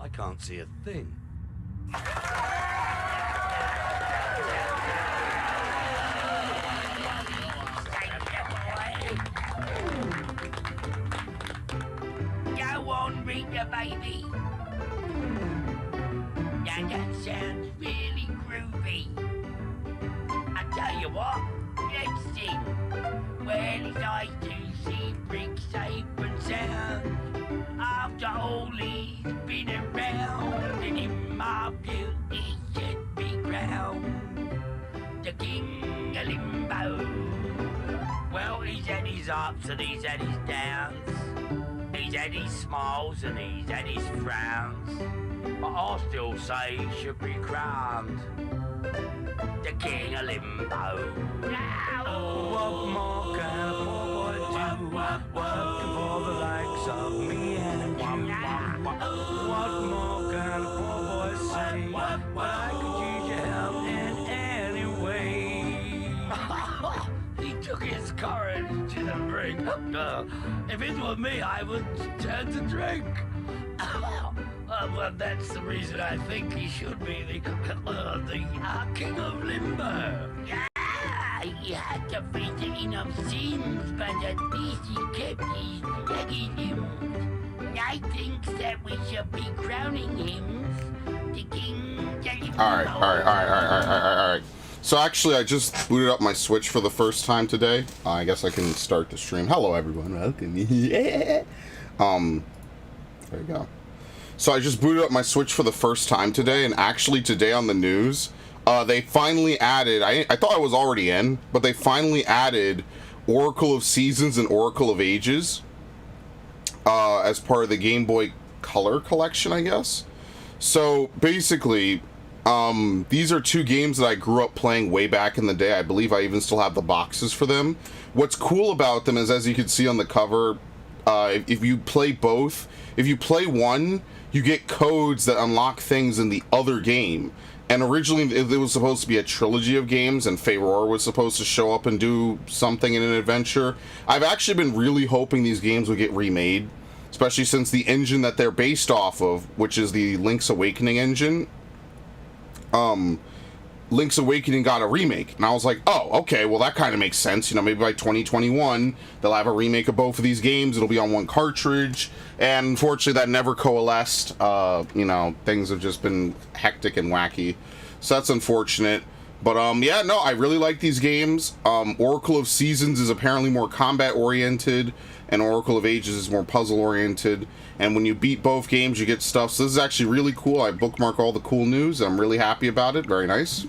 I can't see a thing. Go on, Rita, baby. Now that sounds really groovy. I tell you what, let's sing. Well, it's nice to see Brick safe and sound. After all he's been around, and in my view he should be crowned the King of Limbo. Well, he's had his ups and he's had his downs. He's had his smiles and he's had his frowns. But I still say he should be crowned the King of Limbo. What more can a poor boy do? Working for the likes of me and you. What more can a poor boy say? But I could use your help in any way. He took his courage to the brink. If it were me, I would turn to drink. Well, that's the reason I think he should be the King of Limbo. Yeah, he had to face enough sins, but at least he kept his leggy limbs. I think that we should be crowning him the King of Limbo. Alright. So actually, I just booted up my Switch for the first time today. I guess I can start the stream. Hello, everyone. Welcome. Yeah. There you go. So I just booted up my Switch for the first time today, and actually today on the news, they finally added, I thought I was already in, but they finally added Oracle of Seasons and Oracle of Ages as part of the Game Boy Color collection, I guess. So basically, these are two games that I grew up playing way back in the day. I believe I even still have the boxes for them. What's cool about them is, as you can see on the cover, if you play both, if you play one, you get codes that unlock things in the other game. And originally it was supposed to be a trilogy of games, and Feyror was supposed to show up and do something in an adventure. I've actually been really hoping these games would get remade, especially since the engine that they're based off of, which is the Link's Awakening engine, Link's Awakening got a remake, and I was like, oh, okay, well, that kind of makes sense. You know, maybe by 2021, they'll have a remake of both of these games. It'll be on one cartridge, and unfortunately, that never coalesced. You know, things have just been hectic and wacky, so that's unfortunate. But, yeah, no, I really like these games. Oracle of Seasons is apparently more combat-oriented, and Oracle of Ages is more puzzle-oriented. And when you beat both games, you get stuff. So this is actually really cool. I bookmark all the cool news. I'm really happy about it. Very nice.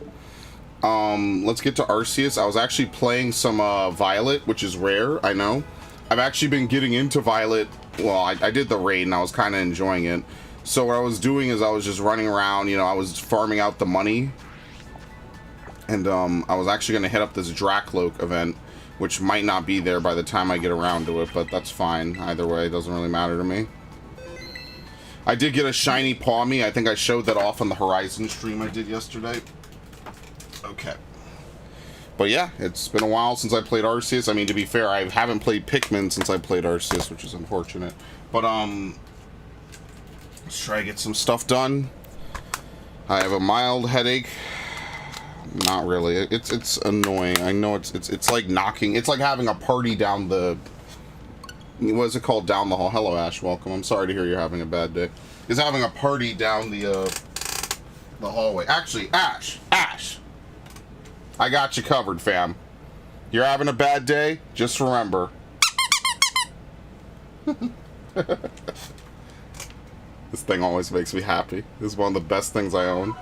Let's get to Arceus. I was actually playing some Violet, which is rare, I know. I've actually been getting into Violet. Well, I did the raid, and I was kind of enjoying it. So what I was doing is I was just running around. You know, I was farming out the money. And I was actually going to hit up this Dracloak event, which might not be there by the time I get around to it, but that's fine. Either way, it doesn't really matter to me. I did get a shiny Pawmi. I think I showed that off on the Horizon stream I did yesterday. Okay. But yeah, it's been a while since I played Arceus. I mean, to be fair, I haven't played Pikmin since I played Arceus, which is unfortunate. But, let's try to get some stuff done. I have a mild headache. Not really. It's annoying. I know it's like knocking. It's like having a party down the... What is it called? Down the hall. Hello, Ash. Welcome. I'm sorry to hear you're having a bad day. It's having a party down the hallway. Actually, Ash. I got you covered, fam. You're having a bad day? Just remember. This thing always makes me happy. This is one of the best things I own.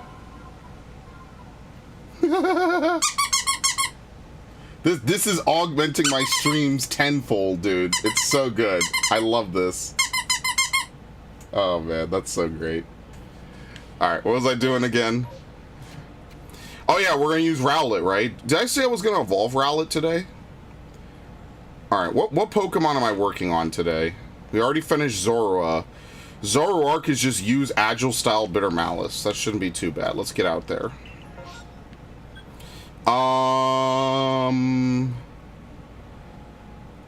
This is augmenting my streams tenfold, dude. It's so good. I love this. Oh, man. That's so great. Alright, what was I doing again? Oh, yeah, we're going to use Rowlet, right? Did I say I was going to evolve Rowlet today? Alright, what Pokemon am I working on today? We already finished Zoroark. Zoroark is just use Agile-style Bitter Malice. That shouldn't be too bad. Let's get out there.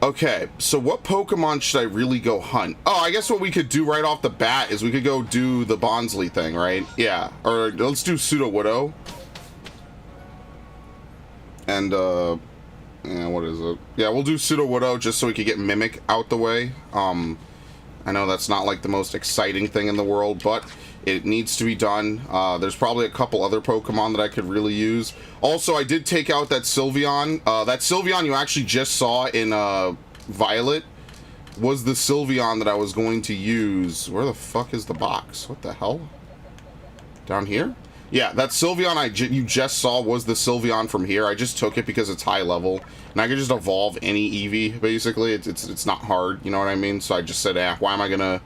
Okay, so what Pokemon should I really go hunt? Oh, I guess what we could do right off the bat is we could go do the Bonsly thing, right? Yeah, or let's do Pseudo-Widow. And, yeah, what is it? Yeah, we'll do Pseudo-Widow just so we could get Mimic out the way. I know that's not like the most exciting thing in the world, but it needs to be done. There's probably a couple other Pokemon that I could really use. Also, I did take out that Sylveon. That Sylveon you actually just saw in Violet was the Sylveon that I was going to use. Where the fuck is the box? What the hell? Down here? Yeah, that Sylveon you just saw was the Sylveon from here. I just took it because it's high level, and I could just evolve any Eevee. Basically, it's not hard. You know what I mean? So I just said, why am I gonna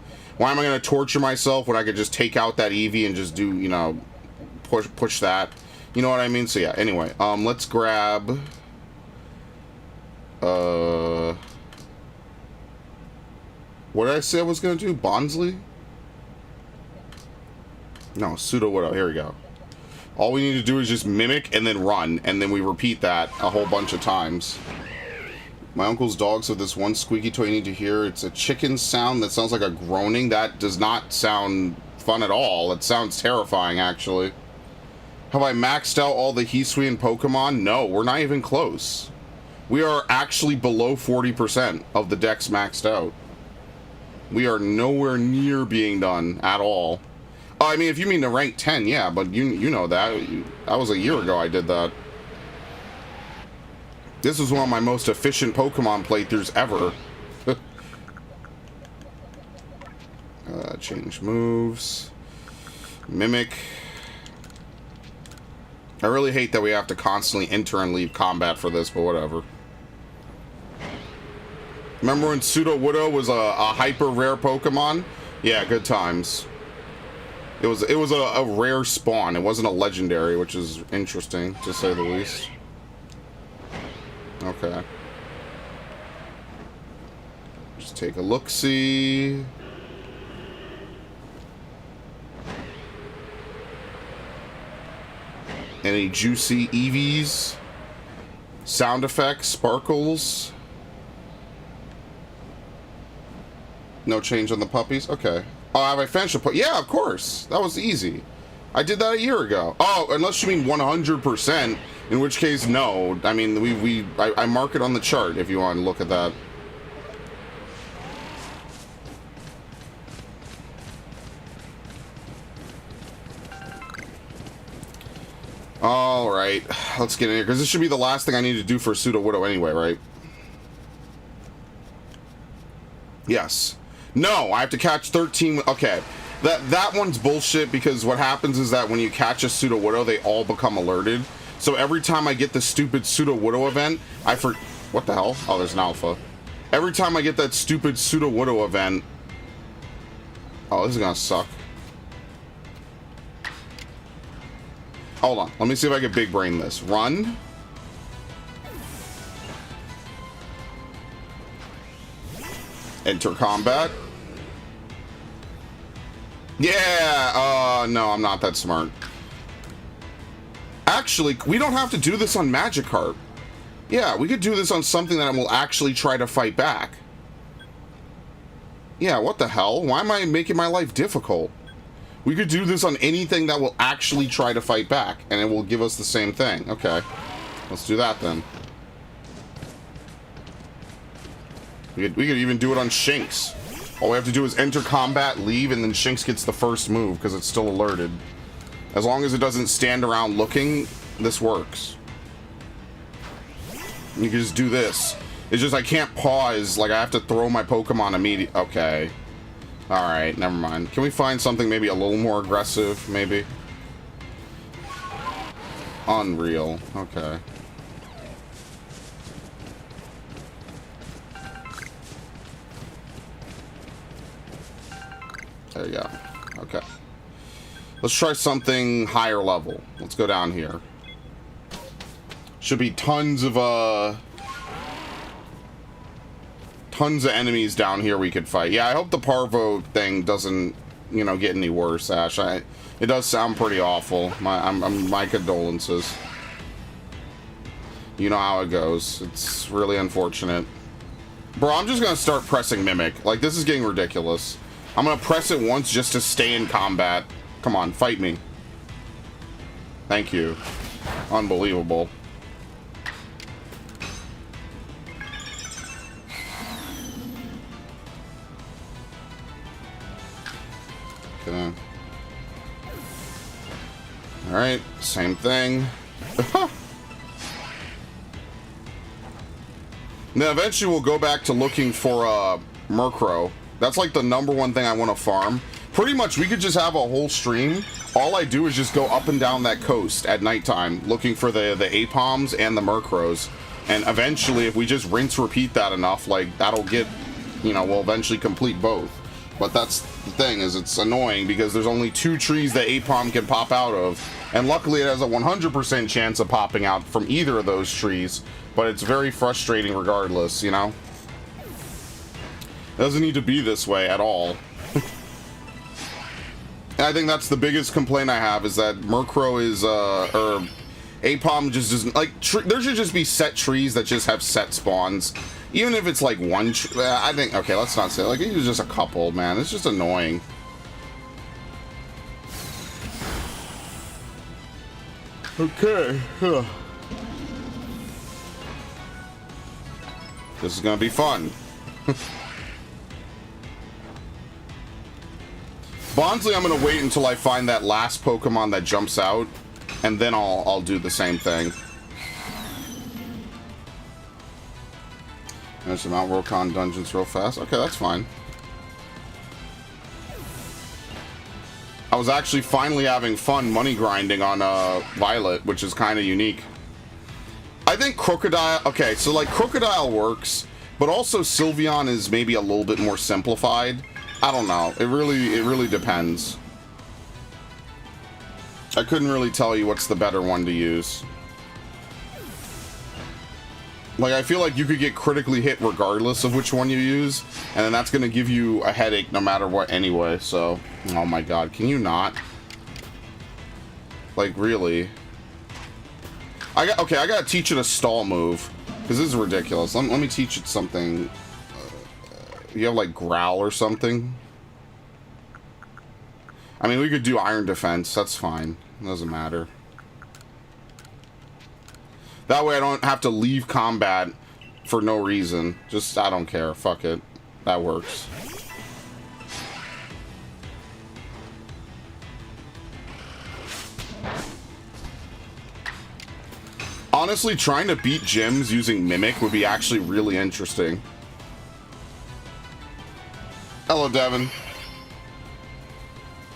torture myself when I could just take out that Eevee and just do, you know, push that. You know what I mean? So yeah. Anyway, let's grab. What did I say I was gonna do? Bonsly? No, Pseudo-Widow. Here we go. All we need to do is just mimic and then run, and then we repeat that a whole bunch of times. My uncle's dogs have this one squeaky toy you need to hear. It's a chicken sound that sounds like a groaning. That does not sound fun at all. It sounds terrifying, actually. Have I maxed out all the Hisuian Pokemon? No, we're not even close. We are actually below 40% of the decks maxed out. We are nowhere near being done at all. I mean, if you mean the rank 10, yeah, but you know that. That was a year ago I did that. This was one of my most efficient Pokemon playthroughs ever. Change moves. Mimic. I really hate that we have to constantly enter and leave combat for this, but whatever. Remember when Pseudo-Widow was a hyper rare Pokemon? Yeah, good times. It was a rare spawn. It wasn't a legendary, which is interesting, to say the least. Okay. Just take a look-see. Any juicy Eevees? Sound effects? Sparkles? No change on the puppies? Okay. Oh, have I finished the yeah, of course. That was easy. I did that a year ago. Oh, unless you mean 100%, in which case, no. I mean, I mark it on the chart if you want to look at that. All right, let's get in here, because this should be the last thing I need to do for Pseudo-Widow anyway, right? Yes. No, I have to catch 13. Okay, that one's bullshit, because what happens is that when you catch a Pseudo-Widow, they all become alerted. So every time I get the stupid Pseudo-Widow event, what the hell? Oh, there's an alpha. Every time I get that stupid Pseudo-Widow event... Oh, this is gonna suck. Hold on, let me see if I can big brain this. Run. Enter combat. Yeah, no, I'm not that smart. Actually, we don't have to do this on Magikarp. Yeah, we could do this on something that will actually try to fight back. Yeah, what the hell? Why am I making my life difficult? We could do this on anything that will actually try to fight back, and it will give us the same thing. Okay, let's do that then. We could even do it on Shinx. All we have to do is enter combat, leave, and then Shinx gets the first move because it's still alerted. As long as it doesn't stand around looking, this works. You can just do this. It's just I can't pause, like I have to throw my Pokemon immediately. Okay. Alright, never mind. Can we find something maybe a little more aggressive, maybe? Unreal. Okay. There you go. Okay. Let's try something higher level. Let's go down here. Should be tons of enemies down here we could fight. Yeah, I hope the Parvo thing doesn't, you know, get any worse, Ash. It does sound pretty awful. My condolences. You know how it goes. It's really unfortunate. Bro, I'm just gonna start pressing Mimic. Like, this is getting ridiculous. I'm gonna press it once just to stay in combat. Come on, fight me. Thank you. Unbelievable. Okay. Alright, same thing. Now, eventually we'll go back to looking for Murkrow. That's like the #1 thing I want to farm. Pretty much, we could just have a whole stream. All I do is just go up and down that coast at nighttime, looking for the Apoms and the Murkrows. And eventually, if we just rinse repeat that enough, like, that'll get, you know, we'll eventually complete both. But that's the thing, is it's annoying because there's only 2 trees that Apom can pop out of. And luckily, it has a 100% chance of popping out from either of those trees. But it's very frustrating regardless, you know? It doesn't need to be this way at all. And I think that's the biggest complaint I have, is that Murkrow is, or Apom just doesn't, like, there should just be set trees that just have set spawns. Even if it's like one, I think, okay, let's not say, like, it's just a couple, man. It's just annoying. Okay. This is gonna be fun. Bonsly, I'm gonna wait until I find that last Pokemon that jumps out, and then I'll do the same thing. There's some Mount Worldcon dungeons real fast. Okay, that's fine. I was actually finally having fun money grinding on Violet, which is kind of unique. I think Crocodile... Okay, so like Crocodile works, but also Sylveon is maybe a little bit more simplified. I don't know. It really depends. I couldn't really tell you what's the better one to use. Like, I feel like you could get critically hit regardless of which one you use, and then that's going to give you a headache no matter what anyway, so... Oh my god, can you not? Like, really? Okay, I gotta teach it a stall move, because this is ridiculous. Let me teach it something. You have, like, Growl or something? I mean, we could do Iron Defense, that's fine. It doesn't matter. That way I don't have to leave combat for no reason. Just, I don't care. Fuck it. That works. Honestly, trying to beat gyms using Mimic would be actually really interesting. Hello, Devin.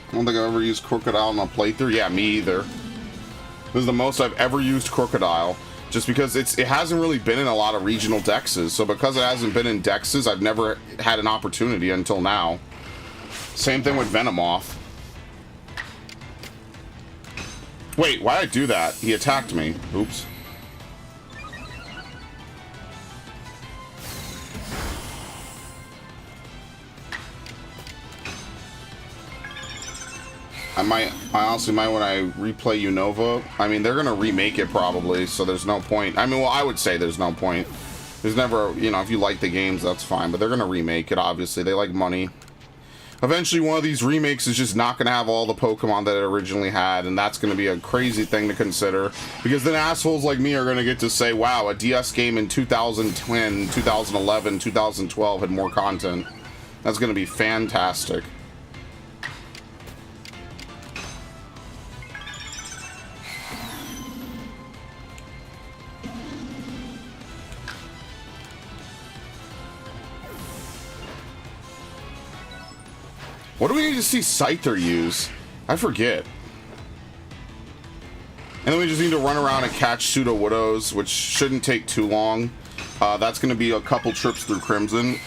I don't think I've ever used Crocodile in a playthrough. Yeah, me either. This is the most I've ever used Crocodile. Just because it hasn't really been in a lot of regional dexes. So because it hasn't been in dexes, I've never had an opportunity until now. Same thing with Venomoth. Wait, why did I do that? He attacked me. Oops. I honestly might when I replay Unova. I mean, they're gonna remake it probably, so there's no point. I mean, well, I would say there's no point. There's never, you know, if you like the games, that's fine, but they're gonna remake it, obviously. They like money. Eventually, one of these remakes is just not gonna have all the Pokemon that it originally had, and that's gonna be a crazy thing to consider, because then assholes like me are gonna get to say, wow, a DS game in 2010, 2011, 2012 had more content. That's gonna be fantastic. What do we need to see Scyther use? I forget. And then we just need to run around and catch Pseudo-Widows, which shouldn't take too long. That's going to be a couple trips through Crimson.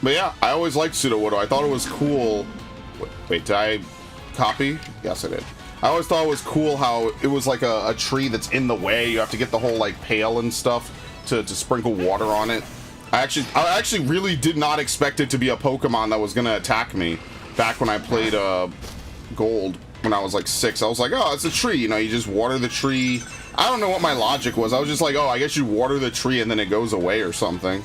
But yeah, I always liked Pseudo-Widow. I thought it was cool. Wait, did I copy? Yes, I did. I always thought it was cool how it was like a tree that's in the way. You have to get the whole like pail and stuff to sprinkle water on it. I actually really did not expect it to be a Pokemon that was gonna attack me back when I played Gold. when I was like 6. I was like, oh, it's a tree, you know, you just water the tree. I don't know what my logic was. I was just like, oh, I guess you water the tree and then it goes away or something.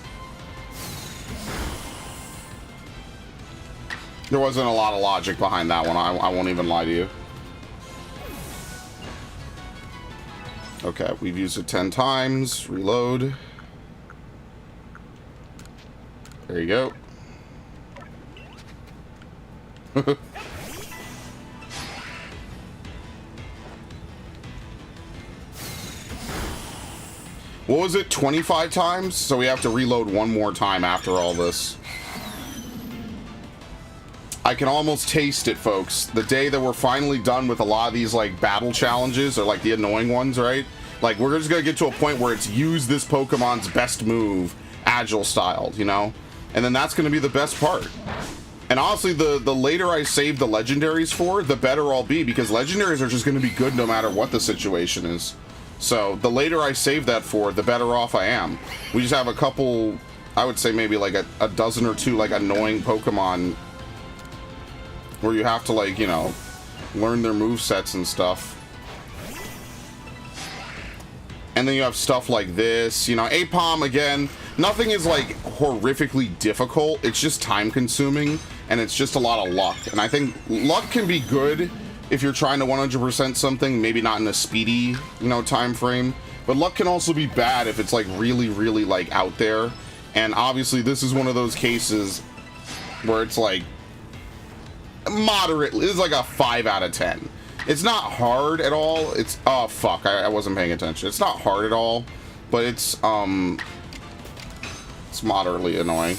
There wasn't a lot of logic behind that one. I won't even lie to you. Okay, we've used it 10 times. Reload. There you go. What was it? 25 times? So we have to reload one more time after all this. I can almost taste it, folks. The day that we're finally done with a lot of these, like, battle challenges, or, like, the annoying ones, right? Like, we're just gonna get to a point where it's use this Pokemon's best move, agile styled, you know? And then that's gonna be the best part. And honestly, the later I save the legendaries for, the better I'll be, because legendaries are just gonna be good no matter what the situation is. So, the later I save that for, the better off I am. We just have a couple, I would say maybe like a dozen or two, like, annoying Pokemon where you have to, like, you know, learn their movesets and stuff. And then you have stuff like this, you know, Apom, again, nothing is, like, horrifically difficult. It's just time-consuming, and it's just a lot of luck. And I think luck can be good if you're trying to 100% something, maybe not in a speedy, you know, time frame. But luck can also be bad if it's, like, really, really, like, out there. And obviously, this is one of those cases where it's, like, moderately, it's like a 5 out of 10. It's not hard at all. It's, oh fuck, I wasn't paying attention. It's not hard at all, but it's moderately annoying.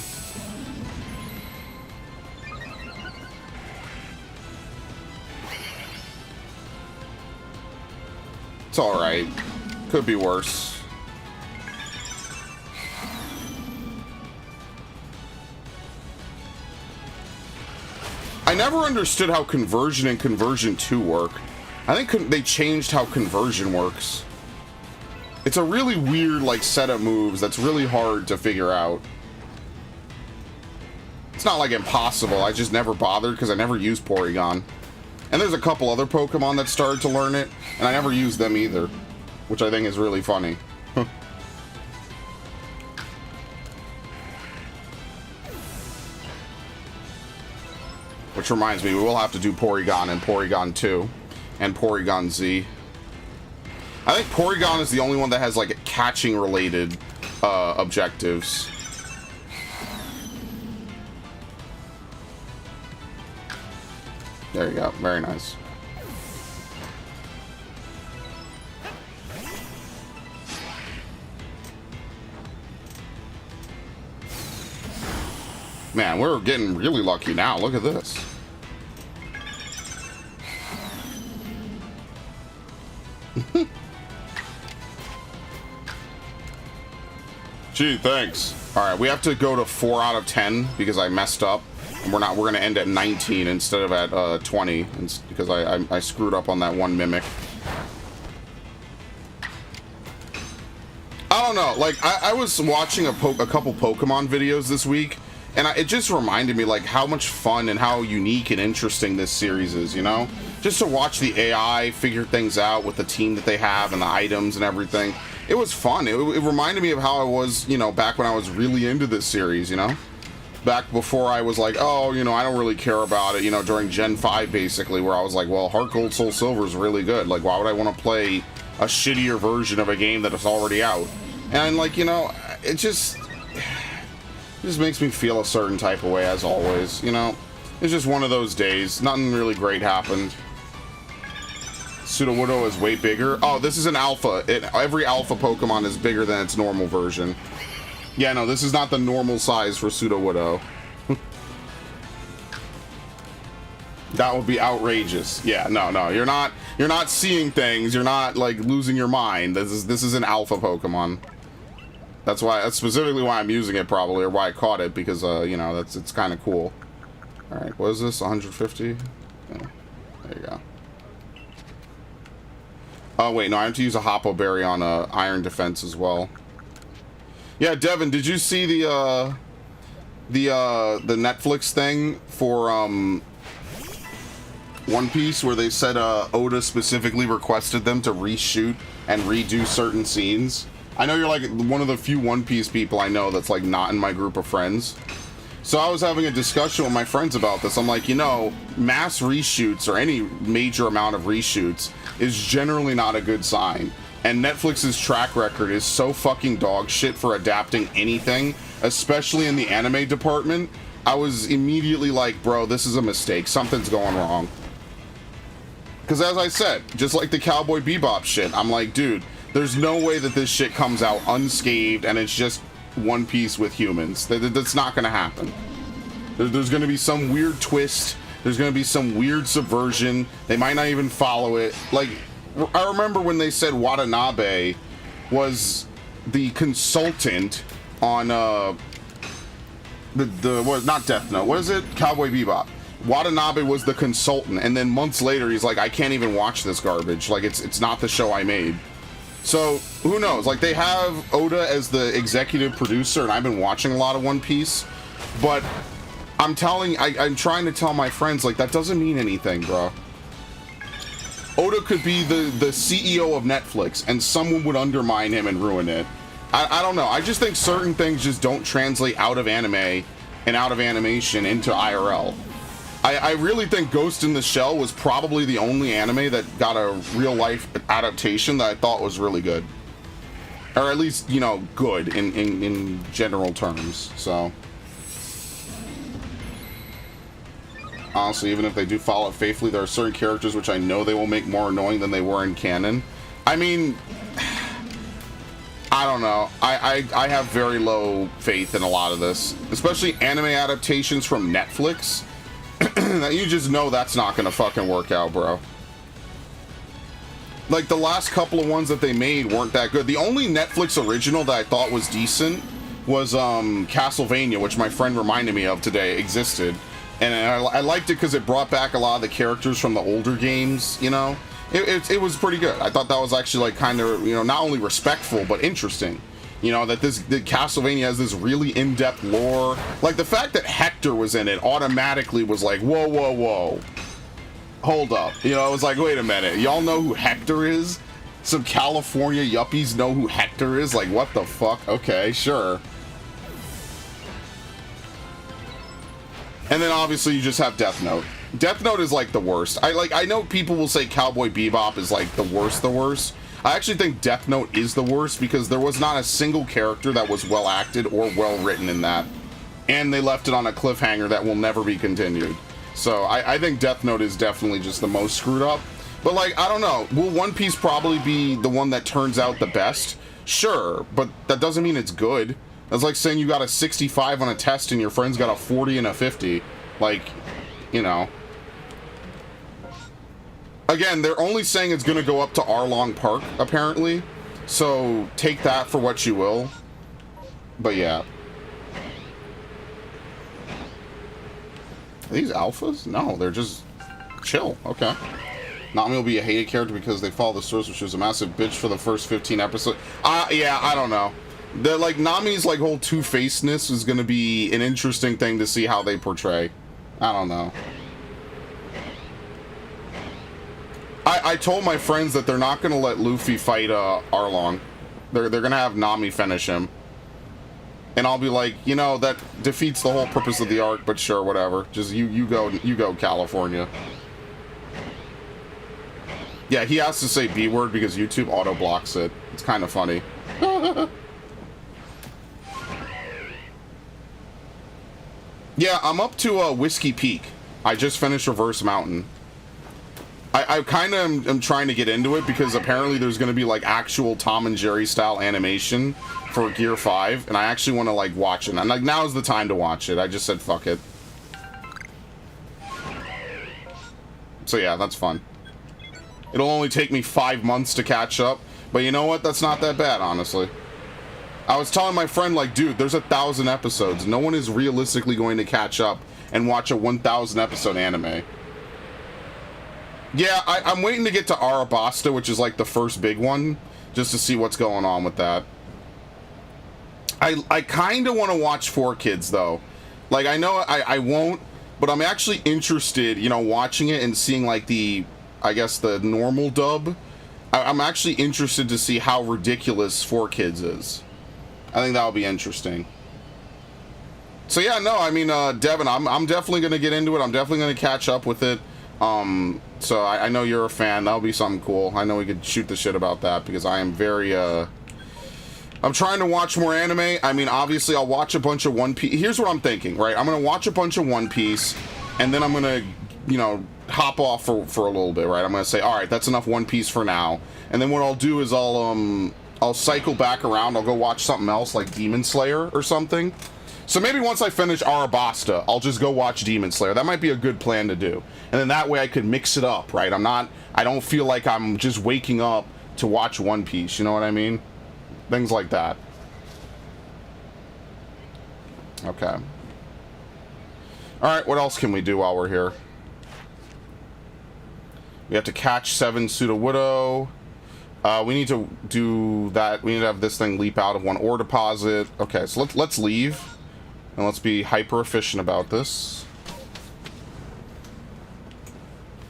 It's all right. Could be worse. I never understood how conversion and conversion 2 work. I think they changed how conversion works. It's a really weird, like, set of moves that's really hard to figure out. It's not, like, impossible. I just never bothered because I never used Porygon. And there's a couple other Pokemon that started to learn it, and I never used them either, which I think is really funny. Which reminds me, we will have to do Porygon and Porygon 2 and Porygon Z. I think Porygon is the only one that has, like, catching related objectives. There you go. Very nice. Man, we're getting really lucky now. Look at this. Gee, thanks. All right, we have to go to 4 out of 10 because I messed up, and we're going to end at 19 instead of at 20 because I screwed up on that one mimic. I don't know. Like, I was watching a couple Pokemon videos this week, and it just reminded me, like, how much fun and how unique and interesting this series is, you know? Just to watch the AI figure things out with the team that they have and the items and everything. It was fun. It reminded me of how I was, you know, back when I was really into this series, you know? Back before I was like, oh, you know, I don't really care about it, you know, during Gen 5, basically, where I was like, well, Heart Gold, Soul Silver is really good. Like, why would I want to play a shittier version of a game that is already out? And, like, you know, it just makes me feel a certain type of way, as always, you know? It's just one of those days. Nothing really great happened. Sudowoodo is way bigger. Oh, this is an alpha. Every alpha Pokemon is bigger than its normal version. Yeah, no, this is not the normal size for Sudowoodo. That would be outrageous. Yeah, no, you're not seeing things. You're not, like, losing your mind. This is an alpha Pokemon. That's specifically why I'm using it, probably, or why I caught it, because you know, it's kind of cool. All right, what is this? 150? Yeah, there you go. Oh wait, no, I have to use a Hoppo Berry on Iron Defense as well. Yeah, Devin, did you see the Netflix thing for One Piece where they said Oda specifically requested them to reshoot and redo certain scenes. I know you're like one of the few One Piece people I know that's like not in my group of friends. So I was having a discussion with my friends about this. I'm like, you know, mass reshoots or any major amount of reshoots is generally not a good sign. And Netflix's track record is so fucking dog shit for adapting anything, especially in the anime department. I was immediately like, bro, this is a mistake. Something's going wrong. Because as I said, just like the Cowboy Bebop shit, I'm like, dude, there's no way that this shit comes out unscathed and it's just One Piece with humans. That's not going to happen. There's going to be some weird twist. There's going to be some weird subversion. They might not even follow it. Like, I remember when they said Watanabe was the consultant on not Death Note. What is it? Cowboy Bebop. Watanabe was the consultant, and then months later he's like, I can't even watch this garbage. Like, it's not the show I made. So who knows? Like, they have Oda as the executive producer, and I've been watching a lot of One Piece, but I'm trying to tell my friends, like, that doesn't mean anything, bro. Oda could be the CEO of Netflix, and someone would undermine him and ruin it. I don't know. I just think certain things just don't translate out of anime and out of animation into IRL. I really think Ghost in the Shell was probably the only anime that got a real-life adaptation that I thought was really good. Or at least, you know, good in general terms, so. Honestly, even if they do follow it faithfully, there are certain characters which I know they will make more annoying than they were in canon. I mean, I don't know. I have very low faith in a lot of this, especially anime adaptations from Netflix. You just know that's not gonna fucking work out, bro. Like, the last couple of ones that they made weren't that good. The only Netflix original that I thought was decent was Castlevania, which my friend reminded me of today existed. And I liked it because it brought back a lot of the characters from the older games, you know? It was pretty good. I thought that was actually, like, kind of, you know, not only respectful, but interesting. You know, that Castlevania has this really in-depth lore. Like, the fact that Hector was in it automatically was like, whoa, whoa, whoa. Hold up. You know, I was like, wait a minute. Y'all know who Hector is? Some California yuppies know who Hector is? Like, what the fuck? Okay, sure. And then obviously you just have Death Note. Death Note is like the worst. I know people will say Cowboy Bebop is like the worst. I actually think Death Note is the worst because there was not a single character that was well acted or well written in that. And they left it on a cliffhanger that will never be continued. So I think Death Note is definitely just the most screwed up. But like, I don't know. Will One Piece probably be the one that turns out the best? Sure, but that doesn't mean it's good. That's like saying you got a 65 on a test and your friend's got a 40 and a 50. Like, you know. Again, they're only saying it's going to go up to Arlong Park, apparently. So, take that for what you will. But yeah. Are these alphas? No, they're just chill. Okay. Nami will be a hated character because they follow the source, which was a massive bitch for the first 15 episodes. Yeah, I don't know. The, like, Nami's, like, whole two-facedness is going to be an interesting thing to see how they portray. I don't know. I told my friends that they're not going to let Luffy fight Arlong. They're going to have Nami finish him. And I'll be like, you know, that defeats the whole purpose of the arc, but sure, whatever. Just you go, California. Yeah, he has to say B word because YouTube auto-blocks it. It's kind of funny. Yeah, I'm up to Whiskey Peak. I just finished Reverse Mountain. I kind of am trying to get into it because apparently there's going to be like actual Tom and Jerry style animation for Gear 5, and I actually want to like watch it. And like now's the time to watch it. I just said fuck it. So yeah, that's fun. It'll only take me 5 months to catch up, but you know what? That's not that bad, honestly. I was telling my friend, like, dude, there's 1,000 episodes. No one is realistically going to catch up and watch a 1,000 episode anime. Yeah, I'm waiting to get to Arabasta, which is like the first big one, just to see what's going on with that. I kind of want to watch 4 Kids, though. Like, I know I won't, but I'm actually interested, you know, watching it and seeing like the, I guess the normal dub. I'm actually interested to see how ridiculous 4Kids is. I think that'll be interesting. So yeah, no, I mean, Devin, I'm definitely gonna get into it. I'm definitely gonna catch up with it. So I know you're a fan. That'll be something cool. I know we could shoot the shit about that because I am very, I'm trying to watch more anime. I mean, obviously, I'll watch a bunch of One Piece. Here's what I'm thinking, right? I'm gonna watch a bunch of One Piece, and then I'm gonna, you know, hop off for a little bit, right? I'm gonna say, all right, that's enough One Piece for now. And then what I'll do is I'll cycle back around. I'll go watch something else like Demon Slayer or something. So maybe once I finish Arabasta, I'll just go watch Demon Slayer. That might be a good plan to do. And then that way I could mix it up, right? I don't feel like I'm just waking up to watch One Piece, you know what I mean? Things like that. Okay. Alright, what else can we do while we're here? We have to catch 7 Pseudo-Widow. We need to do that. We need to have this thing leap out of one ore deposit. Okay, so let's leave. And let's be hyper efficient about this.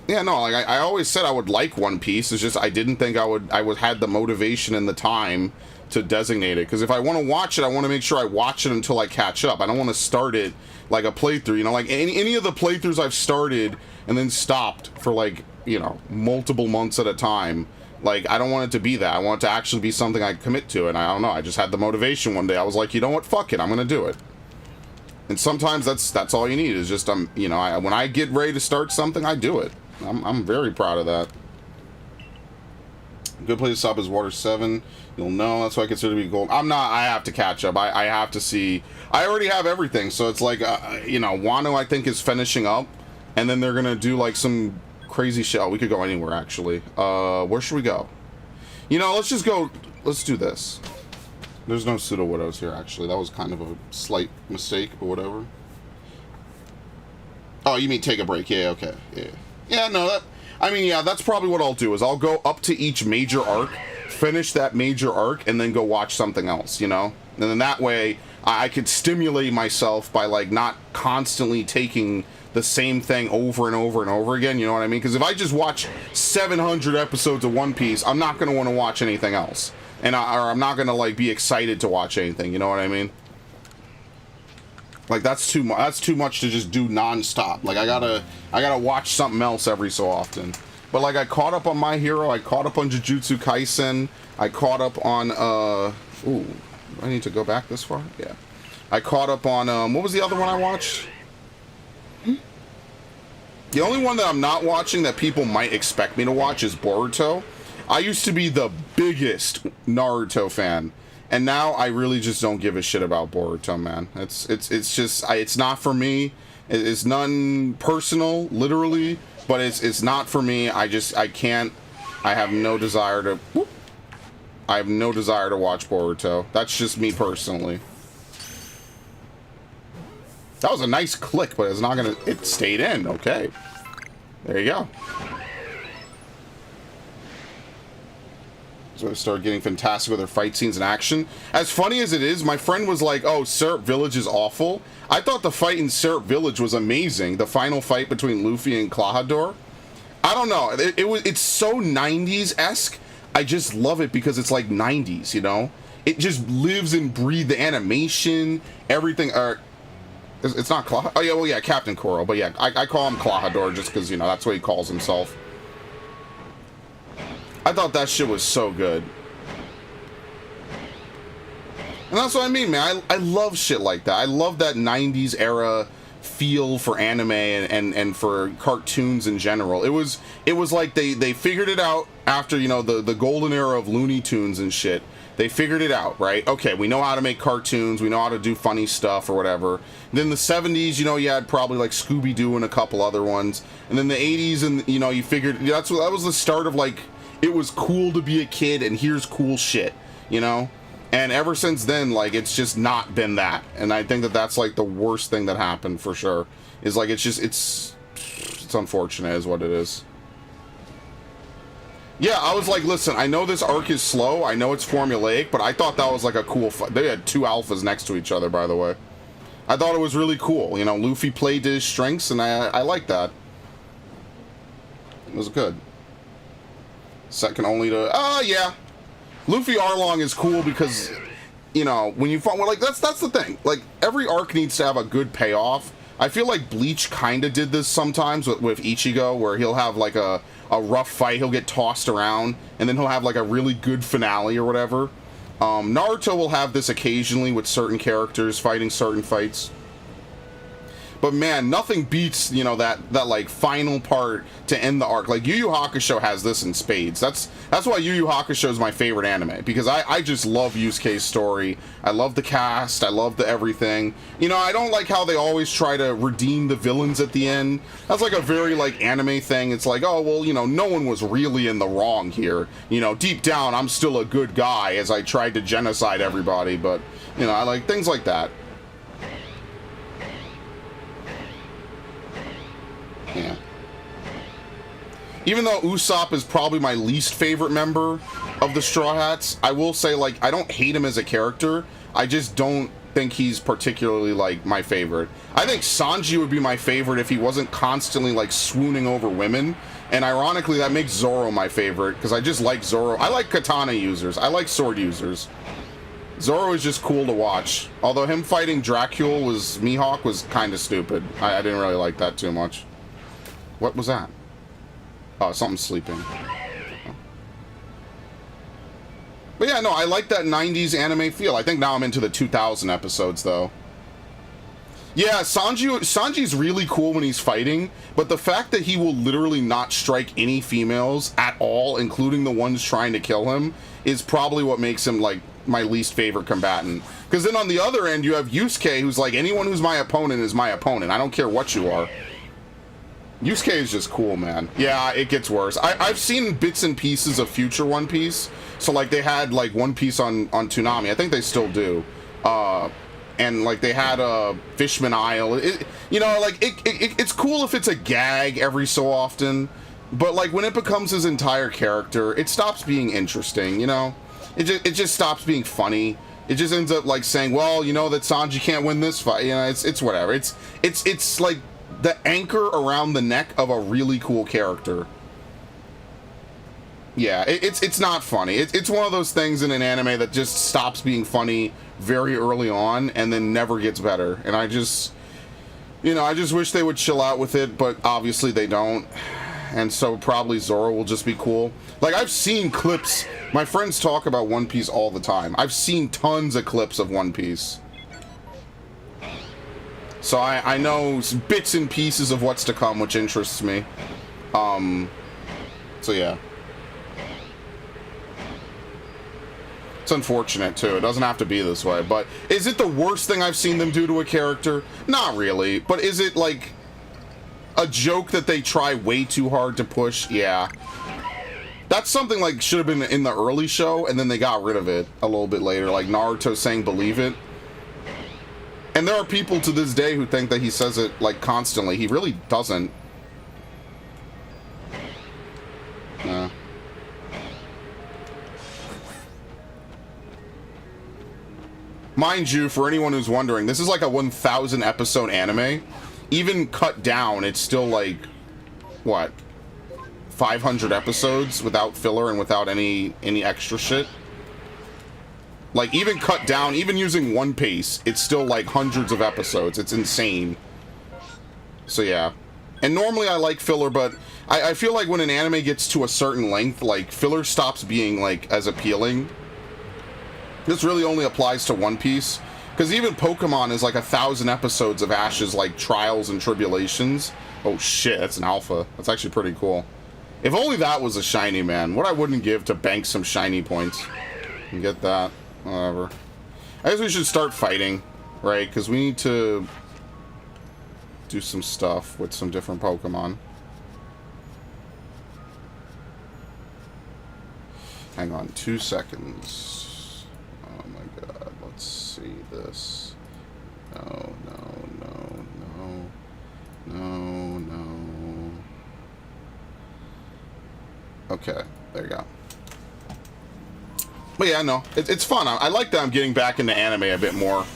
Yeah, no, like I always said I would like One Piece. It's just I didn't think I would had the motivation and the time to designate it. Because if I want to watch it, I want to make sure I watch it until I catch up. I don't want to start it like a playthrough. You know, like any of the playthroughs I've started and then stopped for like, you know, multiple months at a time. Like, I don't want it to be that. I want it to actually be something I commit to. And I don't know, I just had the motivation one day. I was like, you know what, fuck it, I'm going to do it. And sometimes that's all you need is just, you know, when I get ready to start something, I do it. I'm very proud of that. Good place to stop is Water 7. You'll know, that's why I consider to be gold. I have to catch up. I have to see. I already have everything. So it's like, you know, Wano, I think, is finishing up. And then they're going to do, like, some crazy shit. Oh, we could go anywhere, actually. Where should we go? You know, let's just go. Let's do this. There's no Pseudo-Widows here, actually. That was kind of a slight mistake, but whatever. Oh, you mean take a break. Yeah, okay. Yeah. Yeah, no, I mean, yeah, that's probably what I'll do, is I'll go up to each major arc, finish that major arc, and then go watch something else, you know? And then that way, I could stimulate myself by, like, not constantly taking the same thing over and over and over again, you know what I mean? Because if I just watch 700 episodes of One Piece, I'm not going to want to watch anything else. And or I'm not going to, like, be excited to watch anything, you know what I mean? Like, that's too much to just do non-stop. Like, I gotta watch something else every so often. But, like, I caught up on My Hero, I caught up on Jujutsu Kaisen, I caught up on, ooh, I need to go back this far? Yeah. I caught up on, what was the other one I watched? The only one that I'm not watching that people might expect me to watch is Boruto. I used to be the biggest Naruto fan, and now I really just don't give a shit about Boruto, man. It's just, it's not for me. It's none personal, literally, but it's not for me. I can't, I have no desire to, I have no desire to watch Boruto. That's just me personally. That was a nice click, but it's not gonna, it stayed in, okay. There you go. So I started getting fantastic with their fight scenes and action. As funny as it is, my friend was like, oh, Syrup Village is awful. I thought the fight in Syrup Village was amazing. The final fight between Luffy and Klahadore. I don't know. It's so 90s-esque. I just love it because it's like 90s, you know? It just lives and breathes the animation, everything. It's not Klahadore. Oh, yeah, well, yeah, Captain Coral. But yeah, I call him Klahadore just because, you know, that's what he calls himself. I thought that shit was so good. And that's what I mean, man. I love shit like that. I love that 90s era feel for anime and for cartoons in general. It was like they figured it out after, you know, the golden era of Looney Tunes and shit. They figured it out, right? Okay, we know how to make cartoons, we know how to do funny stuff or whatever. Then the 70s, you know, you had probably like Scooby-Doo and a couple other ones. And then the 80s, and you know, you figured that was the start of, like, it was cool to be a kid and here's cool shit, you know? And ever since then, like, it's just not been that. And I think that that's, like, the worst thing that happened, for sure. Is, like, it's unfortunate is what it is. Yeah, I was like, listen, I know this arc is slow, I know it's formulaic, but I thought that was, like, a cool fight. They had two alphas next to each other, by the way. I thought it was really cool. You know, Luffy played to his strengths, and I like that. It was good. Second only to... yeah. Luffy Arlong is cool because, you know, when you find... Well, like, that's the thing. Like, every arc needs to have a good payoff. I feel like Bleach kind of did this sometimes with Ichigo, where he'll have, like, a rough fight, he'll get tossed around, and then he'll have, like, a really good finale or whatever. Naruto will have this occasionally with certain characters fighting certain fights. But man, nothing beats, you know, that like final part to end the arc. Like Yu Yu Hakusho has this in spades. That's why Yu Yu Hakusho is my favorite anime, because I just love Yusuke's story. I love the cast. I love the everything. You know, I don't like how they always try to redeem the villains at the end. That's like a very like anime thing. It's like, oh well, you know, no one was really in the wrong here. You know, deep down, I'm still a good guy as I tried to genocide everybody. But you know, I like things like that. Yeah. Even though Usopp is probably my least favorite member of the Straw Hats, I will say, like, I don't hate him as a character. I just don't think he's particularly, like, my favorite. I think Sanji would be my favorite if he wasn't constantly, like, swooning over women. And ironically, that makes Zoro my favorite, because I just like Zoro. I like katana users. I like sword users. Zoro is just cool to watch. Although him fighting Dracula Mihawk was kind of stupid. I didn't really like that too much. What was that? Oh, something's sleeping. But yeah, no, I like that 90s anime feel. I think now I'm into the 2000 episodes, though. Yeah, Sanji's really cool when he's fighting, but the fact that he will literally not strike any females at all, including the ones trying to kill him, is probably what makes him, like, my least favorite combatant. Because then on the other end, you have Yusuke, who's like, anyone who's my opponent is my opponent. I don't care what you are. Yusuke is just cool, man. Yeah, it gets worse. I've seen bits and pieces of future One Piece. So, like, they had, like, One Piece on Toonami. I think they still do. And, like, they had Fishman Isle. You know, like, it's cool if it's a gag every so often. But, like, when it becomes his entire character, it stops being interesting, you know? It just stops being funny. It just ends up, like, saying, well, you know that Sanji can't win this fight. You know, it's whatever. It's like the anchor around the neck of a really cool character. Yeah, it's not funny. It's one of those things in an anime that just stops being funny very early on and then never gets better. And I just wish they would chill out with it, but obviously they don't. And so probably Zoro will just be cool. Like, I've seen clips. My friends talk about One Piece all the time. I've seen tons of clips of One Piece. So I know bits and pieces of what's to come, which interests me. So yeah. It's unfortunate, too. It doesn't have to be this way. But is it the worst thing I've seen them do to a character? Not really. But is it, like, a joke that they try way too hard to push? Yeah. That's something, like, should have been in the early show, and then they got rid of it a little bit later. Like, Naruto saying, believe it. And there are people to this day who think that he says it, like, constantly. He really doesn't. Yeah. Mind you, for anyone who's wondering, this is like a 1,000 episode anime. Even cut down, it's still like, what, 500 episodes without filler and without any extra shit? Like, even cut down, even using One Piece, it's still like hundreds of episodes. It's insane. So yeah. And normally I like filler, but I feel like when an anime gets to a certain length, like, filler stops being, like, as appealing. This really only applies to One Piece, because even Pokemon is like 1,000 episodes of Ash's, like, trials and tribulations. Oh shit, that's an alpha. That's actually pretty cool. If only that was a shiny, man. What I wouldn't give to bank some shiny points. And get that. Whatever. I guess we should start fighting, right? Because we need to do some stuff with some different Pokemon. Hang on 2 seconds. Oh my god, let's see this. No. Okay, there you go. But yeah, no, it's fun. I like that I'm getting back into anime a bit more.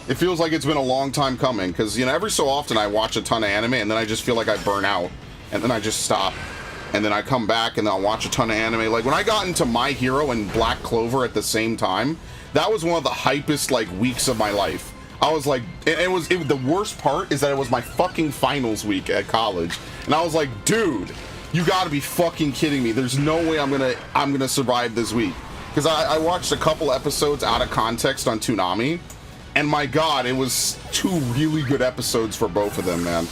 It feels like it's been a long time coming, because, you know, every so often I watch a ton of anime, and then I just feel like I burn out, and then I just stop. And then I come back, and I'll watch a ton of anime. Like, when I got into My Hero and Black Clover at the same time, that was one of the hypest, like, weeks of my life. I was like, the worst part is that it was my fucking finals week at college. And I was like, dude, you gotta be fucking kidding me. There's no way I'm gonna survive this week. Because I watched a couple episodes out of context on Toonami, and my god, it was 2 really good episodes for both of them, man.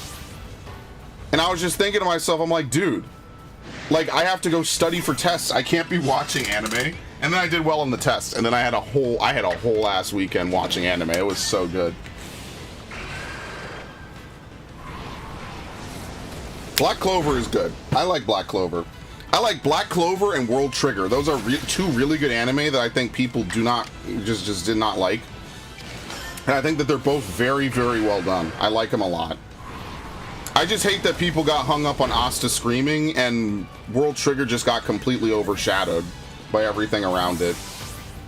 And I was just thinking to myself, I'm like, dude, like, I have to go study for tests. I can't be watching anime. And then I did well on the test, and then I had a whole ass weekend watching anime. It was so good. Black Clover is good. I like Black Clover. I like Black Clover and World Trigger. Those are 2 really good anime that I think people did not like. And I think that they're both very, very well done. I like them a lot. I just hate that people got hung up on Asta screaming, and World Trigger just got completely overshadowed by everything around it.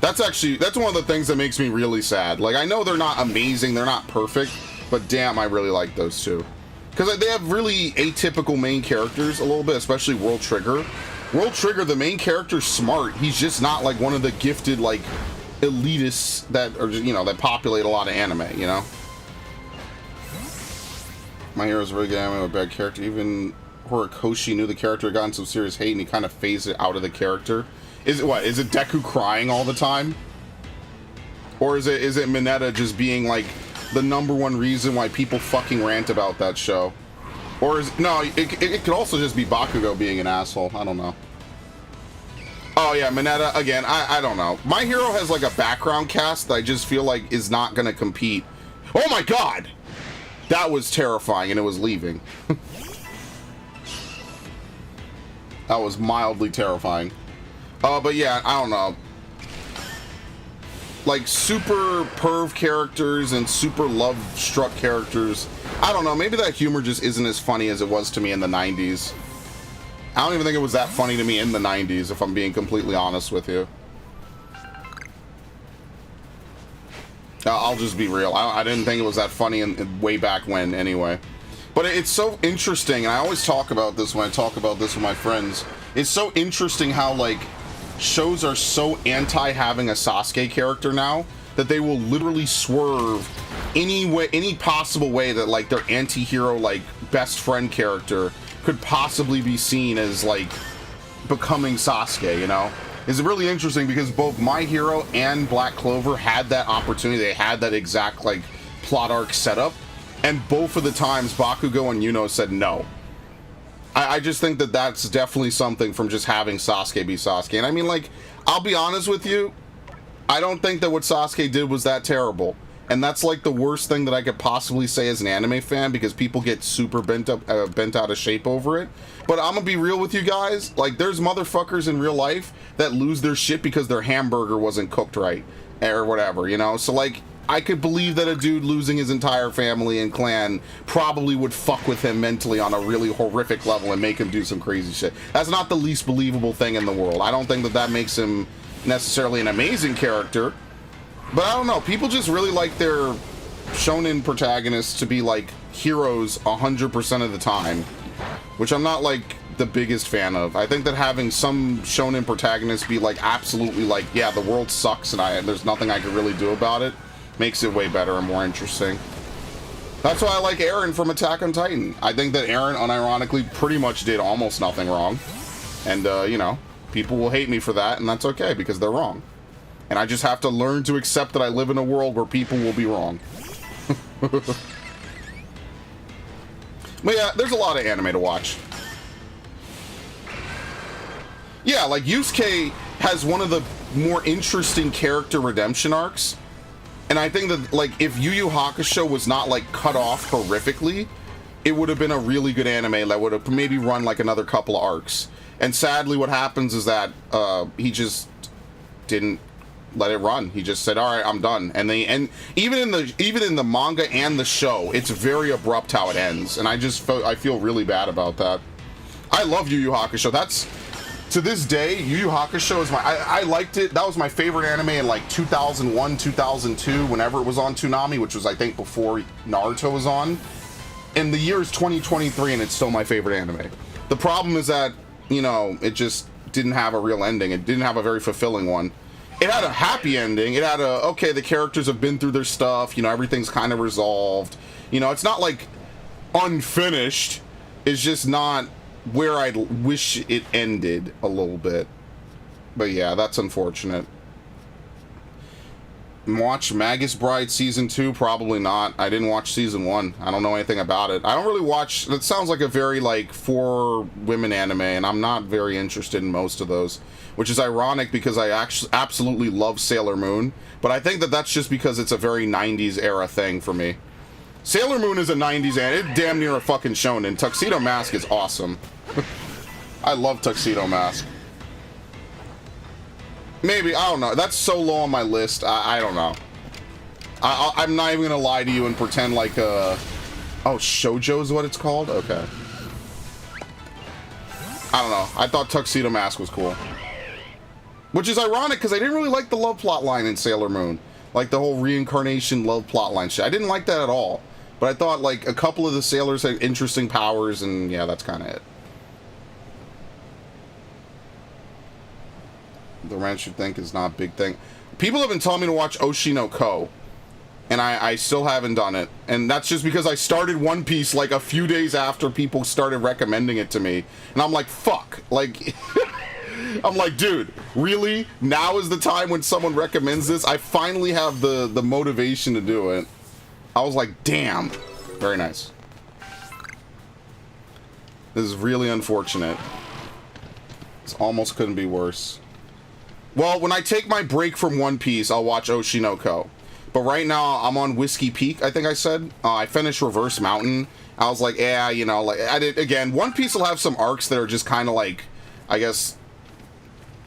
That's one of the things that makes me really sad. Like, I know they're not amazing, they're not perfect, but damn, I really like those 2. Because they have really atypical main characters a little bit, especially World Trigger. World Trigger, the main character's smart. He's just not like one of the gifted, like, elitists that are, you know, that populate a lot of anime, you know? My Hero's a really good anime with a bad character. Even Horikoshi knew the character had gotten some serious hate, and he kind of phased it out of the character. Is it Deku crying all the time? Or is it Mineta just being like the #1 reason why people fucking rant about that show? Or it could also just be Bakugo being an asshole. I don't know. Oh yeah, Mineta again. I don't know. My Hero has like a background cast that I just feel like is not gonna compete. Oh my god, that was terrifying, and it was leaving. That was mildly terrifying. But yeah, I don't know. Like, super perv characters and super love-struck characters. I don't know, maybe that humor just isn't as funny as it was to me in the 90s. I don't even think it was that funny to me in the 90s, if I'm being completely honest with you. I'll just be real. I didn't think it was that funny way back when, anyway. But it's so interesting, and I always talk about this when I talk about this with my friends. It's so interesting how, like, shows are so anti having a Sasuke character now that they will literally swerve any possible way that, like, their anti-hero, like, best friend character could possibly be seen as, like, becoming Sasuke, you know? It's really interesting because both My Hero and Black Clover had that opportunity. They had that exact, like, plot arc setup, and both of the times Bakugo and Yuno said no. I just think that that's definitely something from just having Sasuke be Sasuke. And I mean, like, I'll be honest with you, I don't think that what Sasuke did was that terrible. And that's like the worst thing that I could possibly say as an anime fan, because people get super bent out of shape over it. But I'm gonna be real with you guys, like, there's motherfuckers in real life that lose their shit because their hamburger wasn't cooked right, or whatever, you know? So, like, I could believe that a dude losing his entire family and clan probably would fuck with him mentally on a really horrific level and make him do some crazy shit. That's not the least believable thing in the world. I don't think that that makes him necessarily an amazing character, but I don't know. People just really like their shonen protagonists to be, like, heroes 100% of the time, which I'm not, like, the biggest fan of. I think that having some shonen protagonists be, like, absolutely, like, yeah, the world sucks and there's nothing I can really do about it, makes it way better and more interesting. That's why I like Eren from Attack on Titan. I think that Eren, unironically, pretty much did almost nothing wrong. And, you know, people will hate me for that, and that's okay, because they're wrong. And I just have to learn to accept that I live in a world where people will be wrong. But yeah, there's a lot of anime to watch. Yeah, like, Yusuke has one of the more interesting character redemption arcs. And I think that, like, if Yu Yu Hakusho was not, like, cut off horrifically, it would have been a really good anime that would have maybe run, like, another couple of arcs. And sadly, what happens is that he just didn't let it run. He just said, all right, I'm done. And even in the manga and the show, it's very abrupt how it ends. And I feel really bad about that. I love Yu Yu Hakusho. To this day, Yu Yu Hakusho is I liked it. That was my favorite anime in like 2001, 2002, whenever it was on Toonami, which was I think before Naruto was on. And the year is 2023 and it's still my favorite anime. The problem is that, you know, it just didn't have a real ending. It didn't have a very fulfilling one. It had a happy ending. It had a, okay, the characters have been through their stuff, you know, everything's kind of resolved. You know, it's not like unfinished. It's just not where I'd wish it ended a little bit. But yeah, that's unfortunate. Watch Magus Bride Season 2? Probably not. I didn't watch Season 1. I don't know anything about it. I don't really watch... That sounds like a very, like, for women anime, and I'm not very interested in most of those. Which is ironic because I actually absolutely love Sailor Moon. But I think that that's just because it's a very 90s era thing for me. Sailor Moon is a 90s anime. It's damn near a fucking shonen. Tuxedo Mask is awesome. I love Tuxedo Mask. Maybe, I don't know. That's so low on my list. I don't know. I'm not even gonna lie to you and pretend like oh, shoujo is what it's called? Okay. I don't know. I thought Tuxedo Mask was cool. Which is ironic because I didn't really like the love plot line in Sailor Moon. Like the whole reincarnation love plot line shit. I didn't like that at all. But I thought like a couple of the sailors had interesting powers and yeah, that's kind of it. The ranch you think is not a big thing. People have been telling me to watch Oshi no Ko, and I still haven't done it. And that's just because I started One Piece like a few days after people started recommending it to me. And I'm like, fuck. Like, I'm like, dude, really? Now is the time when someone recommends this? I finally have the motivation to do it. I was like, damn. Very nice. This is really unfortunate. This almost couldn't be worse. Well, when I take my break from One Piece, I'll watch Oshi no Ko. But right now, I'm on Whiskey Peak, I think I said. I finished Reverse Mountain. I was like, yeah, you know, like, I did, again, One Piece will have some arcs that are just kind of like, I guess,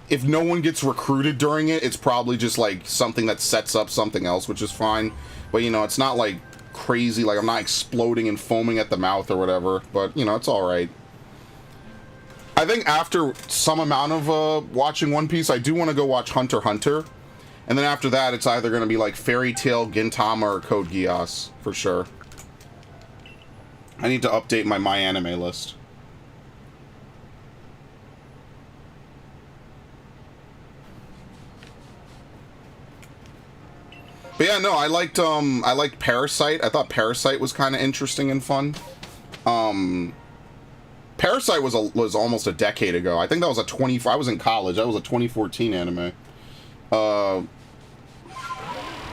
if no one gets recruited during it, it's probably just like something that sets up something else, which is fine. But, you know, it's not like crazy, like I'm not exploding and foaming at the mouth or whatever. But, you know, it's alright. I think after some amount of watching One Piece, I do want to go watch Hunter x Hunter. And then after that, it's either going to be like Fairy Tail, Gintama, or Code Geass, for sure. I need to update my anime list. But yeah, no, I liked Parasite. I thought Parasite was kind of interesting and fun. Parasite was almost a decade ago. I think that was I was in college. That was a 2014 anime.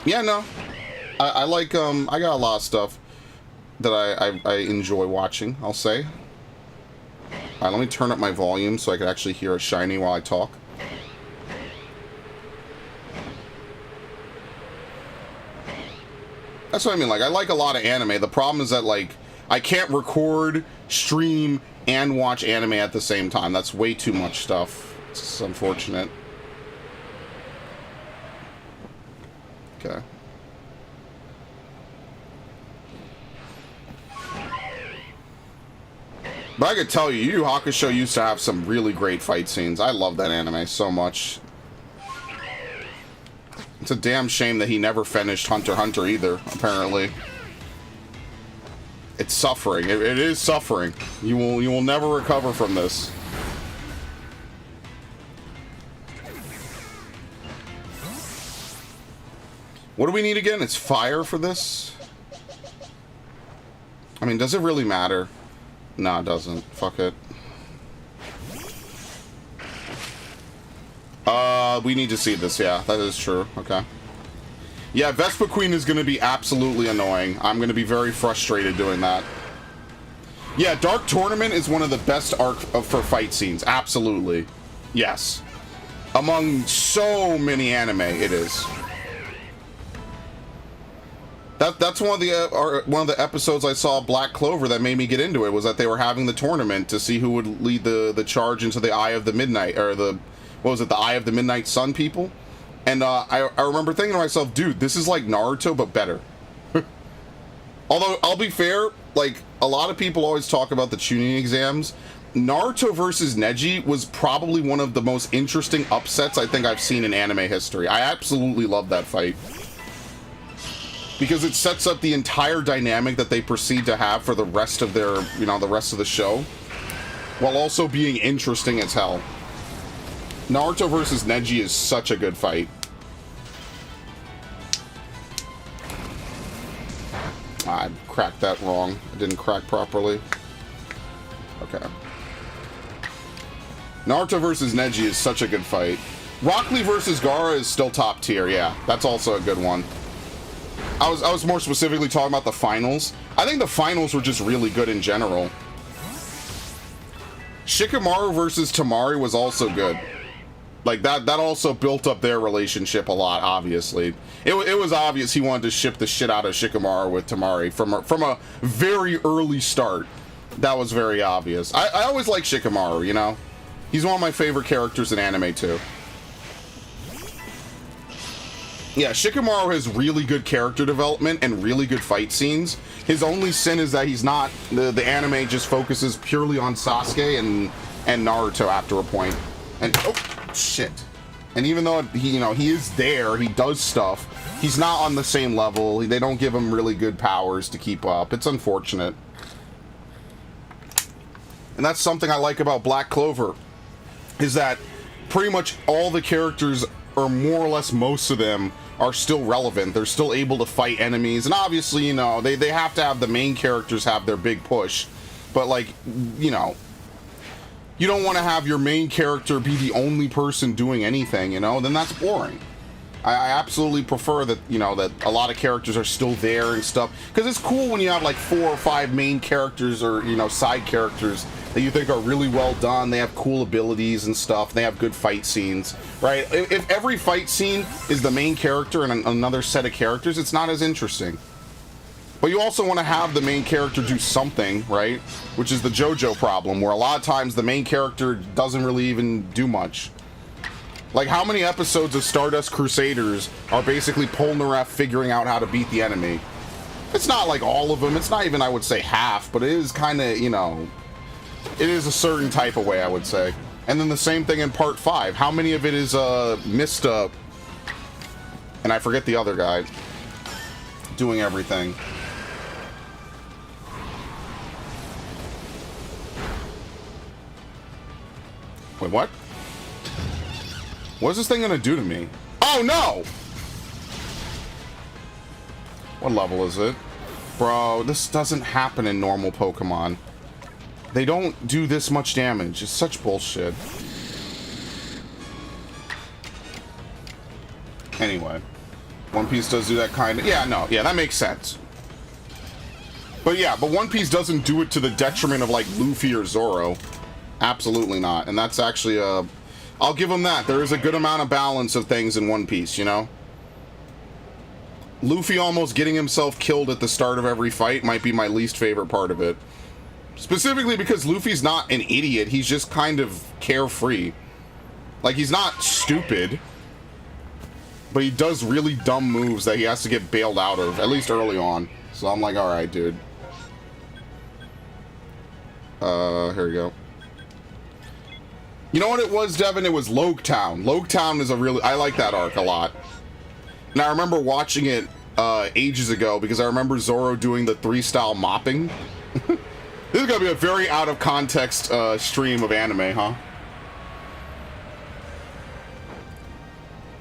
Yeah, no. I like, I got a lot of stuff that I enjoy watching, I'll say. Alright, let me turn up my volume so I can actually hear a shiny while I talk. That's what I mean, like, I like a lot of anime. The problem is that, like, I can't record, stream, and watch anime at the same time. That's way too much stuff. It's unfortunate. Okay. But I could tell you, Yu Yu Hakusho used to have some really great fight scenes. I love that anime so much. It's a damn shame that he never finished Hunter x Hunter either, apparently. It's suffering. It is suffering. You will never recover from this. What do we need again? It's fire for this? I mean, does it really matter? No, it doesn't. Fuck it. We need to see this. Yeah, that is true. Okay. Yeah, Vespa Queen is going to be absolutely annoying. I'm going to be very frustrated doing that. Yeah, Dark Tournament is one of the best arc for fight scenes. Absolutely. Yes. Among so many anime, it is. That's one of the episodes I saw Black Clover that made me get into it, was that they were having the tournament to see who would lead the charge into the Eye of the Midnight, or the, what was it, the Eye of the Midnight Sun people? And I remember thinking to myself, dude, this is like Naruto, but better. Although, I'll be fair, like, a lot of people always talk about the tuning exams. Naruto versus Neji was probably one of the most interesting upsets I think I've seen in anime history. I absolutely love that fight. Because it sets up the entire dynamic that they proceed to have for the rest of their, the rest of the show. While also being interesting as hell. Naruto versus Neji is such a good fight. I cracked that wrong. I didn't crack properly. Okay. Naruto versus Neji is such a good fight. Rock Lee versus Gaara is still top tier, yeah. That's also a good one. I was more specifically talking about the finals. I think the finals were just really good in general. Shikamaru versus Tamari was also good. Like, that also built up their relationship a lot, obviously. It was obvious he wanted to ship the shit out of Shikamaru with Tamari from a very early start. That was very obvious. I always like Shikamaru, you know? He's one of my favorite characters in anime, too. Yeah, Shikamaru has really good character development and really good fight scenes. His only sin is that he's not... The anime just focuses purely on Sasuke and Naruto after a point. And... Oh, shit. And even though he is there, he does stuff, he's not on the same level. They don't give him really good powers to keep up. It's unfortunate. And that's something I like about Black Clover, is that pretty much all the characters, or more or less most of them, are still relevant. They're still able to fight enemies. And obviously, they have to have the main characters have their big push. But, like, you don't want to have your main character be the only person doing anything, then that's boring. I absolutely prefer that, that a lot of characters are still there and stuff. Because it's cool when you have, like, 4 or 5 main characters or, side characters that you think are really well done. They have cool abilities and stuff. They have good fight scenes, right? If every fight scene is the main character and another set of characters, it's not as interesting. But you also want to have the main character do something, right? Which is the JoJo problem, where a lot of times the main character doesn't really even do much. Like, how many episodes of Stardust Crusaders are basically Polnareff figuring out how to beat the enemy? It's not like all of them. It's not even, I would say, half, but it is kind of, it is a certain type of way, I would say. And then the same thing in Part 5. How many of it is Mista, and I forget the other guy, doing everything? Wait, what? What is this thing gonna do to me? Oh, no! What level is it? Bro, this doesn't happen in normal Pokemon. They don't do this much damage. It's such bullshit. Anyway. One Piece does do that kind of... Yeah, no. Yeah, that makes sense. But yeah, but One Piece doesn't do it to the detriment of, like, Luffy or Zoro. Absolutely not. And that's actually a... I'll give them that. There is a good amount of balance of things in One Piece, Luffy almost getting himself killed at the start of every fight might be my least favorite part of it. Specifically because Luffy's not an idiot. He's just kind of carefree. Like, he's not stupid. But he does really dumb moves that he has to get bailed out of, at least early on. So I'm like, alright, dude. Here we go. You know what it was, Devin? It was Loketown. Loketown is a really... I like that arc a lot. And I remember watching it ages ago because I remember Zoro doing the 3-style mopping. This is going to be a very out-of-context stream of anime, huh?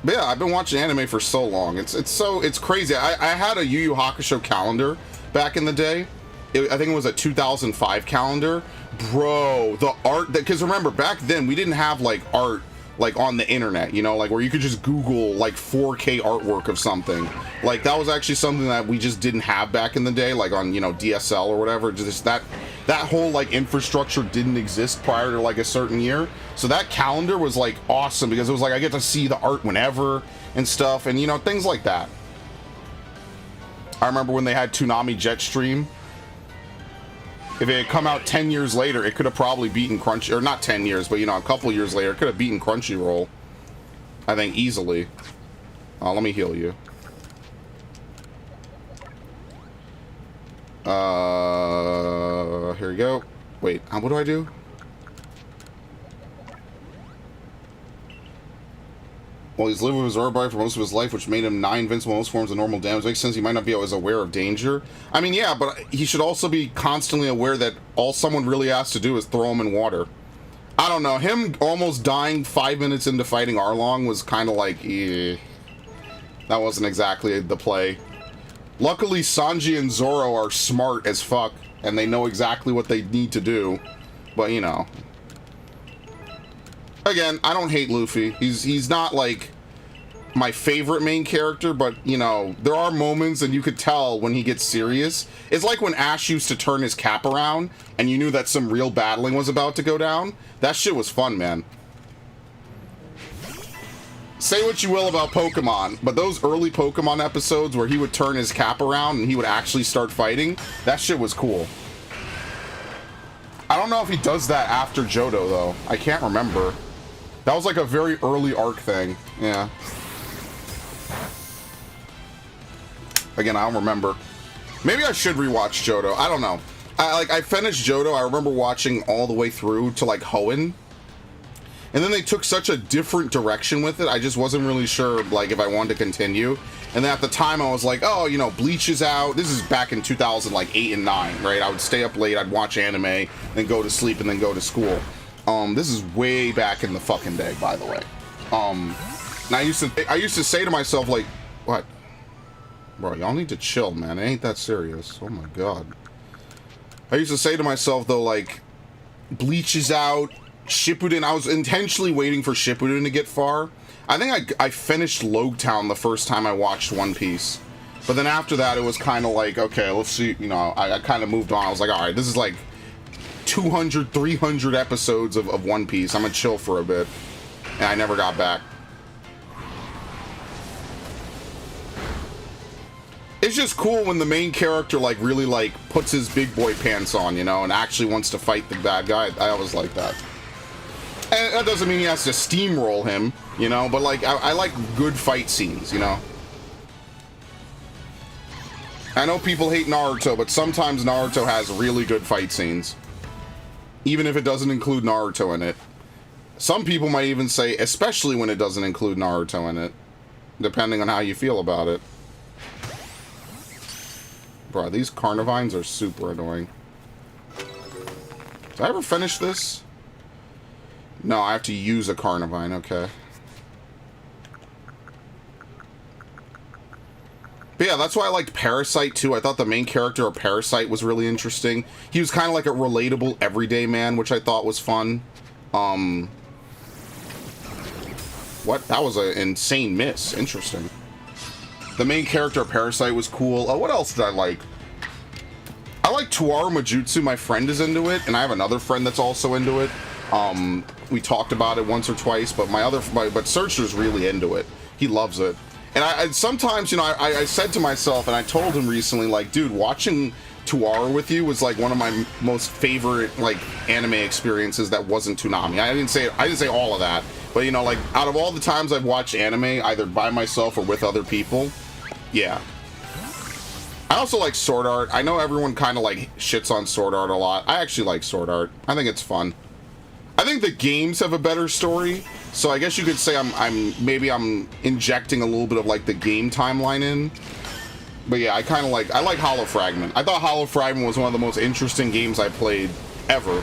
But yeah, I've been watching anime for so long. It's crazy. I had a Yu Yu Hakusho calendar back in the day. I think it was a 2005 calendar. Bro, the art... Because remember, back then, we didn't have, like, art, like, on the internet, like, where you could just Google, like, 4K artwork of something. Like, that was actually something that we just didn't have back in the day, like, on, DSL or whatever. Just that whole, like, infrastructure didn't exist prior to, like, a certain year. So that calendar was, like, awesome, because it was, like, I get to see the art whenever and stuff, and, things like that. I remember when they had Toonami Jetstream. If it had come out 10 years later, it could have probably beaten Crunchy... Or not 10 years, but, a couple years later, it could have beaten Crunchyroll. I think, easily. Let me heal you. Here we go. Wait, what do I do? Well, he's lived with his Orbi for most of his life, which made him nigh invincible in most forms of normal damage. Makes sense he might not be always aware of danger. I mean, yeah, but he should also be constantly aware that all someone really has to do is throw him in water. I don't know. Him almost dying 5 minutes into fighting Arlong was kind of like, eh. That wasn't exactly the play. Luckily, Sanji and Zoro are smart as fuck, and they know exactly what they need to do. But, you know. Again, I don't hate Luffy. He's not, like, my favorite main character, but, you know, there are moments and you could tell when he gets serious. It's like when Ash used to turn his cap around and you knew that some real battling was about to go down. That shit was fun, man. Say what you will about Pokemon, but those early Pokemon episodes where he would turn his cap around and he would actually start fighting, that shit was cool. I don't know if he does that after Johto, though. I can't remember. That was like a very early arc thing. Yeah. Again, I don't remember. Maybe I should rewatch Johto. I don't know. I finished Johto. I remember watching all the way through to like Hoenn. And then they took such a different direction with it. I just wasn't really sure like if I wanted to continue. And then at the time I was like, oh, you know, Bleach is out. This is back in 2008 and 9, right? I would stay up late, I'd watch anime, then go to sleep and then go to school. This is way back in the fucking day, by the way. And I used to say to myself, like, what? Bro, y'all need to chill, man. It ain't that serious. Oh my god. I used to say to myself, though, like, Bleach is out, Shippuden. I was intentionally waiting for Shippuden to get far. I think I finished Logtown the first time I watched One Piece. But then after that, it was kind of like, okay, let's see, you know, I kind of moved on. I was like, all right, this is like 200, 300 episodes of One Piece. I'm gonna chill for a bit. And I never got back. It's just cool when the main character, like, really, like, puts his big boy pants on, you know, and actually wants to fight the bad guy. I always like that. And that doesn't mean he has to steamroll him, you know, but, like, I like good fight scenes, you know. I know people hate Naruto, but sometimes Naruto has really good fight scenes. Even if it doesn't include Naruto in it. Some people might even say, especially when it doesn't include Naruto in it. Depending on how you feel about it. Bro, these Carnivines are super annoying. Did I ever finish this? No, I have to use a Carnivine, okay. But yeah, that's why I liked Parasite too. I thought the main character of Parasite was really interesting. He was kind of like a relatable everyday man, which I thought was fun. What? That was an insane miss. Interesting. The main character of Parasite was cool. What else did I like? I like Tuaru Majutsu. My friend is into it, and I have another friend that's also into it. We talked about it once or twice, but but Searcher's really into it. He loves it. And I sometimes, you know, I said to myself, and I told him recently, like, dude, watching Tuaru with you was like one of my most favorite like anime experiences that wasn't Toonami. I didn't say all of that, but you know, like out of all the times I've watched anime, either by myself or with other people, yeah. I also like Sword Art. I know everyone kind of like shits on Sword Art a lot. I actually like Sword Art. I think it's fun. I think the games have a better story, so I guess you could say I'm injecting a little bit of like the game timeline in. But yeah, I like Hollow Fragment. I thought Hollow Fragment was one of the most interesting games I played ever.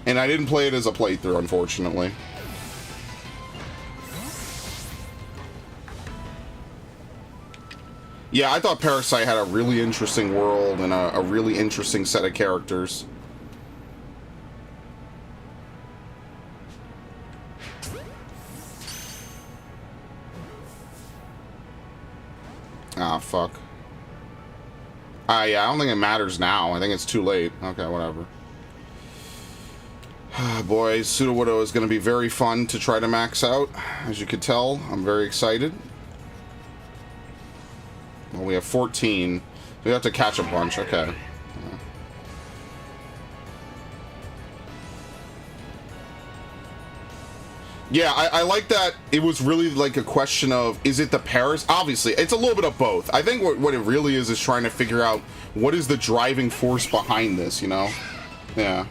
And I didn't play it as a playthrough, unfortunately. Yeah, I thought Parasite had a really interesting world and a really interesting set of characters. Ah, fuck. Yeah, I don't think it matters now. I think it's too late. Okay, whatever. Boys, Sudowoodo is going to be very fun to try to max out. As you could tell, I'm very excited. Well, we have 14. We have to catch a bunch. Okay. Yeah, I like that it was really like a question of, is it the Paris? Obviously, it's a little bit of both. I think what it really is trying to figure out what is the driving force behind this, you know? Yeah.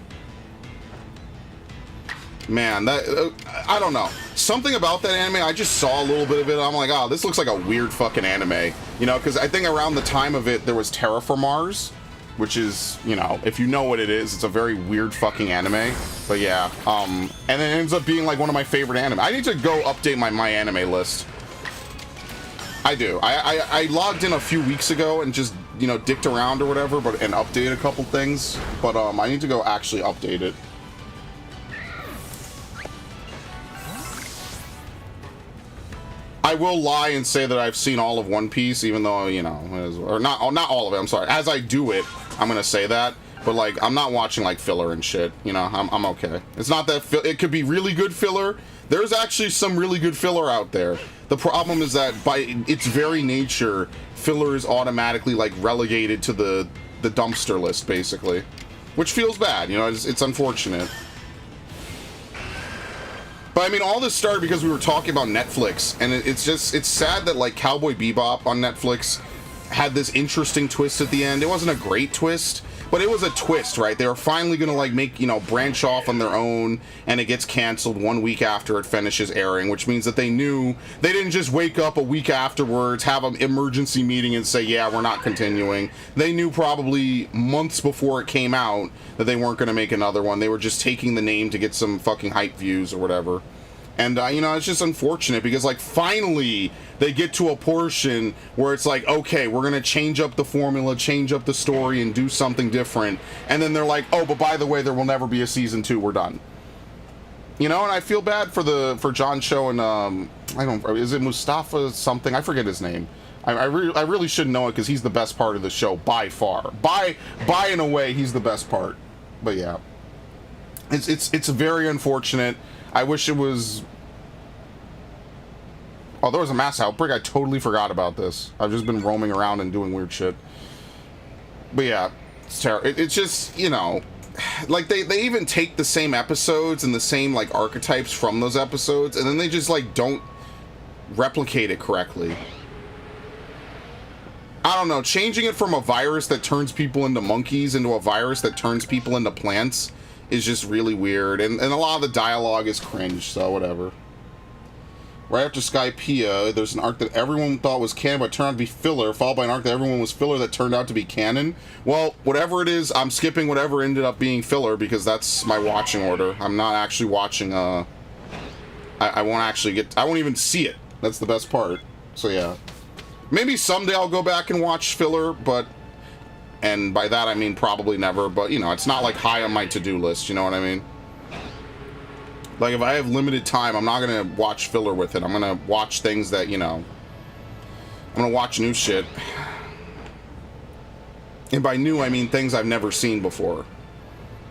Man, that I don't know. Something about that anime, I just saw a little bit of it. I'm like, oh, this looks like a weird fucking anime. You know, because I think around the time of it, there was Terra for Mars, which is, you know, if you know what it is, it's a very weird fucking anime. But yeah, and it ends up being like one of my favorite anime. I need to go update my anime list. I do. I logged in a few weeks ago and just, you know, dicked around or whatever, and updated a couple things. But I need to go actually update it. I will lie and say that I've seen all of One Piece, even though, you know, or not all of it, I'm sorry. As I do it, I'm gonna say that, but like, I'm not watching like filler and shit, you know, I'm okay. It's not that, it could be really good filler. There's actually some really good filler out there. The problem is that by its very nature, filler is automatically like relegated to the dumpster list, basically. Which feels bad, you know, it's unfortunate. But I mean, all this started because we were talking about Netflix, and it's sad that like Cowboy Bebop on Netflix had this interesting twist at the end. It wasn't a great twist, but it was a twist, right? They were finally gonna like make, you know, branch off on their own, and it gets canceled 1 week after it finishes airing, which means that they knew they didn't just wake up a week afterwards, have an emergency meeting and say, yeah, we're not continuing. They knew probably months before it came out that they weren't gonna make another one. They were just taking the name to get some fucking hype views or whatever. And, you know, it's just unfortunate because, like, finally they get to a portion where it's like, okay, we're going to change up the formula, change up the story, and do something different. And then they're like, oh, but by the way, there will never be a season 2. We're done. You know, and I feel bad for John Cho and, is it Mustafa something? I forget his name. I really should know it because he's the best part of the show by far. By in a way, he's the best part. But yeah, it's very unfortunate. I wish it was... Oh, there was a mass outbreak. I totally forgot about this. I've just been roaming around and doing weird shit. But yeah, it's terrible. It's just, you know... Like, they even take the same episodes and the same, like, archetypes from those episodes, and then they just, like, don't replicate it correctly. I don't know. Changing it from a virus that turns people into monkeys into a virus that turns people into plants is just really weird, and a lot of the dialogue is cringe, so whatever. Right after Skypiea, there's an arc that everyone thought was canon but turned out to be filler, followed by an arc that everyone was filler that turned out to be canon. Well, whatever it is, I'm skipping whatever ended up being filler because that's my watching order. I'm not actually watching, I won't even see it. That's the best part. So yeah. Maybe someday I'll go back and watch filler, but... And by that, I mean probably never, but, you know, it's not, like, high on my to-do list, you know what I mean? Like, if I have limited time, I'm not gonna watch filler with it. I'm gonna watch things that, you know... I'm gonna watch new shit. And by new, I mean things I've never seen before.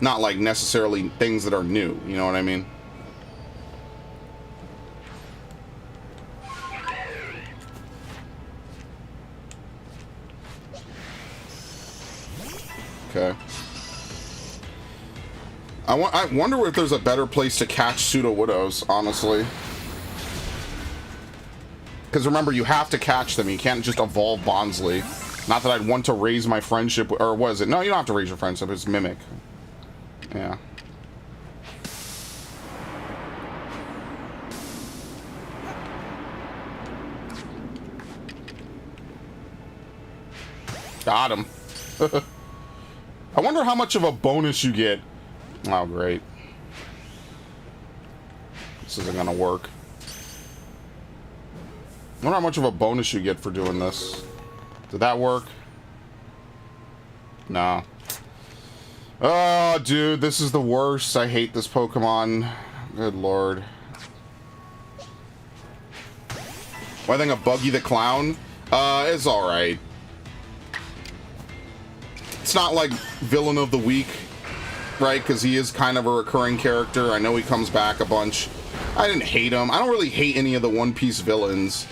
Not, like, necessarily things that are new, you know what I mean? Okay. I wonder if there's a better place to catch pseudo-widows, honestly. Because remember, you have to catch them. You can't just evolve Bonsly. Not that I'd want to raise my friendship, or was it? No, you don't have to raise your friendship. It's Mimic. Yeah. Got him. I wonder how much of a bonus you get. Oh, great. This isn't gonna work. I wonder how much of a bonus you get for doing this. Did that work? No. Oh, dude, this is the worst. I hate this Pokemon. Good lord. Well, I think a Buggy the Clown is alright. It's not like Villain of the Week, right? Because he is kind of a recurring character. I know he comes back a bunch. I didn't hate him. I don't really hate any of the One Piece villains.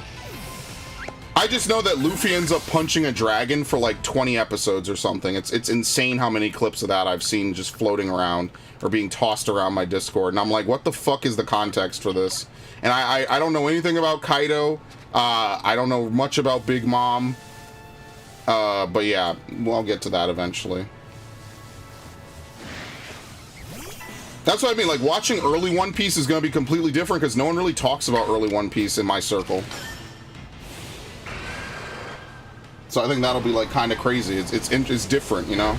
I just know that Luffy ends up punching a dragon for like 20 episodes or something. It's insane how many clips of that I've seen just floating around or being tossed around my Discord. And I'm like, what the fuck is the context for this? And I don't know anything about Kaido. I don't know much about Big Mom. But yeah, I'll get to that eventually. That's what I mean, like, watching early One Piece is going to be completely different because no one really talks about early One Piece in my circle. So I think that'll be, like, kind of crazy. It's different, you know?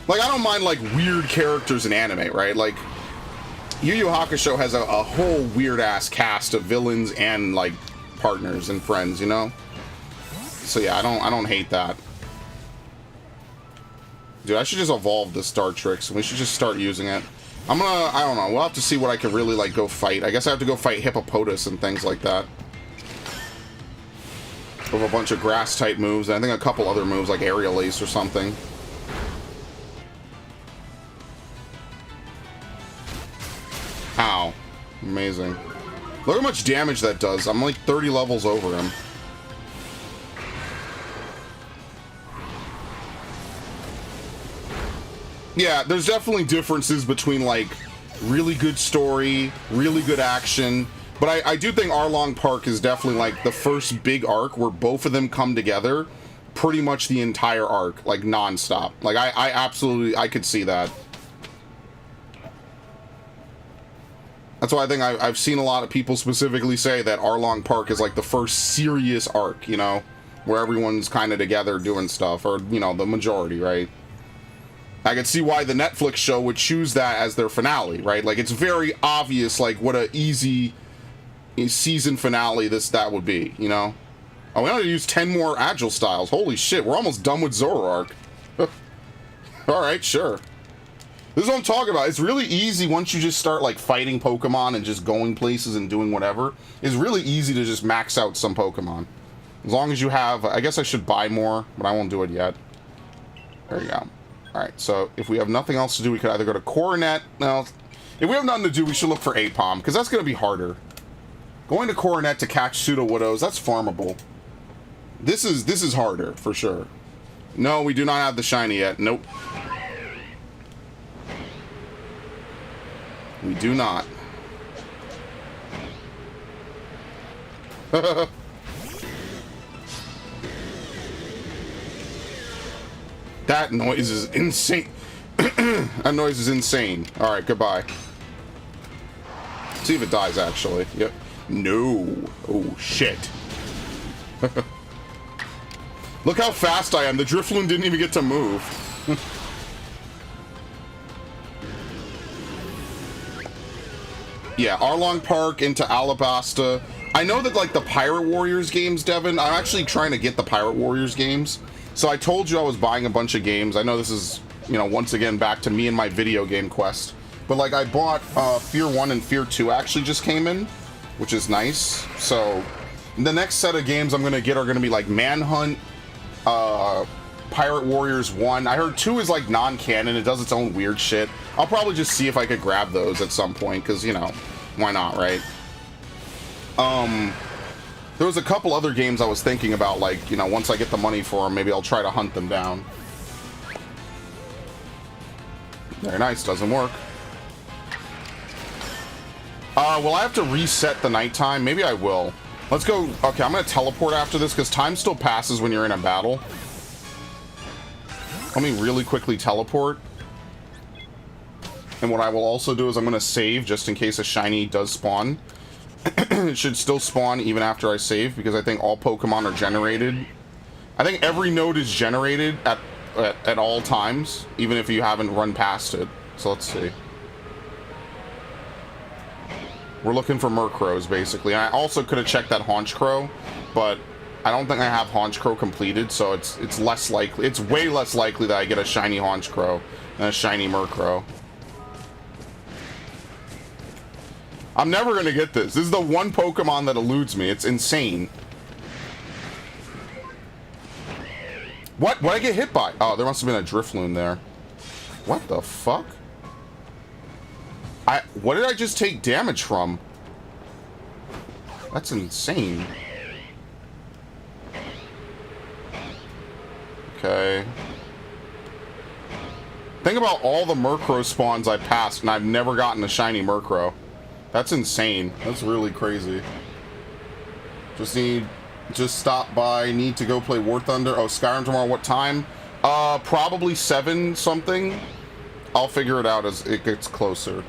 Like, I don't mind, like, weird characters in anime, right? Like, Yu Yu Hakusho has a whole weird-ass cast of villains and, like, partners and friends, you know? So yeah, I don't hate that. Dude, I should just evolve the Star Tricks. We should just start using it. I don't know, we'll have to see what I can really, like, go fight. I guess I have to go fight Hippopotas and things like that. With a bunch of grass-type moves, and I think a couple other moves, like Aerial Ace or something. Ow. Amazing. Look how much damage that does. I'm like 30 levels over him. Yeah, there's definitely differences between, like, really good story, really good action, but I do think Arlong Park is definitely, like, the first big arc where both of them come together pretty much the entire arc, like, non-stop. Like, I absolutely, I could see that. That's why I think I've seen a lot of people specifically say that Arlong Park is, like, the first serious arc, you know, where everyone's kind of together doing stuff, or, you know, the majority, right? I can see why the Netflix show would choose that as their finale, right? Like, it's very obvious, like, what a easy season finale that would be, you know? Oh, we only use 10 more Agile styles. Holy shit, we're almost done with Zoroark. Alright, sure. This is what I'm talking about. It's really easy once you just start, like, fighting Pokemon and just going places and doing whatever. It's really easy to just max out some Pokemon. As long as you have... I guess I should buy more, but I won't do it yet. There you go. Alright, so if we have nothing else to do, we could either go to Coronet. No, if we have nothing to do, we should look for Apom, because that's going to be harder. Going to Coronet to catch Pseudo-Widows, that's farmable. This is harder, for sure. No, we do not have the shiny yet. Nope. We do not. That noise is insane. That noise is insane. Alright, goodbye. See if it dies, actually. Yep. No. Oh, shit. Look how fast I am. The Drifloon didn't even get to move. Yeah, Arlong Park into Alabasta. I know that, like, the Pirate Warriors games, Devin, I'm actually trying to get the Pirate Warriors games. So I told you I was buying a bunch of games. I know this is, you know, once again back to me and my video game quest. But, like, I bought Fear 1 and Fear 2 actually just came in, which is nice. So the next set of games I'm going to get are going to be, like, Manhunt, Pirate Warriors 1. I heard 2 is, like, non-canon. It does its own weird shit. I'll probably just see if I could grab those at some point, because, you know, why not, right? There was a couple other games I was thinking about, like, you know, once I get the money for them, maybe I'll try to hunt them down. Very nice, doesn't work. Will I have to reset the nighttime? Maybe I will. Let's go. Okay, I'm going to teleport after this, because time still passes when you're in a battle. Let me really quickly teleport. And what I will also do is I'm going to save, just in case a shiny does spawn. It should still spawn even after I save, because I think all Pokemon are generated. I think every node is generated at all times, even if you haven't run past it. So let's see. We're looking for Murkrows, basically. And I also could have checked that Honchkrow, but I don't think I have Honchkrow completed, so it's less likely. It's way less likely that I get a shiny Honchkrow than a shiny Murkrow. I'm never going to get this. This is the one Pokemon that eludes me. It's insane. What? What did I get hit by? Oh, there must have been a Drifloon there. What the fuck? What did I just take damage from? That's insane. Okay. Think about all the Murkrow spawns I passed, and I've never gotten a shiny Murkrow. That's insane. That's really crazy. Just need Just stop by. Need to go play War Thunder. Oh, Skyrim tomorrow. What time? Probably 7 something. I'll figure it out as it gets closer.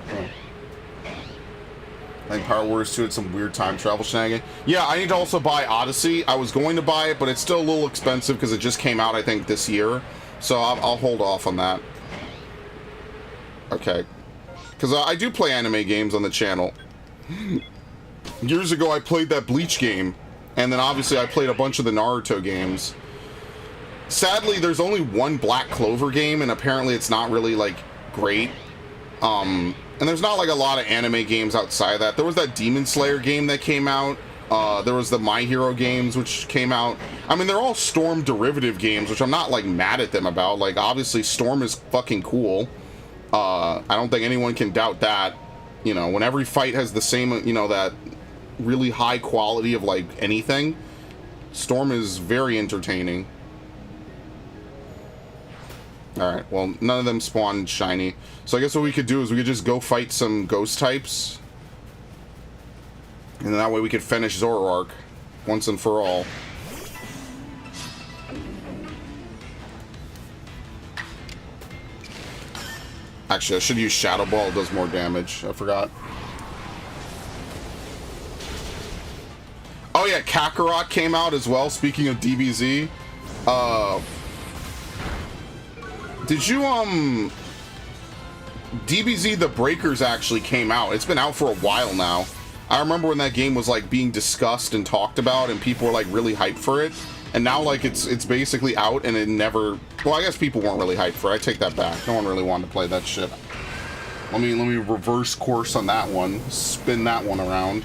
I think Power Wars 2 had some weird time travel shenanigan. Yeah, I need to also buy Odyssey. I was going to buy it, but it's still a little expensive because it just came out, I think, this year. So I'll hold off on that. Okay. Because I do play anime games on the channel. Years ago, I played that Bleach game. And then, obviously, I played a bunch of the Naruto games. Sadly, there's only one Black Clover game, and apparently it's not really, like, great. And there's not, like, a lot of anime games outside of that. There was that Demon Slayer game that came out. There was the My Hero games, which came out. I mean, they're all Storm derivative games, which I'm not, like, mad at them about. Like, obviously, Storm is fucking cool. I don't think anyone can doubt that. You know, when every fight has the same, you know, that really high quality of, like, anything, Storm is very entertaining. Alright, well, none of them spawned shiny. So I guess what we could do is we could just go fight some ghost types. And then that way we could finish Zoroark once and for all. Actually, I should use Shadow Ball. It does more damage. I forgot. Oh yeah, Kakarot came out as well, speaking of DBZ. Did you, DBZ The Breakers actually came out. It's been out for a while now. I remember when that game was, like, being discussed and talked about, and people were, like, really hyped for it. And now, like, it's basically out, and it never... Well, I guess people weren't really hyped for it. I take that back. No one really wanted to play that shit. Let me reverse course on that one. Spin that one around.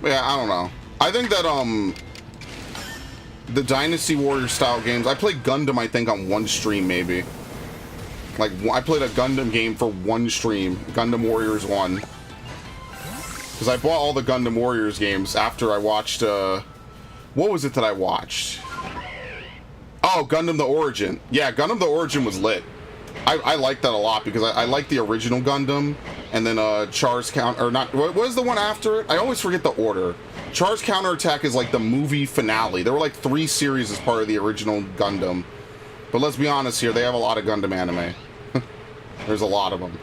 Yeah, I don't know. I think that, the Dynasty Warrior style games, I played Gundam, I think, on one stream, maybe. Like, I played a Gundam game for one stream. Gundam Warriors 1. Because I bought all the Gundam Warriors games after I watched, what was it that I watched? Oh, Gundam The Origin. Yeah, Gundam The Origin was lit. I liked that a lot because I liked the original Gundam, and then Char's Counter, or not, what was the one after it? I always forget the order. Char's Counterattack is like the movie finale. There were like 3 series as part of the original Gundam. But let's be honest here, they have a lot of Gundam anime. There's a lot of them.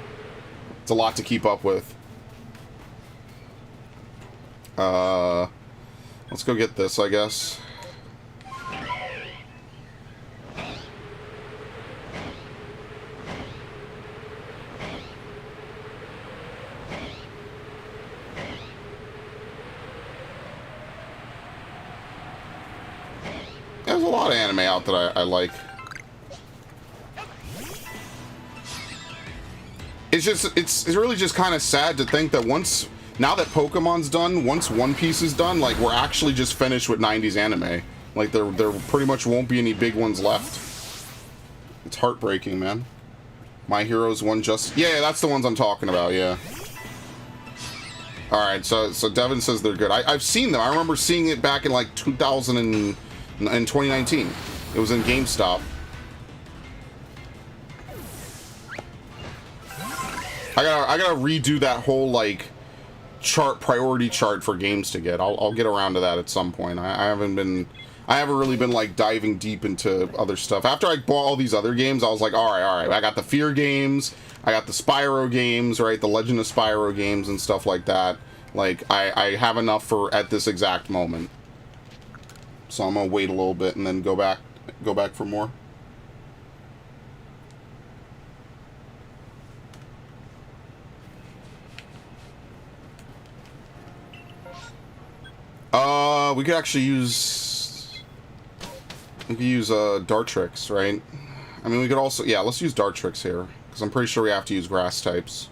It's a lot to keep up with. Let's go get this, I guess. There's a lot of anime out that I like. It's really just kind of sad to think that now that Pokemon's done, once One Piece is done, like, we're actually just finished with 90s anime. Like, there pretty much won't be any big ones left. It's heartbreaking, man. My Heroes One Just... Yeah, that's the ones I'm talking about, yeah. Alright, so Devin says they're good. I've seen them. I remember seeing it back in, like, 2019. It was in GameStop. I gotta redo that whole, like, priority chart for games to get. I'll get around to that at some point. I haven't really been, like, diving deep into other stuff. After I bought all these other games, I was like, alright, I got the Fear games, I got the Spyro games, right, the Legend of Spyro games and stuff like that. Like, I have enough for at this exact moment. So I'm gonna wait a little bit and then go back for more. We could actually use... We could use, Dartrix, right? I mean, we could also... Yeah, let's use Dartrix here. Because I'm pretty sure we have to use grass types.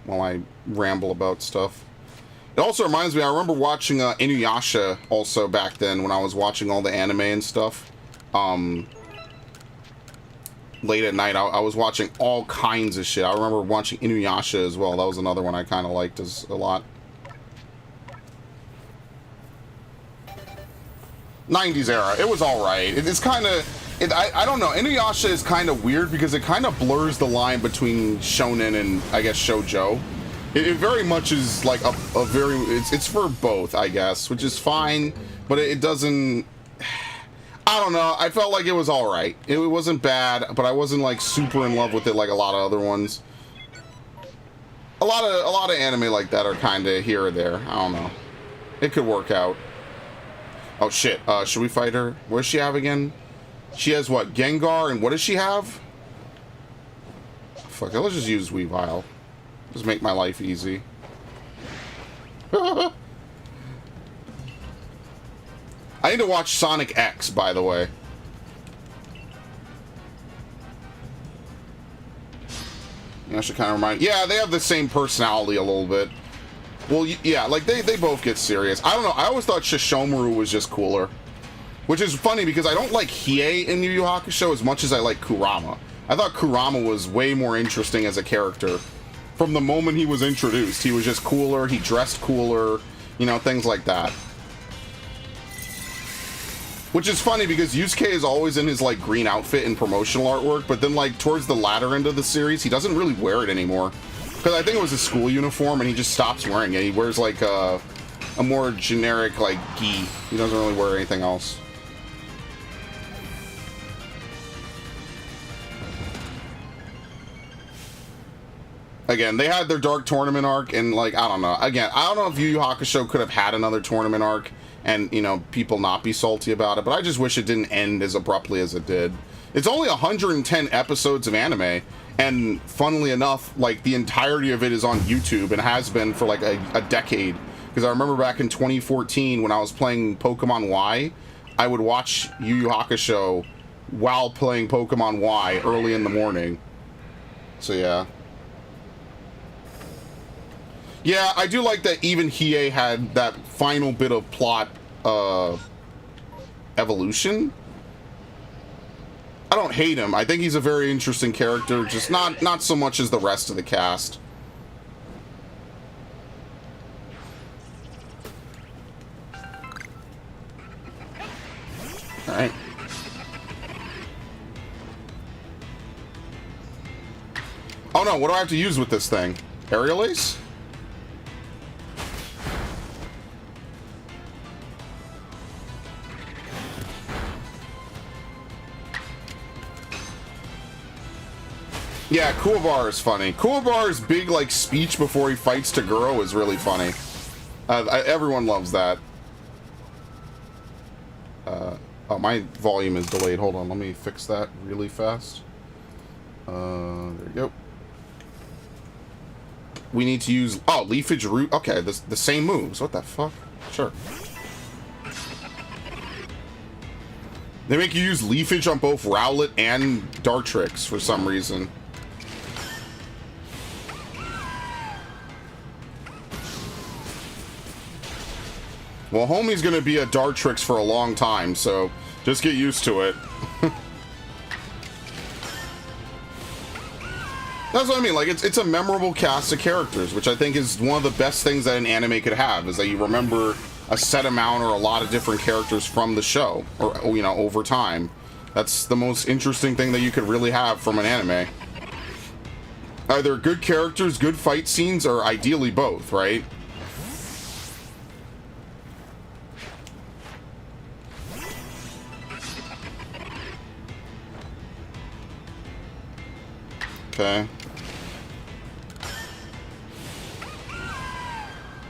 While I ramble about stuff. It also reminds me, I remember watching, Inuyasha also back then, when I was watching all the anime and stuff. Late at night, I was watching all kinds of shit. I remember watching Inuyasha as well. That was another one I kind of liked a lot. 90s era, it was alright. It's kind of... I don't know. Inuyasha is kind of weird because it kind of blurs the line between shonen and, I guess, shoujo. It very much is like a very... It's for both, I guess, which is fine, but it doesn't... I don't know. I felt like it was alright. It wasn't bad, but I wasn't, like, super in love with it like a lot of other ones. A lot of anime like that are kind of here or there. I don't know. It could work out. Oh, shit. Should we fight her? What does she have again? She has what? Gengar, and what does she have? Fuck it, let's just use Weavile. Just make my life easy. I need to watch Sonic X, by the way. I should kind of remind... Yeah, they have the same personality a little bit. Well, yeah, like, they both get serious. I don't know, I always thought Shishomaru was just cooler. Which is funny because I don't like Hiei in Yu Yu Hakusho as much as I like Kurama. I thought Kurama was way more interesting as a character. From the moment he was introduced, he was just cooler, he dressed cooler, you know, things like that. Which is funny because Yusuke is always in his, like, green outfit in promotional artwork, but then, like, towards the latter end of the series, he doesn't really wear it anymore. Because I think it was a school uniform and he just stops wearing it. He wears, like, a more generic, like, gi. He doesn't really wear anything else. Again, they had their Dark Tournament arc, and, like, I don't know. Again, I don't know if Yu Yu Hakusho could have had another tournament arc and, you know, people not be salty about it, but I just wish it didn't end as abruptly as it did. It's only 110 episodes of anime, and funnily enough, like, the entirety of it is on YouTube and has been for, like, a decade. Because I remember back in 2014 when I was playing Pokemon Y, I would watch Yu Yu Hakusho while playing Pokemon Y early in the morning. So, yeah. Yeah, I do like that even Hiei had that final bit of plot evolution. I don't hate him. I think he's a very interesting character, just not so much as the rest of the cast. All right. Oh no, what do I have to use with this thing? Aerial Ace? Yeah, Kuwabar is funny. Kuwabar's big, like, speech before he fights Toguro is really funny. Everyone loves that. Oh, my volume is delayed. Hold on, let me fix that really fast. There we go. We need to use... Oh, Leafage Root. Okay, the same moves. What the fuck? Sure. They make you use Leafage on both Rowlet and Dartrix for some reason. Well, homie's gonna be a Dartrix for a long time, so just get used to it. That's what I mean, like, it's a memorable cast of characters, which I think is one of the best things that an anime could have, is that you remember a set amount or a lot of different characters from the show, or, you know, over time. That's the most interesting thing that you could really have from an anime. Either good characters, good fight scenes, or ideally both, right? Okay.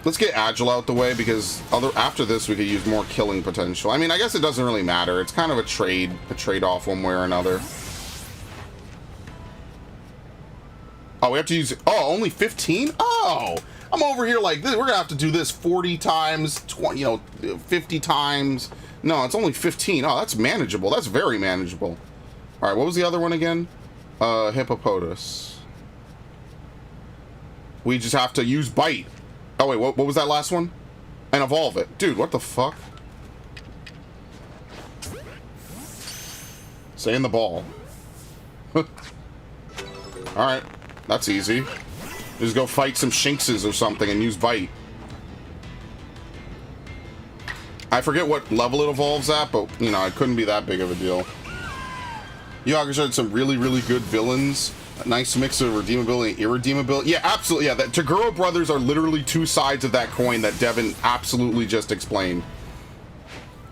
Let's get Agile out the way, because after this we could use more killing potential. I mean, I guess it doesn't really matter. It's kind of a trade-off one way or another. Oh, we have to use... Oh, only 15? Oh! I'm over here like this. We're gonna have to do this 40 times, 20, you know, 50 times. No, it's only 15. Oh, that's manageable. That's very manageable. Alright, what was the other one again? Hippopotas. We just have to use Bite. Oh, wait, what was that last one? And evolve it. Dude, what the fuck? Stay in the ball. Alright, that's easy. Just go fight some Shinxes or something and use Bite. I forget what level it evolves at, but, you know, it couldn't be that big of a deal. You Hakusho had some really, really good villains. A nice mix of redeemability and irredeemability. Yeah, absolutely. Yeah, the Toguro brothers are literally two sides of that coin that Devin absolutely just explained.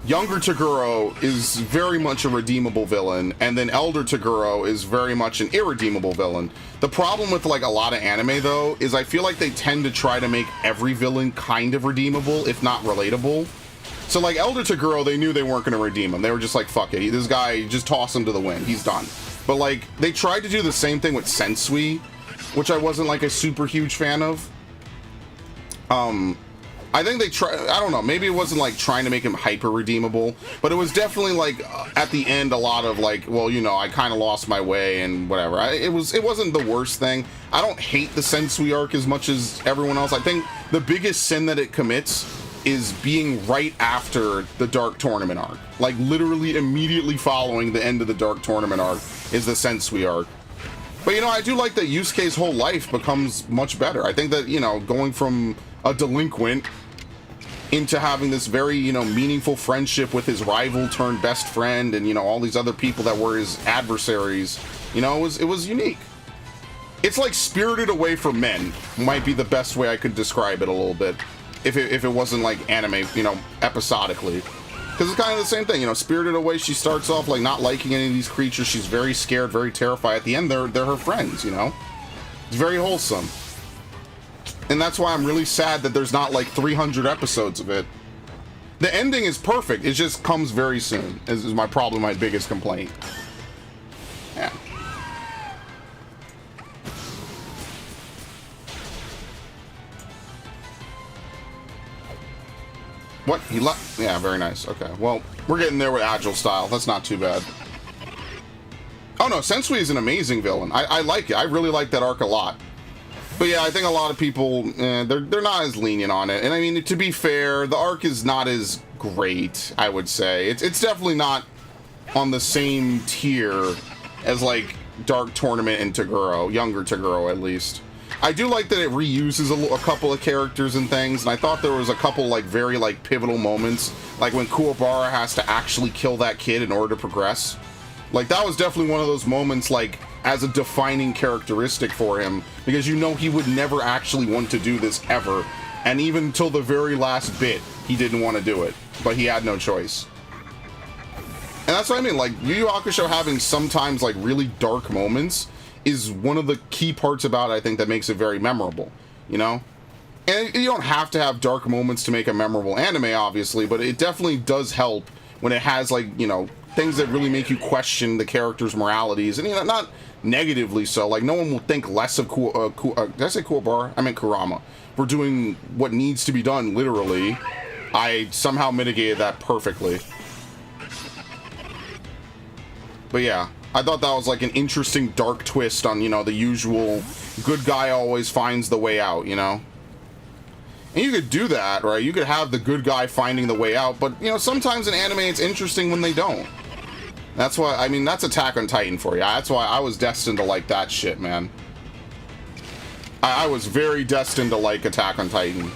Younger Toguro is very much a redeemable villain, and then Elder Toguro is very much an irredeemable villain. The problem with like a lot of anime though is I feel like they tend to try to make every villain kind of redeemable, if not relatable. So like Elder Toguro, they knew they weren't going to redeem him. They were just like, fuck it, this guy, just toss him to the wind, he's done. But like they tried to do the same thing with Sensui, which I wasn't like a super huge fan of. I think they I don't know, maybe it wasn't like trying to make him hyper redeemable, but it was definitely like at the end a lot of like, well, you know, I kind of lost my way and whatever. It wasn't the worst thing. I don't hate the Sensui arc as much as everyone else. I think the biggest sin that it commits is being right after the Dark Tournament arc. Like literally immediately following the end of the Dark Tournament arc is the Sensui arc. But you know, I do like that Yusuke's whole life becomes much better. I think that, you know, going from a delinquent into having this very, you know, meaningful friendship with his rival turned best friend and, you know, all these other people that were his adversaries, you know, it was unique. It's like Spirited Away for men might be the best way I could describe it a little bit if it wasn't like anime, you know, episodically. Because it's kind of the same thing, you know, Spirited Away, she starts off like not liking any of these creatures. She's very scared, very terrified. At the end, they're her friends, you know? It's very wholesome. And that's why I'm really sad that there's not like 300 episodes of it. The ending is perfect. It just comes very soon, is my problem, my biggest complaint. Yeah. What? He left? Yeah, very nice. Okay, well, we're getting there with Agile style. That's not too bad. Oh no, Sensui is an amazing villain. I like it. I really like that arc a lot. But yeah, I think a lot of people, they're not as lenient on it. And I mean, to be fair, the arc is not as great, I would say. It's definitely not on the same tier as like Dark Tournament and Toguro, younger Toguro at least. I do like that it reuses a couple of characters and things, and I thought there was a couple like very like pivotal moments, like when Kuwabara has to actually kill that kid in order to progress. Like that was definitely one of those moments like as a defining characteristic for him, because you know he would never actually want to do this ever, and even until the very last bit he didn't want to do it, but he had no choice. And that's what I mean, like Yu Yu Hakusho having sometimes like really dark moments is one of the key parts about it, I think, that makes it very memorable, you know? And you don't have to have dark moments to make a memorable anime, obviously, but it definitely does help when it has, like, you know, things that really make you question the characters' moralities, and, you know, not negatively so. Like, no one will think less of did I say Kuwabara? I meant Kurama. For doing what needs to be done, literally. I somehow mitigated that perfectly. But yeah, I thought that was like an interesting dark twist on, you know, the usual good guy always finds the way out, you know? And you could do that, right? You could have the good guy finding the way out, but, you know, sometimes in anime it's interesting when they don't. That's why, I mean, that's Attack on Titan for you. That's why I was destined to like that shit, man. I was very destined to like Attack on Titan.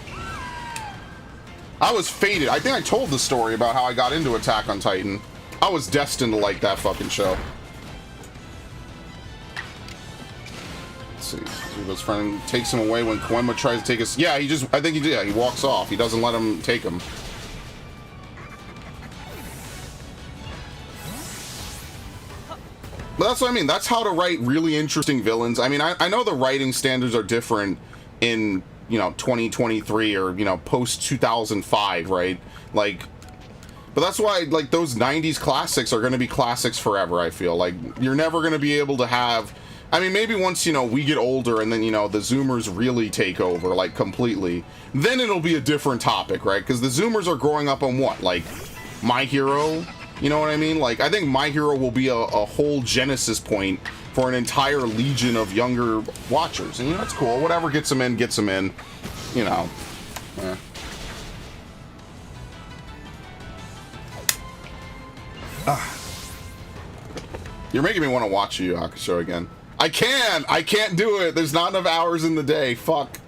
I was fated. I think I told the story about how I got into Attack on Titan. I was destined to like that fucking show. Let's see. His friend takes him away when Koenma tries to take us. Yeah, he just, I think he did. Yeah, he walks off. He doesn't let him take him. But that's what I mean. That's how to write really interesting villains. I mean, I know the writing standards are different in, you know, 2023 or, you know, post 2005, right? Like, but that's why, like, those 90s classics are going to be classics forever, I feel. Like, you're never going to be able to have, I mean, maybe once, you know, we get older and then, you know, the Zoomers really take over, like, completely, then it'll be a different topic, right? Because the Zoomers are growing up on what? Like, My Hero? You know what I mean? Like, I think My Hero will be a whole genesis point for an entire legion of younger watchers. And, you know, that's cool. Whatever gets them in, you know. Yeah. You're making me want to watch Yu Yu Hakusho again. I can't do it. There's not enough hours in the day. Fuck.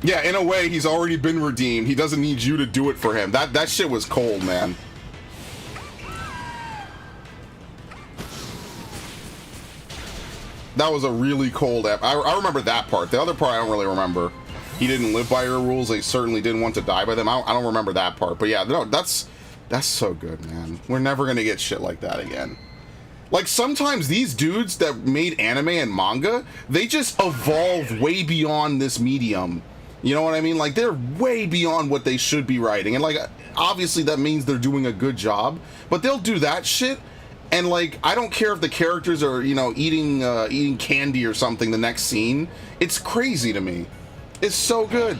Yeah, in a way, he's already been redeemed. He doesn't need you to do it for him. That shit was cold, man. That was a really cold I remember that part. The other part I don't really remember. He didn't live by your rules. They certainly didn't want to die by them. I don't remember that part. But yeah, no, that's so good, man. We're never going to get shit like that again. Like, sometimes these dudes that made anime and manga, they just evolve way beyond this medium. You know what I mean? Like, they're way beyond what they should be writing. And, like, obviously that means they're doing a good job. But they'll do that shit. And, like, I don't care if the characters are, you know, eating candy or something the next scene. It's crazy to me. It's so good.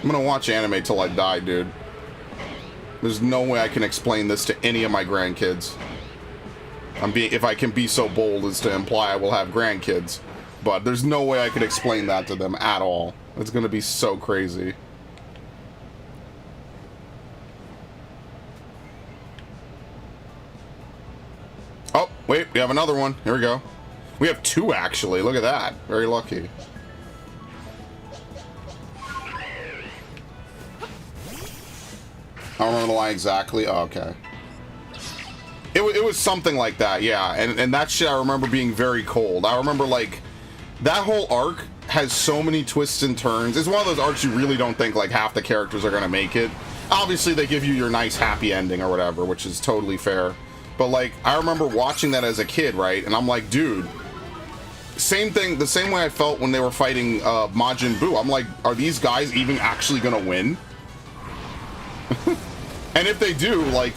I'm gonna watch anime till I die, dude. There's no way I can explain this to any of my grandkids. If I can be so bold as to imply I will have grandkids. But there's no way I could explain that to them at all. It's gonna be so crazy. Oh, wait, we have another one. Here we go. We have two, actually. Look at that. Very lucky. I don't remember the line exactly. Oh, okay. It was something like that, yeah. And that shit I remember being very cold. I remember, like, that whole arc has so many twists and turns. It's one of those arcs you really don't think, like, half the characters are gonna make it. Obviously, they give you your nice happy ending or whatever, which is totally fair. But, like, I remember watching that as a kid, right? And I'm like, dude... Same thing, the same way I felt when they were fighting Majin Buu. I'm like, are these guys even actually gonna win? And if they do, like,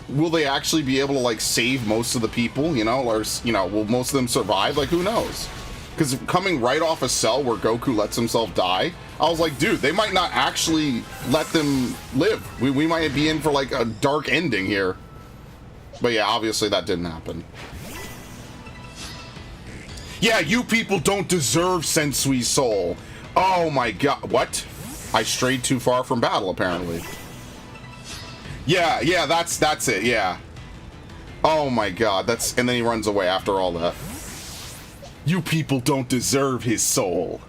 will they actually be able to, like, save most of the people, you know? Or, you know, will most of them survive? Like, who knows? Because coming right off a cell where Goku lets himself die, I was like, dude, they might not actually let them live. We might be in for, like, a dark ending here. But yeah, obviously that didn't happen. Yeah, you people don't deserve Sensui's soul. Oh my god. What? I strayed too far from battle, apparently. Yeah, that's it, yeah. Oh my god, and then he runs away after all that. You people don't deserve his soul.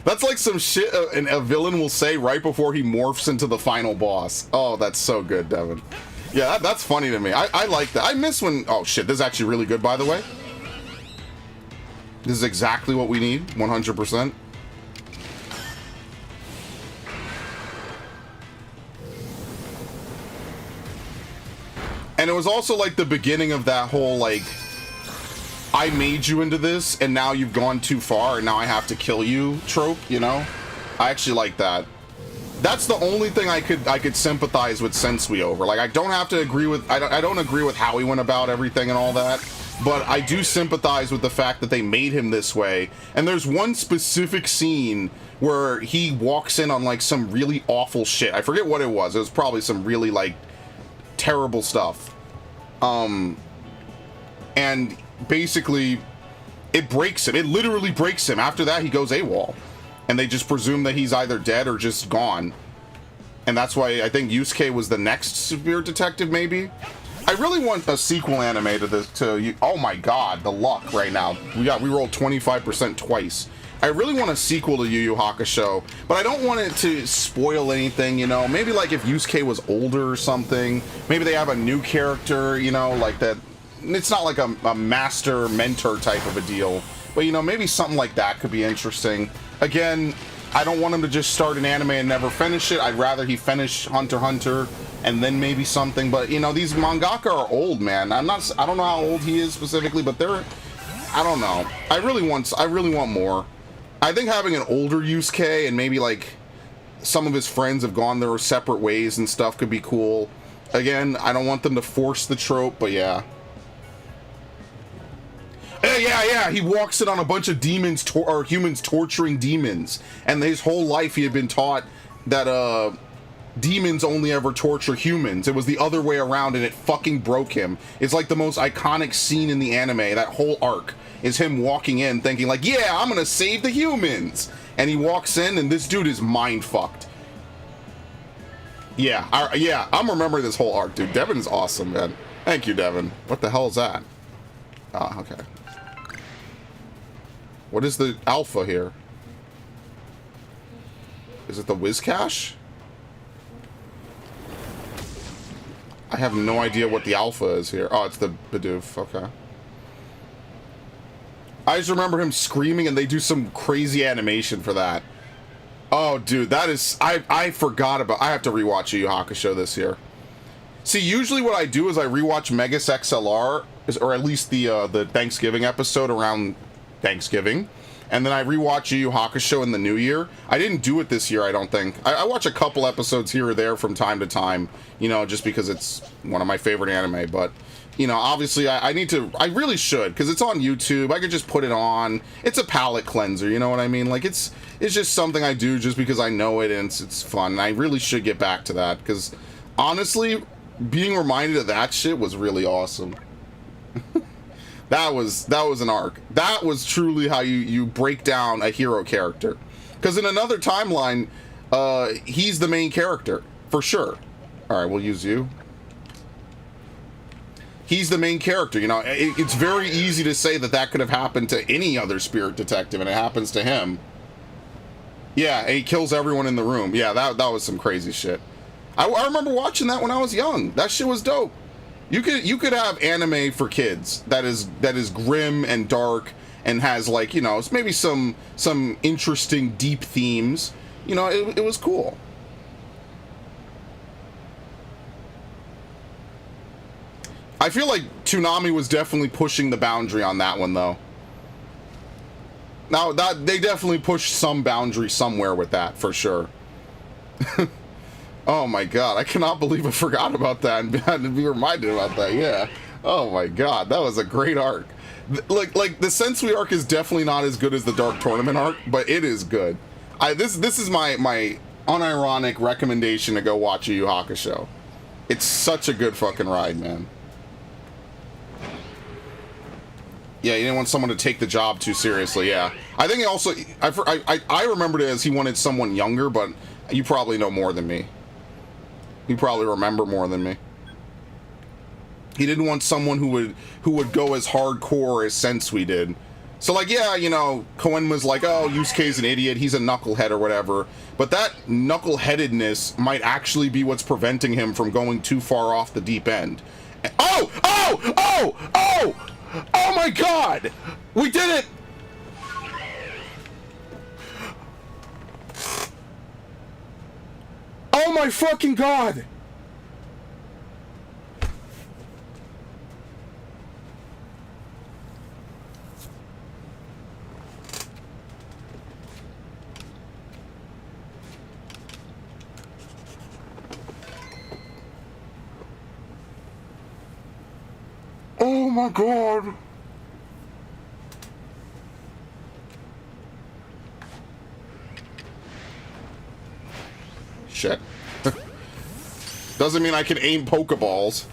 That's like some shit a villain will say right before he morphs into the final boss. Oh, that's so good, Devin. Yeah, that's funny to me. I like that. I miss when... Oh, shit. This is actually really good, by the way. This is exactly what we need. 100%. And it was also, like, the beginning of that whole, like... I made you into this, and now you've gone too far, and now I have to kill you trope, you know? I actually like that. That's the only thing I could sympathize with Sensui over. Like, I don't have to agree with... I don't agree with how he went about everything and all that. But I do sympathize with the fact that they made him this way. And there's one specific scene where he walks in on, like, some really awful shit. I forget what it was. It was probably some really, like, terrible stuff. And basically, it breaks him. It literally breaks him. After that, he goes AWOL. And they just presume that he's either dead or just gone. And that's why I think Yusuke was the next severe detective, maybe? I really want a sequel anime to this. Oh my god, the luck right now. We rolled 25% twice. I really want a sequel to Yu Yu Hakusho, but I don't want it to spoil anything, you know? Maybe like if Yusuke was older or something. Maybe they have a new character, you know, like that. It's not like a master-mentor type of a deal. But, you know, maybe something like that could be interesting. Again, I don't want him to just start an anime and never finish it. I'd rather he finish Hunter x Hunter and then maybe something. But, you know, these mangaka are old, man. I don't know how old he is specifically, but I don't know. I really want more. I think having an older Yusuke and maybe, like, some of his friends have gone their separate ways and stuff could be cool. Again, I don't want them to force the trope, but yeah. Yeah, he walks in on a bunch of demons, or humans torturing demons. And his whole life he had been taught that, demons only ever torture humans. It was the other way around, and it fucking broke him. It's like the most iconic scene in the anime, that whole arc, is him walking in thinking like, yeah, I'm gonna save the humans. And he walks in, and this dude is mind-fucked. Yeah, I'm remembering this whole arc, dude. Devin's awesome, man. Thank you, Devin. What the hell is that? Ah, okay. What is the alpha here? Is it the Wizcash? I have no idea what the alpha is here. Oh, it's the Bidoof. Okay. I just remember him screaming, and they do some crazy animation for that. Oh, dude, that is... I forgot about... I have to rewatch Yu Yu Hakusho this year. See, usually what I do is I rewatch Megas XLR, or at least the Thanksgiving episode around Thanksgiving, and then I rewatch Yu Yu Hakusho in the new year. I didn't do it this year, I don't think. I watch a couple episodes here or there from time to time, you know, just because it's one of my favorite anime, but... You know, obviously, I need to... I really should, because it's on YouTube. I could just put it on. It's a palate cleanser, you know what I mean? Like, it's just something I do just because I know it, and it's fun. And I really should get back to that, because, honestly, being reminded of that shit was really awesome. That was an arc. That was truly how you break down a hero character. Because in another timeline, he's the main character, for sure. Alright, we'll use you. He's the main character, you know. It's very easy to say that could have happened to any other spirit detective, and it happens to him. Yeah, and he kills everyone in the room. Yeah, that was some crazy shit. I remember watching that when I was young. That shit was dope. You could have anime for kids that is grim and dark and has, like, you know, maybe some interesting deep themes. You know, it was cool. I feel like Toonami was definitely pushing the boundary on that one, though. Now, they definitely pushed some boundary somewhere with that, for sure. Oh my god, I cannot believe I forgot about that and had to be reminded about that, yeah. Oh my god, that was a great arc. Like the Sensui arc is definitely not as good as the Dark Tournament arc, but it is good. This is my unironic recommendation to go watch Yu Yu Hakusho. It's such a good fucking ride, man. Yeah, he didn't want someone to take the job too seriously, yeah. I think he also... I remembered it as he wanted someone younger, but you probably know more than me. You probably remember more than me. He didn't want someone who would go as hardcore as Sensui did. So, like, yeah, you know, Koen was like, oh, Yusuke's an idiot, he's a knucklehead or whatever. But that knuckleheadedness might actually be what's preventing him from going too far off the deep end. Oh! Oh! Oh! Oh! Oh my god! We did it! Oh my fucking god! Oh my god! Shit. Doesn't mean I can aim Pokeballs.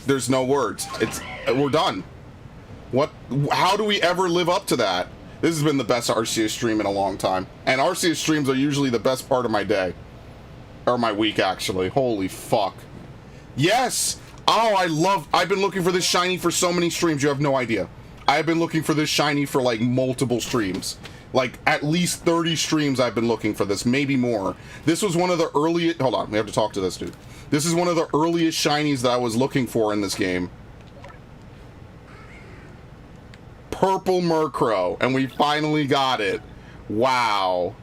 There's no words. We're done. What? How do we ever live up to that? This has been the best Arceus stream in a long time. And Arceus streams are usually the best part of my day. Or my week, actually. Holy fuck. Yes! Oh, I've been looking for this shiny for so many streams, you have no idea. I've been looking for this shiny for, like, multiple streams. Like, at least 30 streams I've been looking for this, maybe more. This was one of the earliest... Hold on, we have to talk to this dude. This is one of the earliest shinies that I was looking for in this game. Purple Murkrow, and we finally got it. Wow.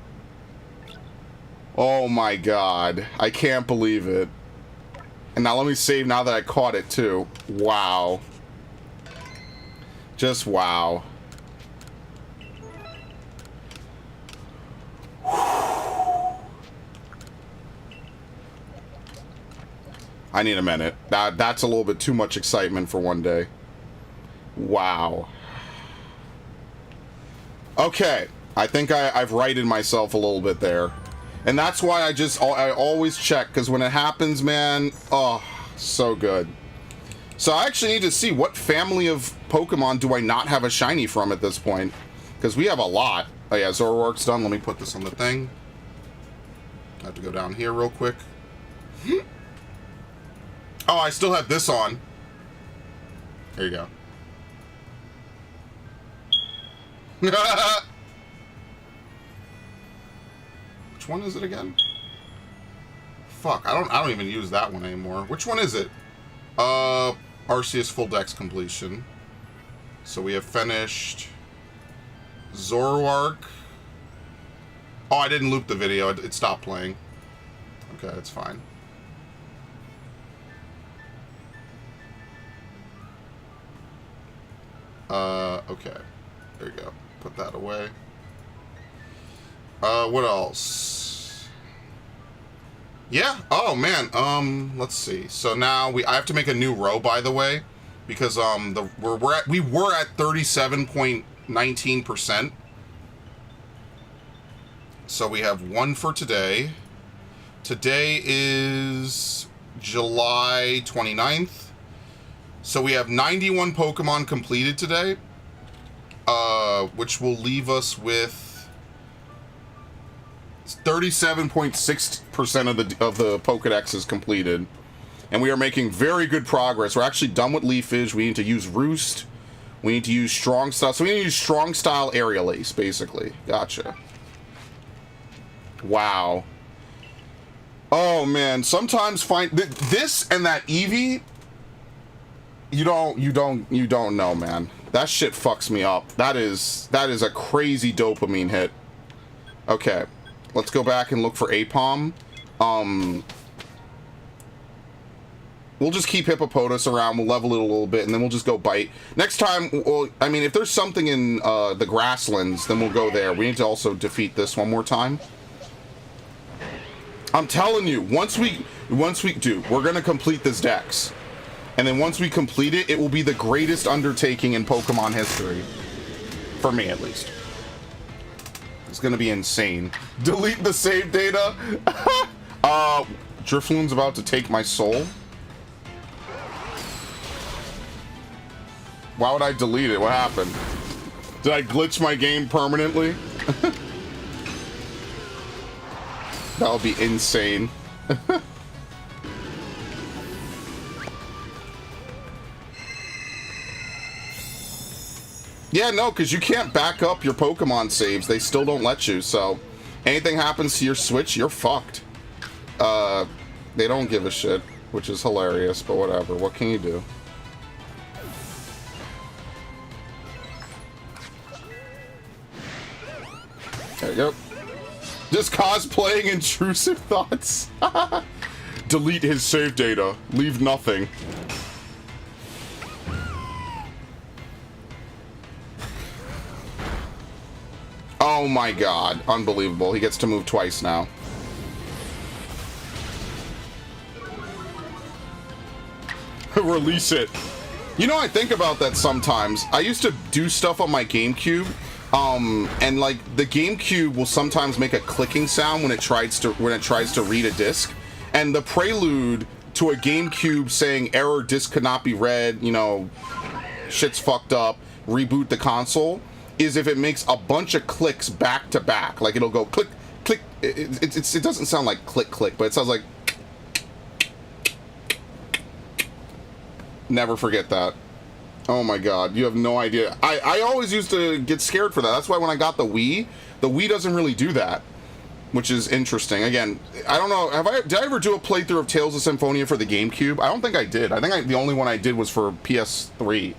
Oh my god. I can't believe it. And now let me save now that I caught it too. Wow. Just wow. I need a minute. That's a little bit too much excitement for one day. Wow. Okay. I think I've righted myself a little bit there. And that's why I always check, because when it happens, man, oh, so good. So I actually need to see what family of Pokemon do I not have a shiny from at this point. Because we have a lot. Oh yeah, Zoroark's done. Let me put this on the thing. I have to go down here real quick. Oh, I still have this on. There you go. Which one is it again? fuck? I don't even use that one anymore. Which one is it? Arceus full dex completion. So we have finished Zoroark. Oh, I didn't loop the video. It stopped playing. Okay, that's fine. Okay. There you go. Put that away. What else? Yeah. Oh man. Let's see. So now I have to make a new row, by the way, because we were at 37.19%. So we have one for today. Today is July 29th. So we have 91 Pokemon completed today, which will leave us with 37.6% of the Pokédexes completed, and we are making very good progress. We're actually done with Leafage. We need to use Roost. We need to use Strong Style. So we need to use Strong Style Aerial Ace, basically. Gotcha. Wow. Oh man, sometimes find this and that Eevee. You don't know, man. That shit fucks me up. That is a crazy dopamine hit. Okay. Let's go back and look for Apom. We'll just keep Hippopotas around. We'll level it a little bit, and then we'll just go Bite. Next time, well, I mean, if there's something in the Grasslands, then we'll go there. We need to also defeat this one more time. I'm telling you, once we do, we're gonna complete this Dex. And then once we complete it, it will be the greatest undertaking in Pokemon history. For me, at least. It's gonna be insane. Delete the save data. Drifloon's about to take my soul. Why would I delete it? What happened? Did I glitch my game permanently? That would be insane. Yeah, no, because you can't back up your Pokemon saves. They still don't let you, so anything happens to your Switch, you're fucked. They don't give a shit, which is hilarious, but whatever. What can you do? There you go. Just cosplaying intrusive thoughts. Delete his save data. Leave nothing. Oh my god. Unbelievable. He gets to move twice now. Release it. You know, I think about that sometimes. I used to do stuff on my GameCube, and like the GameCube will sometimes make a clicking sound when it tries to read a disc, and the prelude to a GameCube saying error, disc could not be read, you know, shit's fucked up, reboot the console, is if it makes a bunch of clicks back to back. Like it'll go click click. It doesn't sound like click click, but it sounds like. Never forget that. Oh my god, you have no idea. I always used to get scared for that. That's why when I got the Wii doesn't really do that, which is interesting. Again, I don't know, did I ever do a playthrough of Tales of Symphonia for the GameCube? I don't think I did. I think the only one I did was for PS3.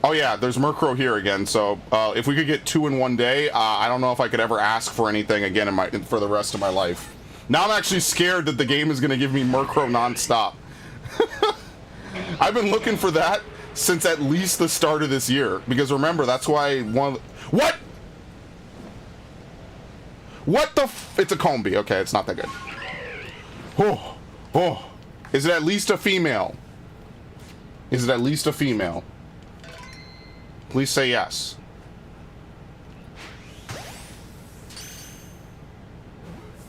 Oh yeah, there's Murkrow here again, so if we could get 2 in one day, I don't know if I could ever ask for anything again for the rest of my life. Now I'm actually scared that the game is going to give me Murkrow non-stop. I've been looking for that since at least the start of this year, because remember, that's why what the it's a Combi. Okay, it's not that good. Oh, is it at least a female? Is it at least a female? Please say yes.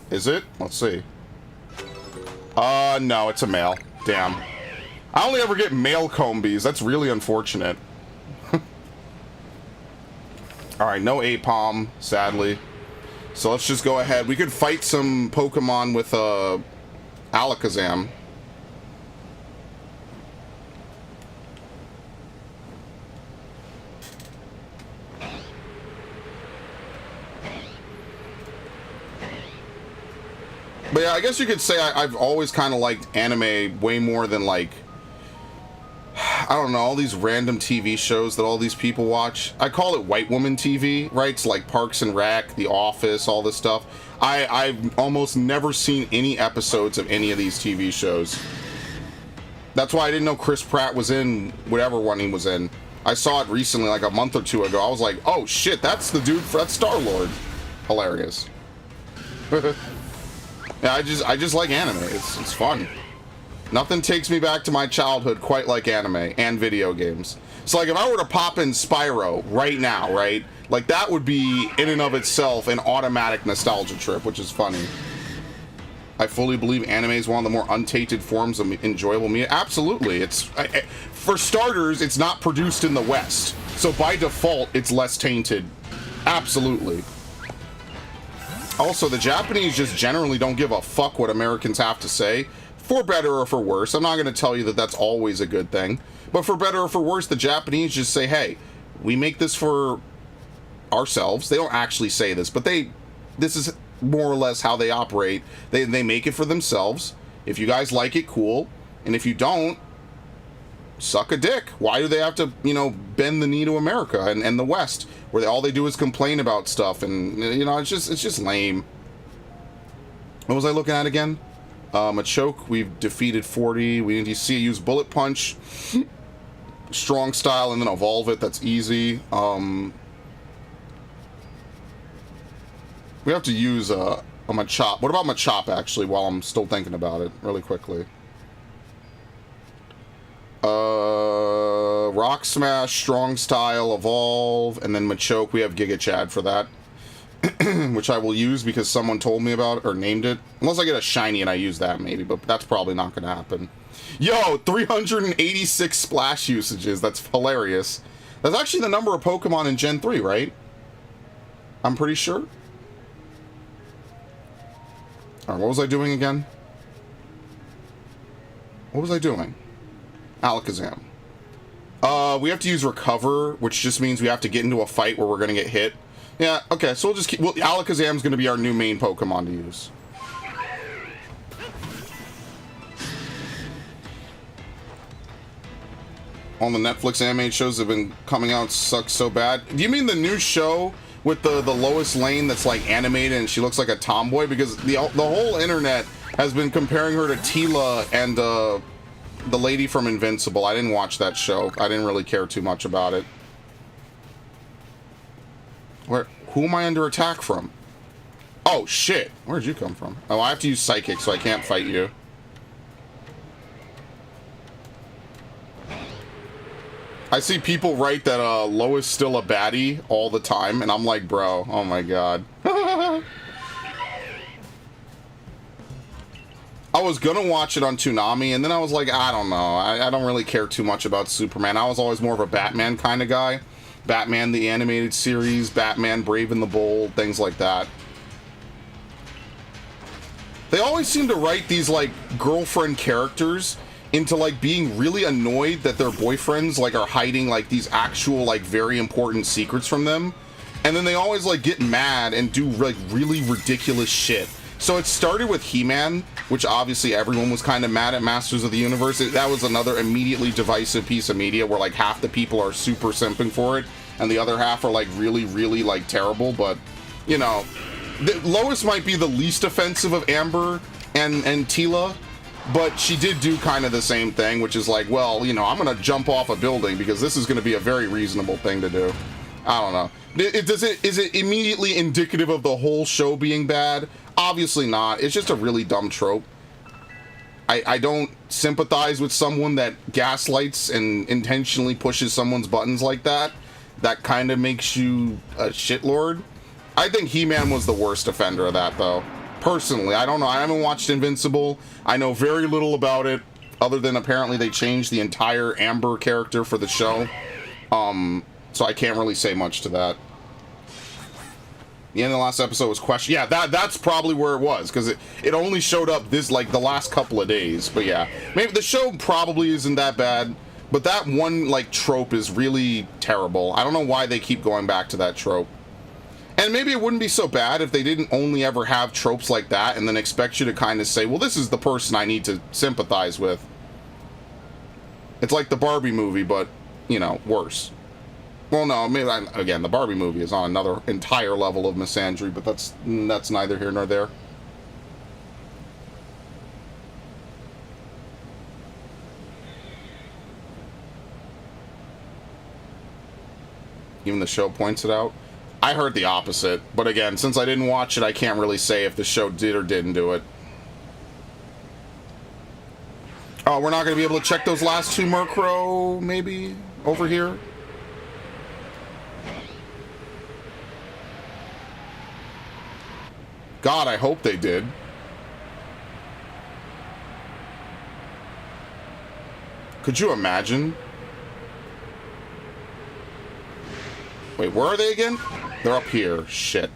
Is it? Let's see. No, it's a male. Damn. I only ever get male Combis. That's really unfortunate. Alright, no Apom, sadly. So let's just go ahead. We could fight some Pokemon with Alakazam. But yeah, I guess you could say I've always kind of liked anime way more than, like, I don't know, all these random TV shows that all these people watch. I call it white woman TV, right? It's like Parks and Rec, The Office, all this stuff. I've almost never seen any episodes of any of these TV shows. That's why I didn't know Chris Pratt was in whatever one he was in. I saw it recently, like a month or two ago. I was like, oh shit, that's the dude, that's Star-Lord. Hilarious. Yeah, I just like anime. It's fun. Nothing takes me back to my childhood quite like anime and video games. So like if I were to pop in Spyro right now, right? Like that would be in and of itself an automatic nostalgia trip, which is funny. I fully believe anime is one of the more untainted forms of enjoyable media. Absolutely. For starters, it's not produced in the West. So by default, it's less tainted. Absolutely. Also, the Japanese just generally don't give a fuck what Americans have to say, for better or for worse. I'm not going to tell you that that's always a good thing, but for better or for worse, the Japanese just say, hey, we make this for ourselves. They don't actually say this, but this is more or less how they operate. They make it for themselves. If you guys like it, cool. And if you don't, suck a dick. Why do they have to, you know, bend the knee to America and the West, where all they do is complain about stuff, and you know, it's just lame. What was I looking at again? A choke. We've defeated 40. We need to see it use bullet punch, strong style, and then evolve it. That's easy. We have to use a Machop. What about Machop actually? While I'm still thinking about it, really quickly. Rock Smash, Strong Style, Evolve, and then Machoke. We have Giga Chad for that, which I will use because someone told me about it, or named it. Unless I get a shiny and I use that, maybe, but that's probably not going to happen. Yo, 386 splash usages. That's hilarious. That's actually the number of Pokemon in Gen 3, right? I'm pretty sure. Alright, what was I doing again? What was I doing? Alakazam. We have to use Recover, which just means we have to get into a fight where we're going to get hit. Yeah, okay, so we'll just keep... Well, Alakazam's going to be our new main Pokemon to use. All the Netflix animated shows have been coming out suck so bad. Do you mean the new show with the Lois Lane that's like animated and she looks like a tomboy? Because the whole internet has been comparing her to Tila and the lady from Invincible. I didn't watch that show. I didn't really care too much about it. Who am I under attack from? Oh, shit. Where'd you come from? Oh, I have to use Psychic, so I can't fight you. I see people write that Lois still a baddie all the time, and I'm like, bro, oh my god. I was gonna watch it on Toonami, and then I was like, I don't know. I don't really care too much about Superman. I was always more of a Batman kind of guy. Batman the Animated Series, Batman Brave and the Bold, things like that. They always seem to write these, like, girlfriend characters into, like, being really annoyed that their boyfriends, like, are hiding, like, these actual, like, very important secrets from them. And then they always, like, get mad and do, like, really ridiculous shit. So it started with He-Man, which obviously everyone was kind of mad at Masters of the Universe. That was another immediately divisive piece of media where, like, half the people are super simping for it, and the other half are, like, really, really, like, terrible. But, you know, Lois might be the least offensive of Amber and Tila, but she did do kind of the same thing, which is like, well, you know, I'm going to jump off a building because this is going to be a very reasonable thing to do. I don't know. Is it immediately indicative of the whole show being bad? Obviously not. It's just a really dumb trope. I don't sympathize with someone that gaslights and intentionally pushes someone's buttons like that. That kind of makes you a shitlord. I think He-Man was the worst offender of that, though. Personally, I don't know. I haven't watched Invincible. I know very little about it, other than apparently they changed the entire Amber character for the show. So I can't really say much to that. The end of the last episode was question. Yeah, that's probably where it was, because it only showed up this, like, the last couple of days. But yeah, maybe the show probably isn't that bad, but that one, like, trope is really terrible. I don't know why they keep going back to that trope. And maybe it wouldn't be so bad if they didn't only ever have tropes like that and then expect you to kind of say, well, this is the person I need to sympathize with. It's like the Barbie movie, but, you know, worse. Well, no, maybe, again, the Barbie movie is on another entire level of misandry, but that's neither here nor there. Even the show points it out. I heard the opposite, but again, since I didn't watch it, I can't really say if the show did or didn't do it. Oh, we're not going to be able to check those last two Murkrow, maybe, over here? God, I hope they did. Could you imagine? Wait, where are they again? They're up here. Shit.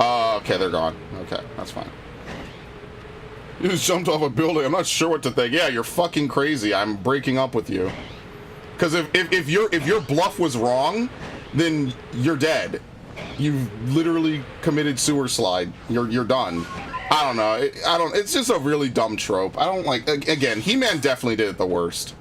Okay, they're gone. Okay, that's fine. You just jumped off a building. I'm not sure what to think. Yeah, you're fucking crazy. I'm breaking up with you. Because if your bluff was wrong, then you're dead. You've literally committed sewer slide. You're done. I don't know. It's just a really dumb trope. I don't like. Again, He-Man definitely did it the worst.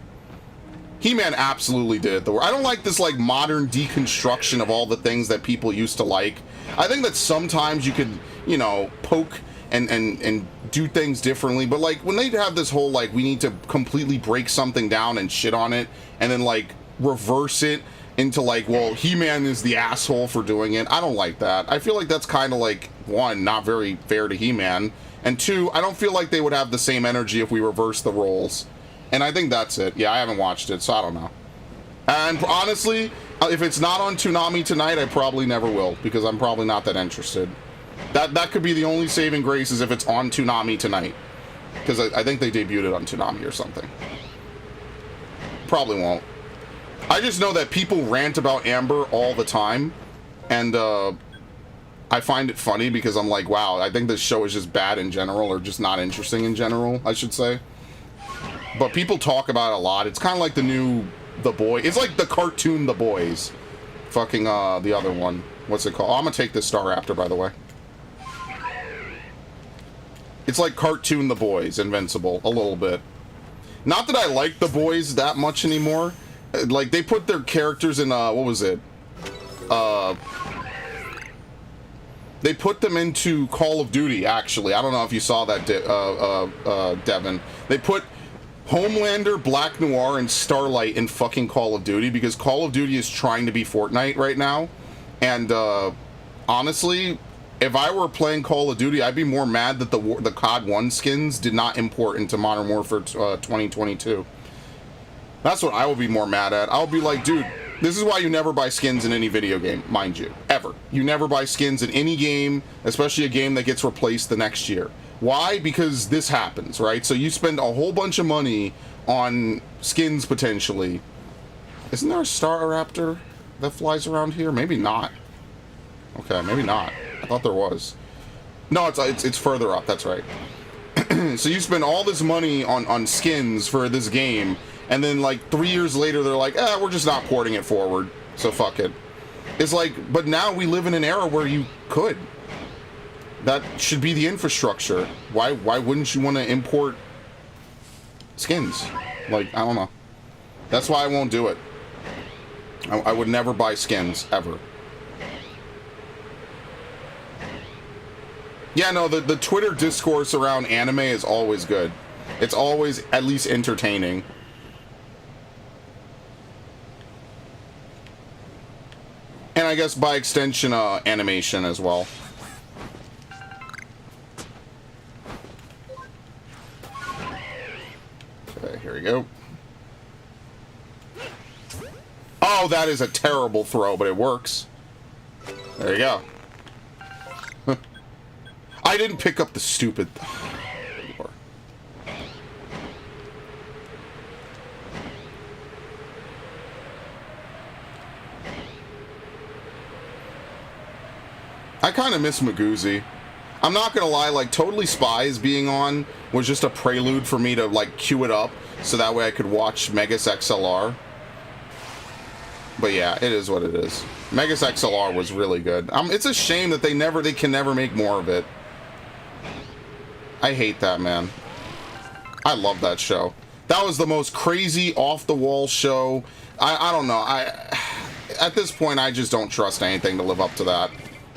He-Man absolutely did it the worst. I don't like this like modern deconstruction of all the things that people used to like. I think that sometimes you could, you know, poke and do things differently, but like when they have this whole like we need to completely break something down and shit on it and then like reverse it into like, well, He-Man is the asshole for doing it. I don't like that. I feel like that's kind of like, one, not very fair to He-Man, and two, I don't feel like they would have the same energy if we reverse the roles. And I think that's it. Yeah, I haven't watched it, so I don't know. And honestly, if it's not on Toonami tonight, I probably never will, because I'm probably not that interested. That could be the only saving grace, is if it's on Toonami tonight. Because I think they debuted it on Toonami or something. Probably won't. I just know that people rant about Amber all the time, and I find it funny because I'm like, wow, I think this show is just bad in general, or just not interesting in general, I should say. But people talk about it a lot. It's kind of like the new The Boys. It's like the cartoon The Boys. Fucking the other one. What's it called? Oh, I'm gonna take this Star Raptor, by the way. It's like cartoon The Boys, Invincible, a little bit. Not that I like The Boys that much anymore. Like, they put their characters in, what was it? They put them into Call of Duty, actually. I don't know if you saw that, Devin. They put Homelander, Black Noir, and Starlight in fucking Call of Duty because Call of Duty is trying to be Fortnite right now. And, honestly, if I were playing Call of Duty, I'd be more mad that the COD 1 skins did not import into Modern Warfare 2022. That's what I would be more mad at. I'll be like, dude, this is why you never buy skins in any video game, mind you, ever. You never buy skins in any game, especially a game that gets replaced the next year. Why? Because this happens, right? So you spend a whole bunch of money on skins, potentially. Isn't there a Star Raptor that flies around here? Maybe not. Okay, maybe not. I thought there was. No, it's further up, that's right. So you spend all this money on skins for this game, and then like 3 years later they're like, we're just not porting it forward, so fuck it. It's like, but now we live in an era where you could. That should be the infrastructure. Why wouldn't you want to import skins? Like, I don't know. That's why I won't do it. I would never buy skins, ever. Yeah, no, the Twitter discourse around anime is always good. It's always at least entertaining. And I guess by extension, animation as well. Okay, here we go. Oh, that is a terrible throw, but it works. There you go. I didn't pick up the stupid... I kind of miss Magoozy. I'm not gonna lie, like, Totally Spies being on was just a prelude for me to, like, queue it up so that way I could watch Megas XLR. But yeah, it is what it is. Megas XLR was really good. It's a shame that they can never make more of it. I hate that, man. I love that show. That was the most crazy, off-the-wall show. I don't know. At this point, I just don't trust anything to live up to that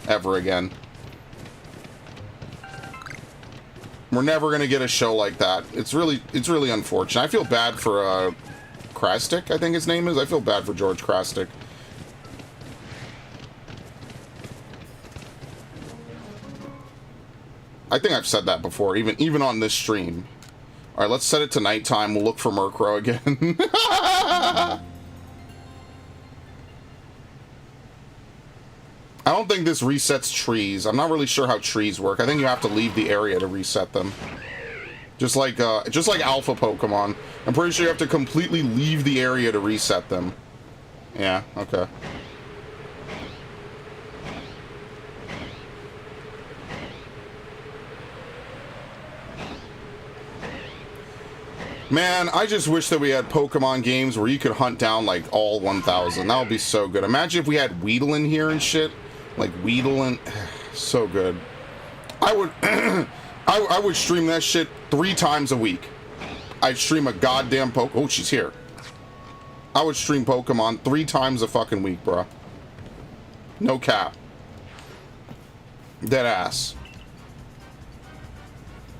ever again. We're never gonna get a show like that. It's really unfortunate. I feel bad for Krastic, I think his name is. I feel bad for George Krastic. I think I've said that before, even on this stream. All right, let's set it to nighttime. We'll look for Murkrow again. I don't think this resets trees. I'm not really sure how trees work. I think you have to leave the area to reset them. Just like alpha Pokemon. I'm pretty sure you have to completely leave the area to reset them. Yeah, okay. Man, I just wish that we had Pokemon games where you could hunt down, like, all 1,000. That would be so good. Imagine if we had Weedle in here and shit. Like, Weedle and... so good. I would... I would stream that shit 3 times a week. I'd stream a goddamn Oh, she's here. I would stream Pokemon 3 times a fucking week, bro. No cap. Dead ass.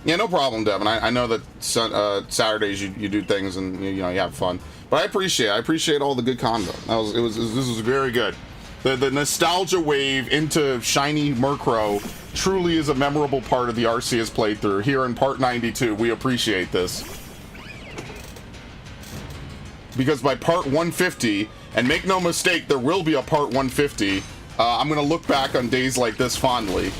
Yeah, no problem, Devin. I know that Saturdays you do things and you know you have fun, but I appreciate all the good content. This was very good. The nostalgia wave into shiny Murkrow truly is a memorable part of the Arceus playthrough here in part 92. We appreciate this because by part 150, and make no mistake, there will be a part 150. I'm gonna look back on days like this fondly.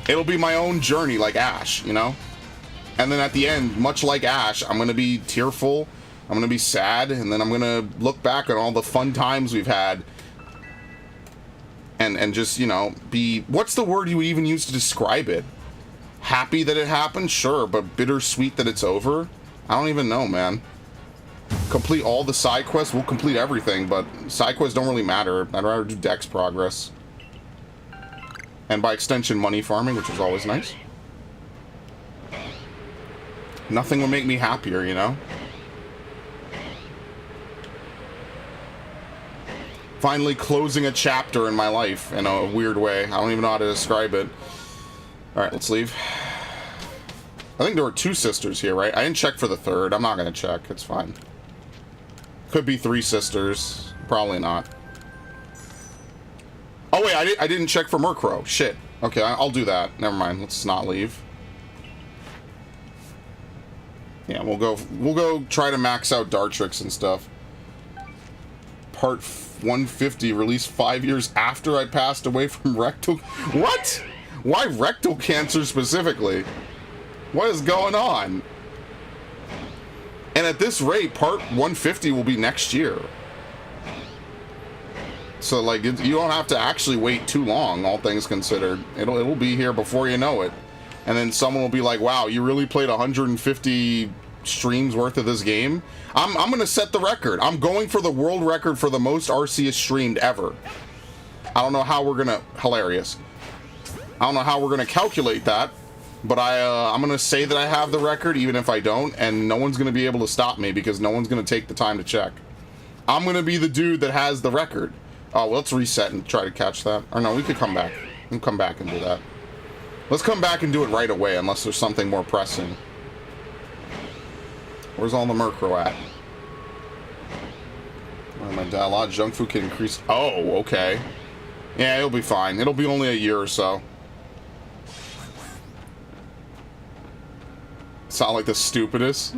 It'll be my own journey, like Ash, you know? And then at the end, much like Ash, I'm gonna be tearful, I'm gonna be sad, and then I'm gonna look back on all the fun times we've had. And just, you know, be... What's the word you would even use to describe it? Happy that it happened? Sure, but bittersweet that it's over? I don't even know, man. Complete all the side quests? We'll complete everything, but side quests don't really matter. I'd rather do Dex progress. And by extension, money farming, which is always nice. Nothing would make me happier, you know? Finally closing a chapter in my life in a weird way. I don't even know how to describe it. Alright, let's leave. I think there were 2 sisters here, right? I didn't check for the 3rd. I'm not gonna check. It's fine. Could be 3 sisters. Probably not. Oh wait, I didn't check for Murkrow. Shit. Okay, I'll do that. Never mind. Let's not leave. Yeah, we'll go try to max out Dartrix and stuff. Part 150 released 5 years after I passed away from rectal... What? Why rectal cancer specifically? What is going on? And at this rate, part 150 will be next year. So, like, you don't have to actually wait too long, all things considered. It'll be here before you know it. And then someone will be like, wow, you really played 150 streams worth of this game? I'm going to set the record. I'm going for the world record for the most Arceus streamed ever. I don't know how we're going to... Hilarious. I don't know how we're going to calculate that, but I'm going to say that I have the record, even if I don't, and no one's going to be able to stop me because no one's going to take the time to check. I'm going to be the dude that has the record. Oh, well, let's reset and try to catch that. Or no, we could come back. We can come back and do that. Let's come back and do it right away, unless there's something more pressing. Where's all the Murkrow at? Oh, my a lot of junk food can increase. Oh, okay. Yeah, it'll be fine. It'll be only a year or so. Sound like the stupidest?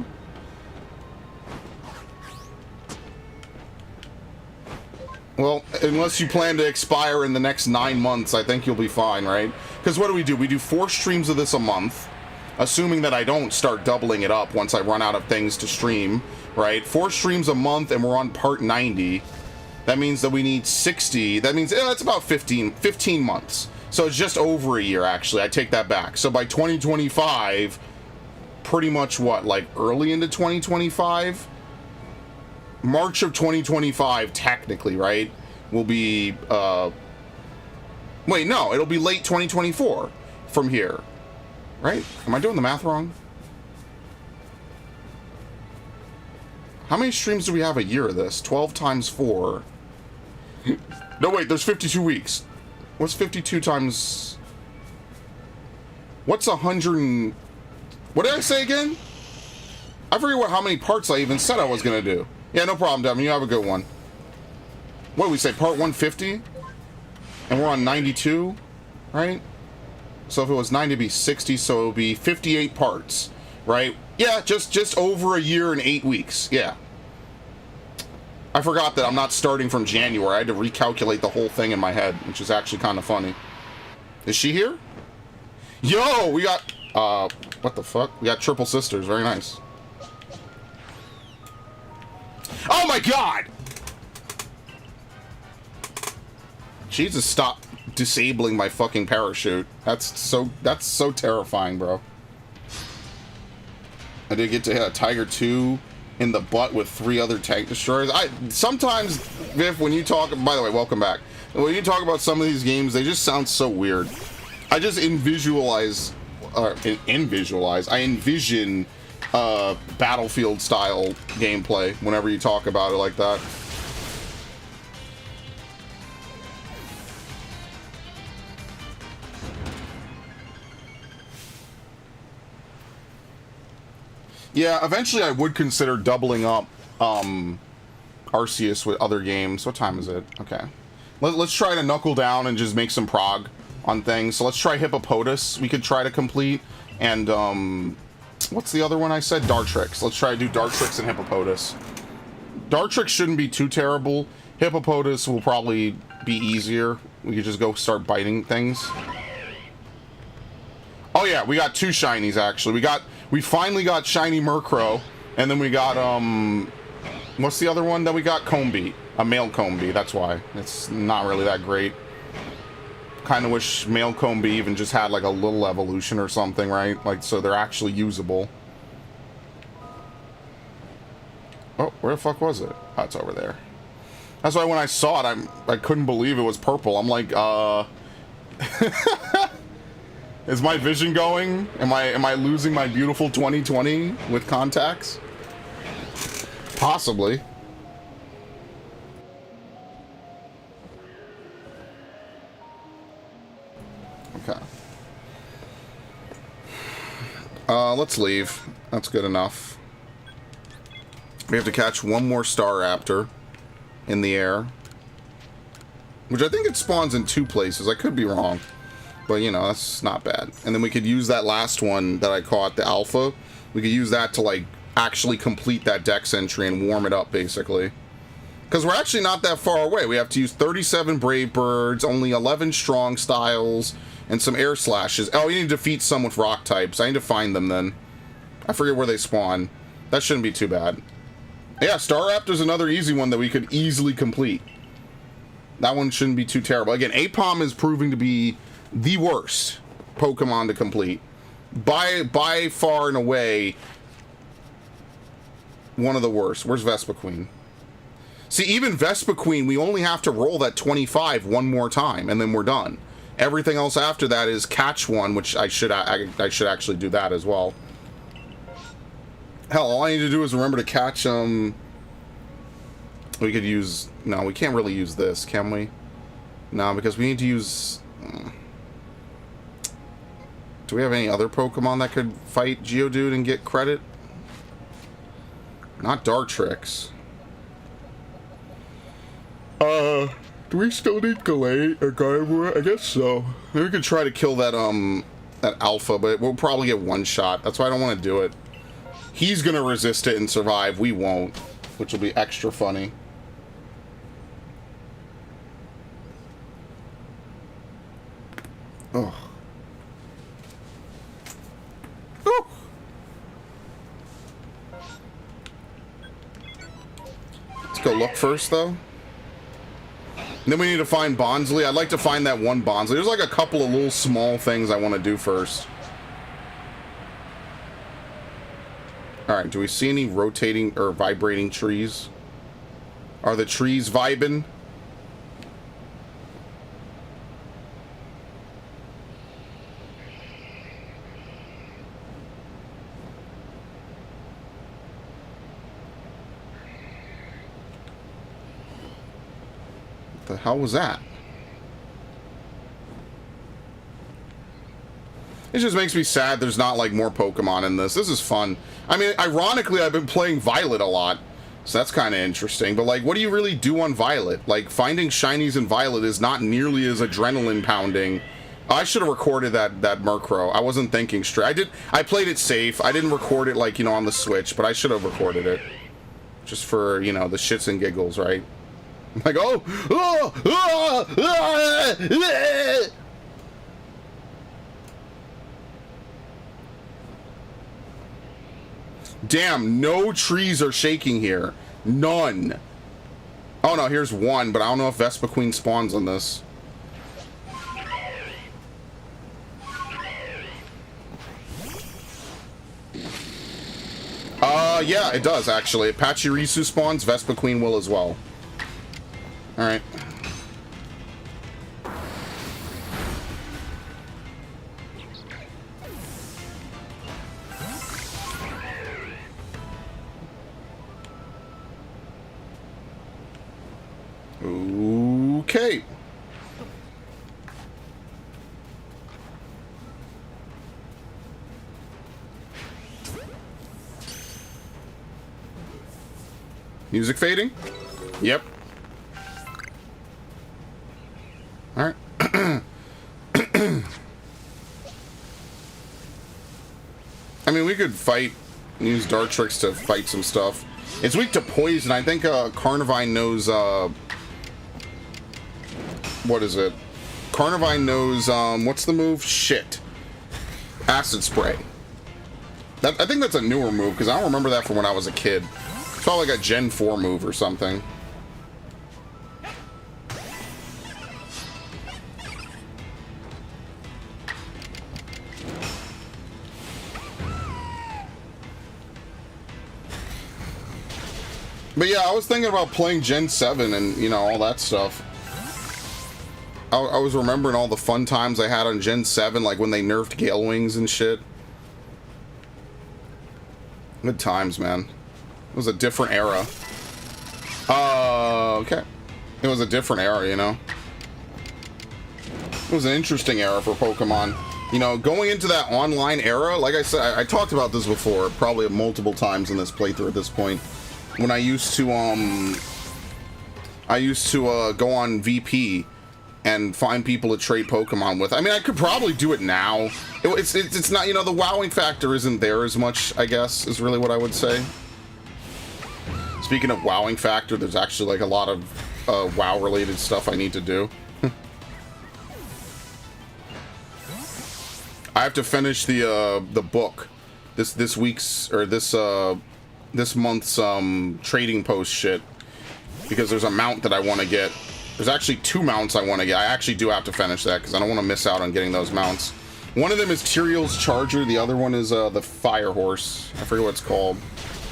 Well, unless you plan to expire in the next 9 months, I think you'll be fine, right? Because what do? We do 4 streams of this a month, assuming that I don't start doubling it up once I run out of things to stream, right? 4 streams a month, and we're on part 90. That means that we need 60. That means that's about 15 months. So it's just over a year, actually. I take that back. So by 2025, pretty much what, like early into 2025? March of 2025, technically, right? Will be, wait, no, it'll be late 2024 from here. Right? Am I doing the math wrong? How many streams do we have a year of this? 12 times 4. No, wait, there's 52 weeks. What's 52 times... What's 100 and... What did I say again? I forget how many parts I even said I was going to do. Yeah, no problem, Devin. You have a good one. What did we say? Part 150? And we're on 92, right? So if it was 90, it'd be 60, so it would be 58 parts, right? Yeah, just over a year and 8 weeks. Yeah. I forgot that I'm not starting from January. I had to recalculate the whole thing in my head, which is actually kind of funny. Is she here? Yo, we got... what the fuck? We got triple sisters. Very nice. Oh my god! Jesus, stop disabling my fucking parachute. That's so terrifying, bro. I did get to hit a Tiger 2 in the butt with 3 other tank destroyers. Sometimes, Viv, when you talk... By the way, welcome back. When you talk about some of these games, they just sound so weird. I just envision Battlefield-style gameplay whenever you talk about it like that. Yeah, eventually I would consider doubling up Arceus with other games. What time is it? Okay. Let's try to knuckle down and just make some prog on things. So let's try Hippopotas. We could try to complete. And, what's the other one I said? Dartrix. Let's try to do Dartrix and Hippopotas. Dartrix shouldn't be too terrible. Hippopotas will probably be easier. We could just go start biting things. Oh yeah, we got 2 shinies actually. We finally got shiny Murkrow, and then we got what's the other one that we got? Combee. A male Combee, that's why. It's not really that great. Kind of wish male Combee even just had like a little evolution or something, right? Like, so they're actually usable. Oh, where the fuck was it? Oh, it's over there. That's why when I saw it, I couldn't believe it was purple. I'm like, is my vision going? Am I losing my beautiful 2020 with contacts? Possibly. Okay. Let's leave. That's good enough. We have to catch one more Staraptor in the air, which I think it spawns in 2 places. I could be wrong. But, you know, that's not bad. And then we could use that last one that I caught, the Alpha. We could use that to, like, actually complete that Dex entry and warm it up, basically. Because we're actually not that far away. We have to use 37 Brave Birds, only 11 Strong Styles, and some Air Slashes. Oh, we need to defeat some with Rock types. I need to find them, then. I forget where they spawn. That shouldn't be too bad. Yeah, Staraptor's another easy one that we could easily complete. That one shouldn't be too terrible. Again, Apom is proving to be the worst Pokemon to complete. By far and away, one of the worst. Where's Vespiquen? See, even Vespiquen, we only have to roll that 25 one more time, and then we're done. Everything else after that is catch one, which I should actually do that as well. Hell, all I need to do is remember to catch, we could use... No, we can't really use this, can we? No, because we need to use... Do we have any other Pokemon that could fight Geodude and get credit? Not Dartrix. Do we still need Gallade or Gardevoir? I guess so. Maybe we could try to kill that, that Alpha, but we'll probably get one shot. That's why I don't want to do it. He's gonna resist it and survive. We won't, which will be extra funny. Oh. Ooh. Let's go look first, though. And then we need to find Bonsley. I'd like to find that one Bonsley. There's like a couple of little small things I want to do first. Alright, do we see any rotating or vibrating trees? Are the trees vibing? What the hell was that? It just makes me sad there's not, like, more Pokemon in this. This is fun. I mean, ironically, I've been playing Violet a lot, so that's kind of interesting. But, like, what do you really do on Violet? Like, finding Shinies in Violet is not nearly as adrenaline-pounding. I should have recorded that Murkrow. I wasn't thinking straight. I played it safe. I didn't record it, like, you know, on the Switch, but I should have recorded it. Just for, you know, the shits and giggles, right? Like, damn, no trees are shaking here. None. Oh no, here's one, but I don't know if Vespiquen spawns on this. Yeah, it does actually. If Pachirisu spawns, Vespiquen will as well. Alright. Okay. Music fading? Yep. Alright. I mean, we could fight, use Dartrix to fight some stuff. It's weak to poison. I think Carnivine knows, what is it? Carnivine knows, what's the move? Shit. Acid Spray. I think that's a newer move, because I don't remember that from when I was a kid. It's probably like a Gen 4 move or something. But yeah, I was thinking about playing Gen 7 and, you know, all that stuff. I was remembering all the fun times I had on Gen 7, like when they nerfed Gale Wings and shit. Good times, man. It was a different era. Okay. It was a different era, you know? It was an interesting era for Pokemon. You know, going into that online era, like I said, I talked about this before, probably multiple times in this playthrough at this point. When I used to go on VP and find people to trade Pokemon with. I mean, I could probably do it now. It's not, you know, the wowing factor isn't there as much, I guess, is really what I would say. Speaking of wowing factor, there's actually like a lot of WoW-related stuff I need to do. I have to finish the book, this week's or this month's trading post shit, because there's a mount that I want to get. There's actually 2 mounts I want to get. I actually do have to finish that because I don't want to miss out on getting those mounts. One of them is Tyrael's Charger. The other one is the Fire Horse. I forget what it's called.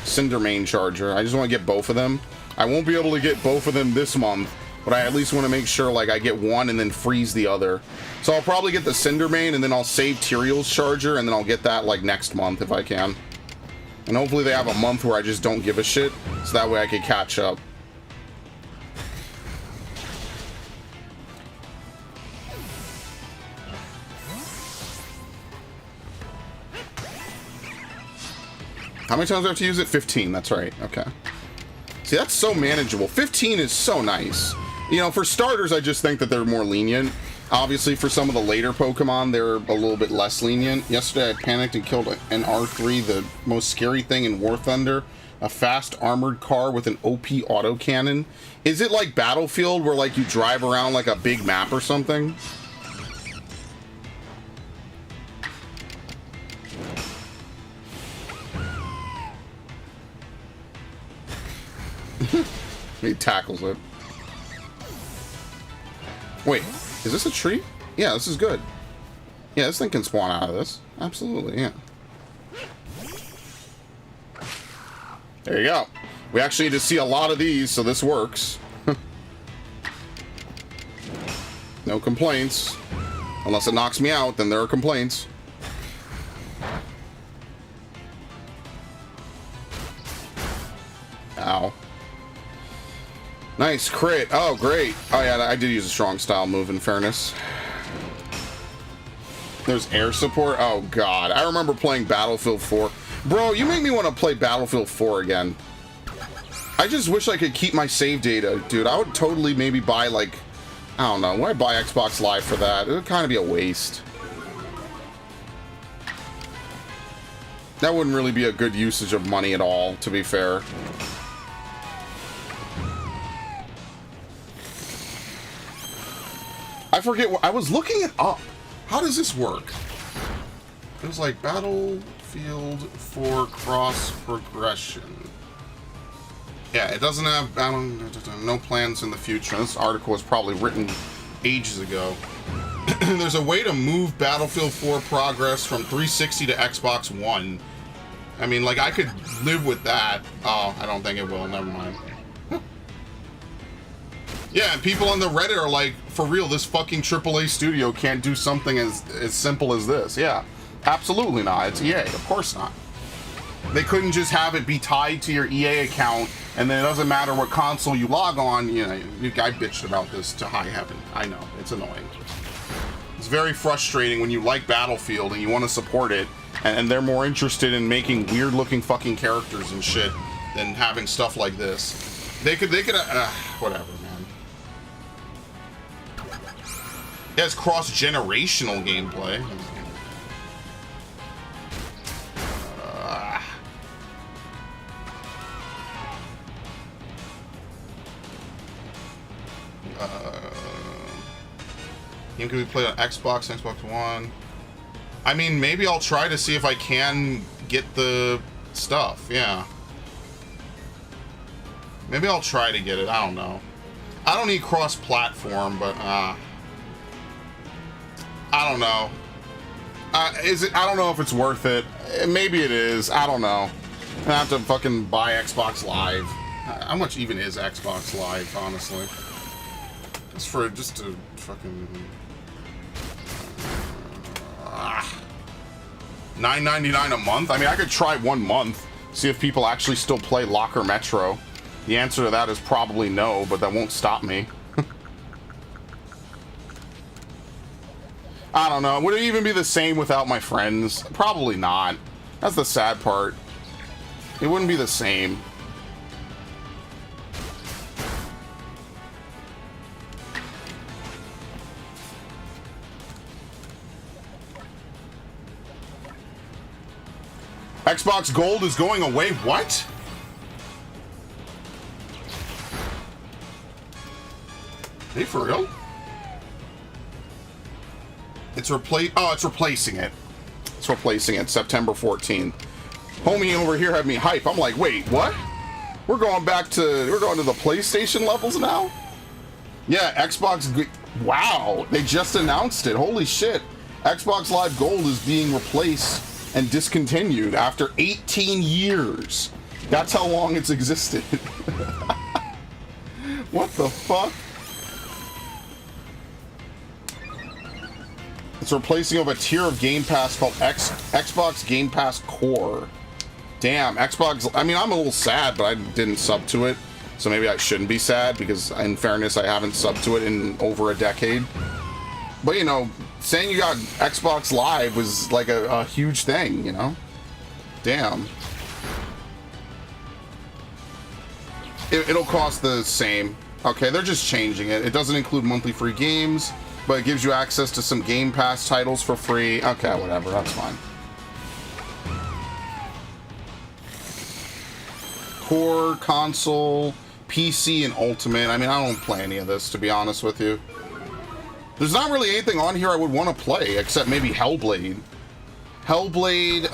Cindermane Charger. I just want to get both of them. I won't be able to get both of them this month, but I at least want to make sure like I get one and then freeze the other. So I'll probably get the Cindermane and then I'll save Tyrael's Charger and then I'll get that like next month if I can. And hopefully they have a month where I just don't give a shit, so that way I can catch up. How many times do I have to use it? 15, that's right, okay. See, that's so manageable. 15 is so nice. You know, for starters, I just think that they're more lenient. Obviously, for some of the later Pokemon, they're a little bit less lenient. Yesterday, I panicked and killed an R3, the most scary thing in War Thunder. A fast armored car with an OP autocannon. Is it like Battlefield, where like you drive around like a big map or something? He tackles it. Wait, is this a tree? Yeah, this is good. Yeah, this thing can spawn out of this. Absolutely, yeah. There you go. We actually need to see a lot of these, so this works. No complaints. Unless it knocks me out, then there are complaints. Ow. Nice crit. Oh, great. Oh, yeah, I did use a strong style move, in fairness. There's air support. Oh, God. I remember playing Battlefield 4. Bro, you make me want to play Battlefield 4 again. I just wish I could keep my save data, dude. I would totally maybe buy, like... I don't know. Would I buy Xbox Live for that? It would kind of be a waste. That wouldn't really be a good usage of money at all, to be fair. I forget what I was looking it up. How does this work? It was like Battlefield 4 cross progression. Yeah, it doesn't have no plans in the future. This article was probably written ages ago. There's a way to move Battlefield 4 progress from 360 to Xbox One. I mean, like, I could live with that. Oh, I don't think it will. Never mind. Yeah, and people on the Reddit are like, for real, this fucking AAA studio can't do something as simple as this. Yeah, absolutely not. It's EA. Of course not. They couldn't just have it be tied to your EA account, and then it doesn't matter what console you log on. You know, I bitched about this to high heaven. I know, it's annoying. It's very frustrating when you like Battlefield and you want to support it, and they're more interested in making weird-looking fucking characters and shit than having stuff like this. They could, whatever, man. It has cross-generational gameplay. Game can be played on Xbox, Xbox One. I mean, maybe I'll try to see if I can get the stuff, yeah. Maybe I'll try to get it, I don't know. I don't need cross-platform, but, I don't know. I don't know if it's worth it. Maybe it is, I don't know. I have to fucking buy Xbox Live. How much even is Xbox Live, honestly? Just to fucking... $9.99 a month? I mean, I could try 1 month, see if people actually still play Locker Metro. The answer to that is probably no, but that won't stop me. I don't know. Would it even be the same without my friends? Probably not. That's the sad part. It wouldn't be the same. Xbox Gold is going away. What? Hey, for real? It's replacing it. It's replacing it. September 14th. Homie over here had me hype. I'm like, wait, what? We're going to the PlayStation levels now? Yeah, Xbox. Wow, they just announced it. Holy shit. Xbox Live Gold is being replaced and discontinued after 18 years. That's how long it's existed. What the fuck? It's replacing of a tier of Game Pass called Xbox Game Pass Core. Damn, Xbox... I mean, I'm a little sad, but I didn't sub to it. So maybe I shouldn't be sad, because in fairness, I haven't subbed to it in over a decade. But, you know, saying you got Xbox Live was like a huge thing, you know? Damn. It'll cost the same. Okay, they're just changing it. It doesn't include monthly free games, but it gives you access to some Game Pass titles for free. Okay, whatever, that's fine. Core, console, PC, and Ultimate. I mean, I don't play any of this, to be honest with you. There's not really anything on here I would want to play, except maybe Hellblade. Hellblade,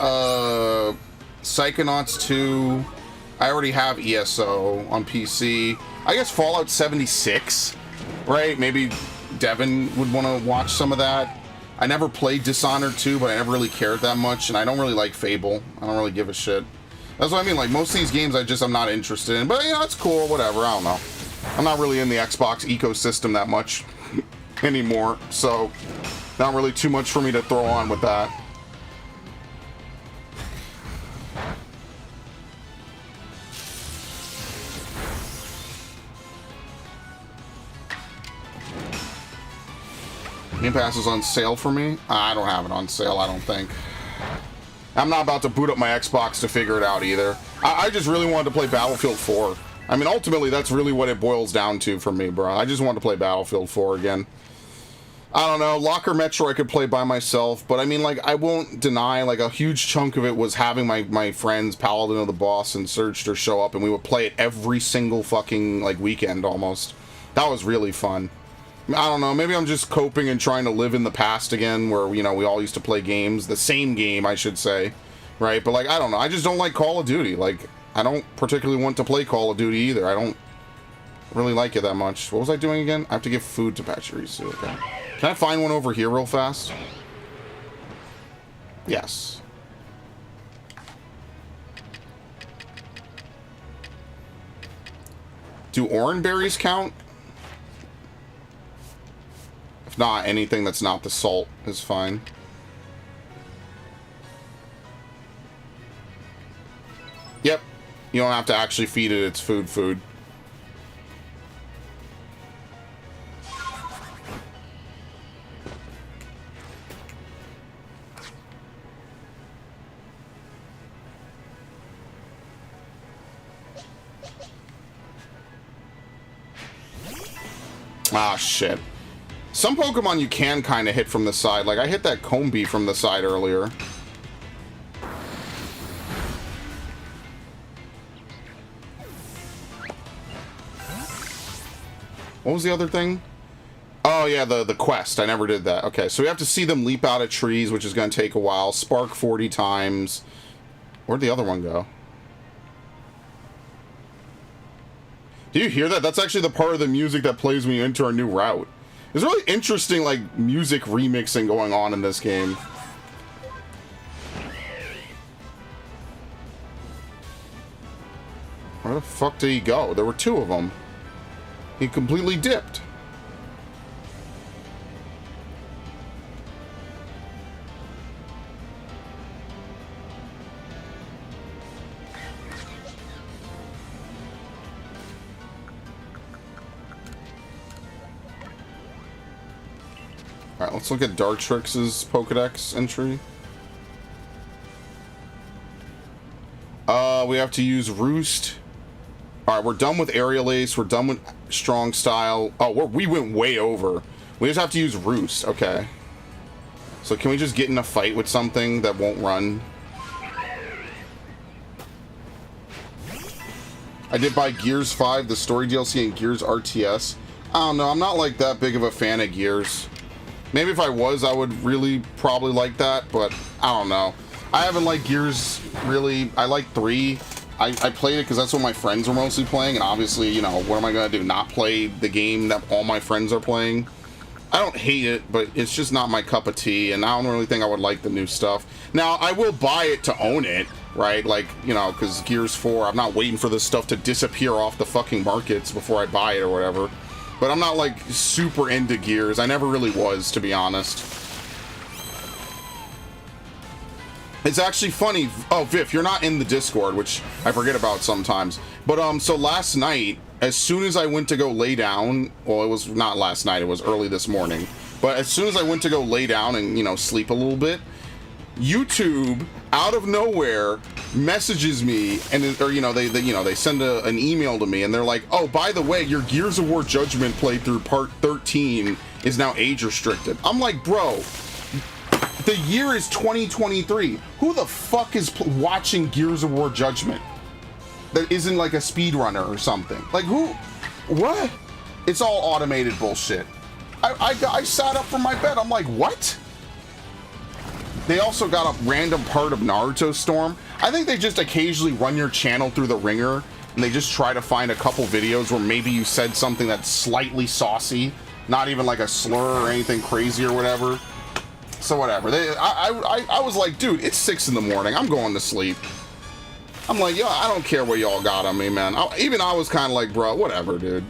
Psychonauts 2. I already have ESO on PC. I guess Fallout 76, right? Maybe Devin would want to watch some of that. I never played Dishonored 2, but I never really cared that much, and I don't really like Fable. I don't really give a shit. That's what I mean, like, most of these games I'm not interested in, but, you know, it's cool, whatever, I don't know. I'm not really in the Xbox ecosystem that much anymore, so not really too much for me to throw on with that. Game Pass is on sale for me? I don't have it on sale, I don't think. I'm not about to boot up my Xbox to figure it out either. I just really wanted to play Battlefield 4. I mean, ultimately, that's really what it boils down to for me, bro. I just wanted to play Battlefield 4 again. I don't know, Locker Metro I could play by myself, but I mean, like, I won't deny, like, a huge chunk of it was having my friends, Paladin of the Boss and Surgster show up, and we would play it every single fucking, like, weekend, almost. That was really fun. I don't know, maybe I'm just coping and trying to live in the past again, where, you know, we all used to play games, the same game, I should say, right? But, like, I don't know, I just don't like Call of Duty. Like, I don't particularly want to play Call of Duty either. I don't really like it that much. What was I doing again? I have to give food to Pachirisu, okay. Can I find one over here real fast? Yes. Do orange berries count? If not, anything that's not the salt is fine. Yep. You don't have to actually feed it its food. Ah, shit. Some Pokemon you can kind of hit from the side. Like, I hit that Combee from the side earlier. What was the other thing? Oh, yeah, the quest. I never did that. Okay, so we have to see them leap out of trees, which is going to take a while. Spark 40 times. Where'd the other one go? Do you hear that? That's actually the part of the music that plays when you enter a new route. There's really interesting, like, music remixing going on in this game. Where the fuck did he go? There were two of them. He completely dipped. Alright, let's look at Dartrix's Pokedex entry. We have to use Roost. Alright, we're done with Aerial Ace. We're done with Strong Style. Oh, we went way over. We just have to use Roost. Okay. So can we just get in a fight with something that won't run? I did buy Gears 5, the story DLC, and Gears RTS. I don't know. I'm not like that big of a fan of Gears. Maybe if I was, I would really probably like that, but I don't know. I haven't liked Gears, really. I like 3. I played it because that's what my friends were mostly playing, and obviously, you know, what am I going to do? Not play the game that all my friends are playing? I don't hate it, but it's just not my cup of tea, and I don't really think I would like the new stuff. Now, I will buy it to own it, right? Like, you know, because Gears 4, I'm not waiting for this stuff to disappear off the fucking markets before I buy it or whatever. But I'm not, like, super into Gears. I never really was, to be honest. It's actually funny. Oh, Viv, you're not in the Discord, which I forget about sometimes. But, so last night, as soon as I went to go lay down, well, it was not last night, it was early this morning. But as soon as I went to go lay down and, you know, sleep a little bit, YouTube, out of nowhere, messages me, and or they send an email to me, and they're like, "Oh, by the way, your Gears of War Judgment playthrough part 13 is now age restricted." I'm like, bro, the year is 2023. Who the fuck is watching Gears of War Judgment that isn't like a speedrunner or something? Like, who? What? It's all automated bullshit. I sat up from my bed. I'm like, what? They also got a random part of Naruto Storm. I think they just occasionally run your channel through the ringer, and they just try to find a couple videos where maybe you said something that's slightly saucy, Not even like a slur or anything crazy or whatever. So whatever. I was like, dude, it's 6 in the morning. I'm going to sleep. I'm like, yo, I don't care what y'all got on me, man. Even I was kind of like, bro, whatever, dude.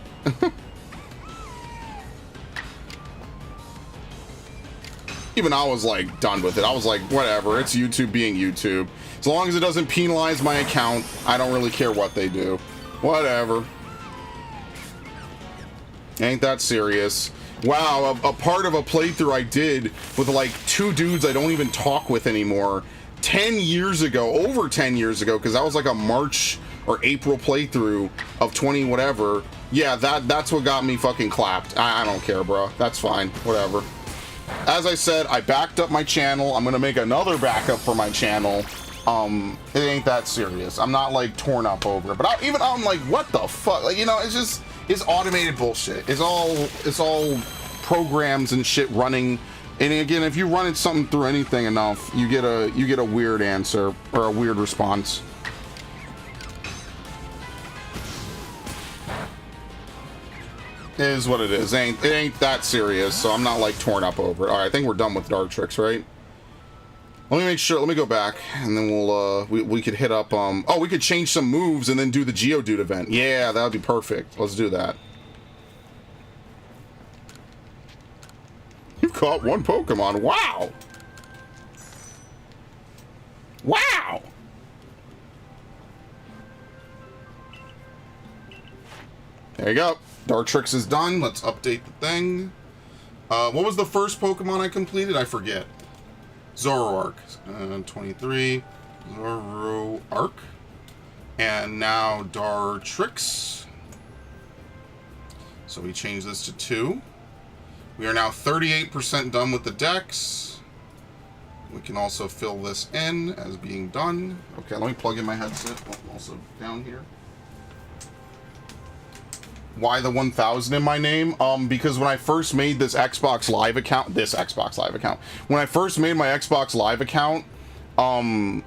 Even I was like done with it. I was like, whatever, it's YouTube being YouTube. As long as it doesn't penalize my account, I don't really care what they do. Whatever. Ain't that serious. Wow, a part of a playthrough I did with like 2 dudes I don't even talk with anymore 10 years ago, over 10 years ago, because that was like a March or April playthrough of 20 whatever. Yeah, that's what got me fucking clapped. I don't care, bro. That's fine. Whatever. As I said, I backed up my channel. I'm gonna make another backup for my channel. It ain't that serious. I'm not like torn up over it. But I'm like, what the fuck? Like, you know, it's automated bullshit. It's all programs and shit running. And again, if you run something through anything enough, you get a weird answer or a weird response. It is what it is. It ain't that serious, so I'm not like torn up over it. All right, I think we're done with Dark Tricks, right? Let me make sure. Let me go back, and then we'll we could hit up. Oh, we could change some moves and then do the Geodude event. Yeah, that would be perfect. Let's do that. You caught 1 Pokemon. Wow. Wow. There you go. Dark Tricks is done. Let's update the thing. What was the first Pokemon I completed? I forget. Zoroark. 23. Zoroark. And now Dark Tricks. So we change this to 2. We are now 38% done with the decks. We can also fill this in as being done. Okay, let me plug in my headset. Oh, also down here. Why the 1000 in my name? Because when I first made this Xbox Live account, when I first made my Xbox Live account, my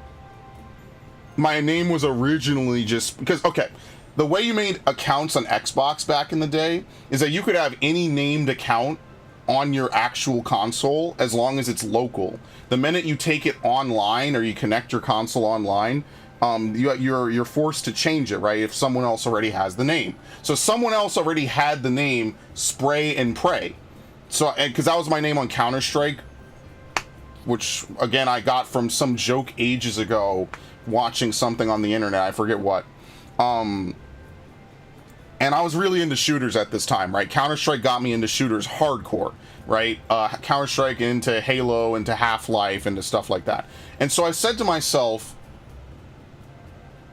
name was originally just because, okay, the way you made accounts on Xbox back in the day is that you could have any named account on your actual console as long as it's local. The minute you take it online or you connect your console online, you're forced to change it, right? If someone else already has the name. So someone else already had the name Spray and Pray. So, because that was my name on Counter-Strike, which again I got from some joke ages ago watching something on the internet. I forget what. And I was really into shooters at this time, right? Counter-Strike got me into shooters hardcore, right? Counter-Strike into Halo, into Half-Life, into stuff like that. And so I said to myself,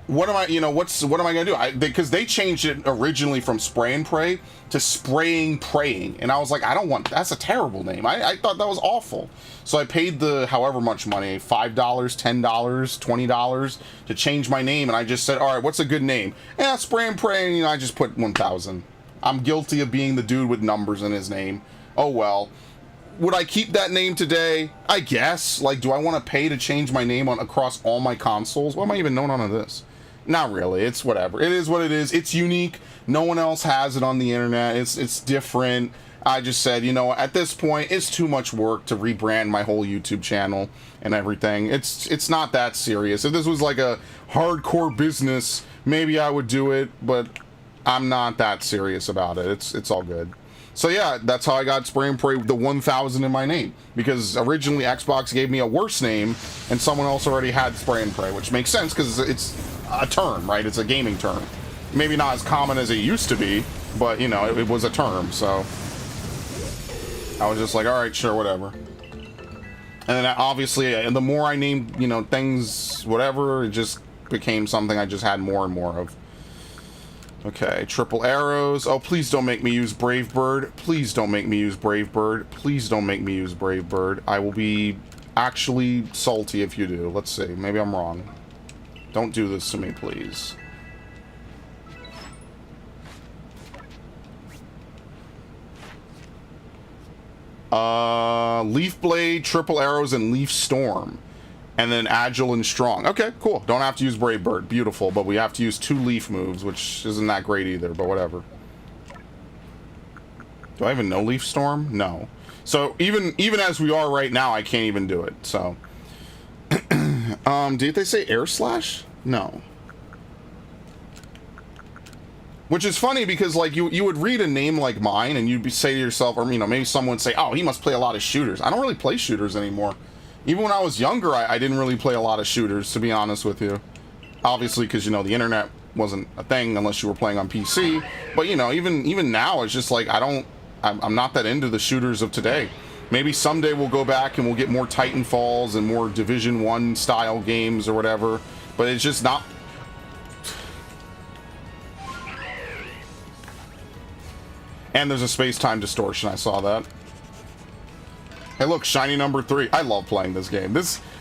what am I, what am I gonna do? Because they changed it originally from Spray and Pray to Spraying Praying. And I was like, that's a terrible name. I thought that was awful. So I paid the however much money, $5, $10, $20 to change my name. And I just said, all right, what's a good name? Yeah, Spray and Pray. And I just put 1000. I'm guilty of being the dude with numbers in his name. Oh, well. Would I keep that name today? I guess. Like, do I want to pay to change my name across all my consoles? What am I even known on this? Not really. It's whatever. It is what it is. It's unique. No one else has it on the internet. It's different. I just said, at this point, it's too much work to rebrand my whole YouTube channel and everything. It's not that serious. If this was like a hardcore business, maybe I would do it, but I'm not that serious about it. It's all good. So yeah, that's how I got Spray and Pray, the 1000 in my name, because originally Xbox gave me a worse name and someone else already had Spray and Pray, which makes sense because it's a term, right? It's a gaming term. Maybe not as common as it used to be, but it was a term. So I was just like, all right, sure, whatever. And then obviously, the more I named, things, whatever, it just became something I just had more and more of. Okay, triple arrows. Oh, please don't make me use Brave Bird. Please don't make me use Brave Bird. Please don't make me use Brave Bird. I will be actually salty if you do. Let's see. Maybe I'm wrong. Don't do this to me, please. Leaf Blade, Triple Arrows, and Leaf Storm. And then Agile and Strong. Okay, cool. Don't have to use Brave Bird. Beautiful. But we have to use 2 leaf moves, which isn't that great either, but whatever. Do I even know Leaf Storm? No. So even as we are right now, I can't even do it. So, did they say Air Slash? No. Which is funny because like you would read a name like mine and you'd say to yourself, or you know, maybe someone would say, oh, he must play a lot of shooters. I don't really play shooters anymore. Even when I was younger, I didn't really play a lot of shooters, to be honest with you. Obviously, because you know the internet wasn't a thing unless you were playing on PC. But you know, even now, it's just like I'm not that into the shooters of today. Maybe someday we'll go back and we'll get more Titanfalls and more Division 1 style games or whatever. But it's just not. And there's a space-time distortion, I saw that. Hey look, shiny number 3. I love playing this game.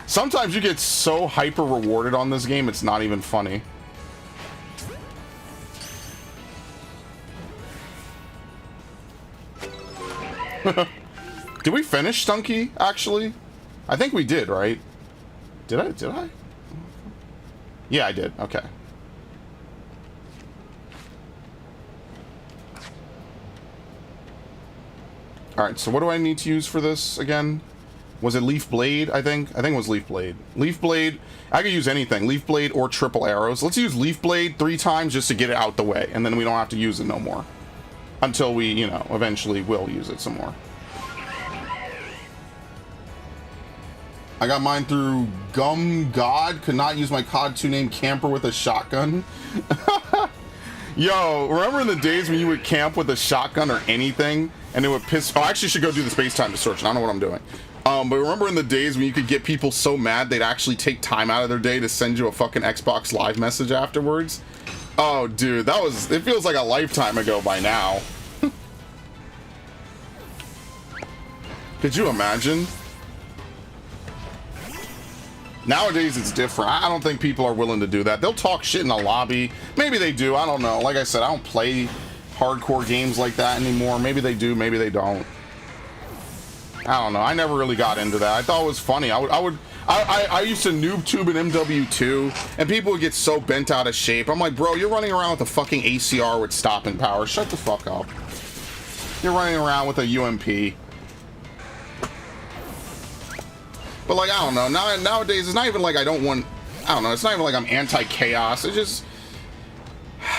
Sometimes you get so hyper rewarded on this game, it's not even funny. Did we finish Stunky, actually? I think we did, right? Did I? Yeah, I did. Okay. Alright, so what do I need to use for this again? Was it Leaf Blade, I think? I think it was Leaf Blade. Leaf Blade, I could use anything. Leaf Blade or triple arrows. Let's use Leaf Blade 3 times just to get it out the way, and then we don't have to use it no more. Until we, you know, eventually will use it some more. I got mine through Gum God. Could not use my COD 2 name Camper with a shotgun. Yo, remember in the days when you would camp with a shotgun or anything, and it would piss... Oh, I actually should go do the space-time distortion. I don't know what I'm doing. But remember in the days when you could get people so mad they'd actually take time out of their day to send you a fucking Xbox Live message afterwards? Oh, dude, that was... It feels like a lifetime ago by now. Could you imagine? Nowadays, it's different. I don't think people are willing to do that. They'll talk shit in the lobby. Maybe they do. I don't know. Like I said, I don't play hardcore games like that anymore. Maybe they do. Maybe they don't. I don't know. I never really got into that. I thought it was funny. I used to noob tube in MW2, and people would get so bent out of shape. I'm like, bro, you're running around with a fucking ACR with stopping power. Shut the fuck up. You're running around with a UMP. But like, I don't know, nowadays it's not even like I don't want, I don't know, it's not even like I'm anti-chaos. It's just,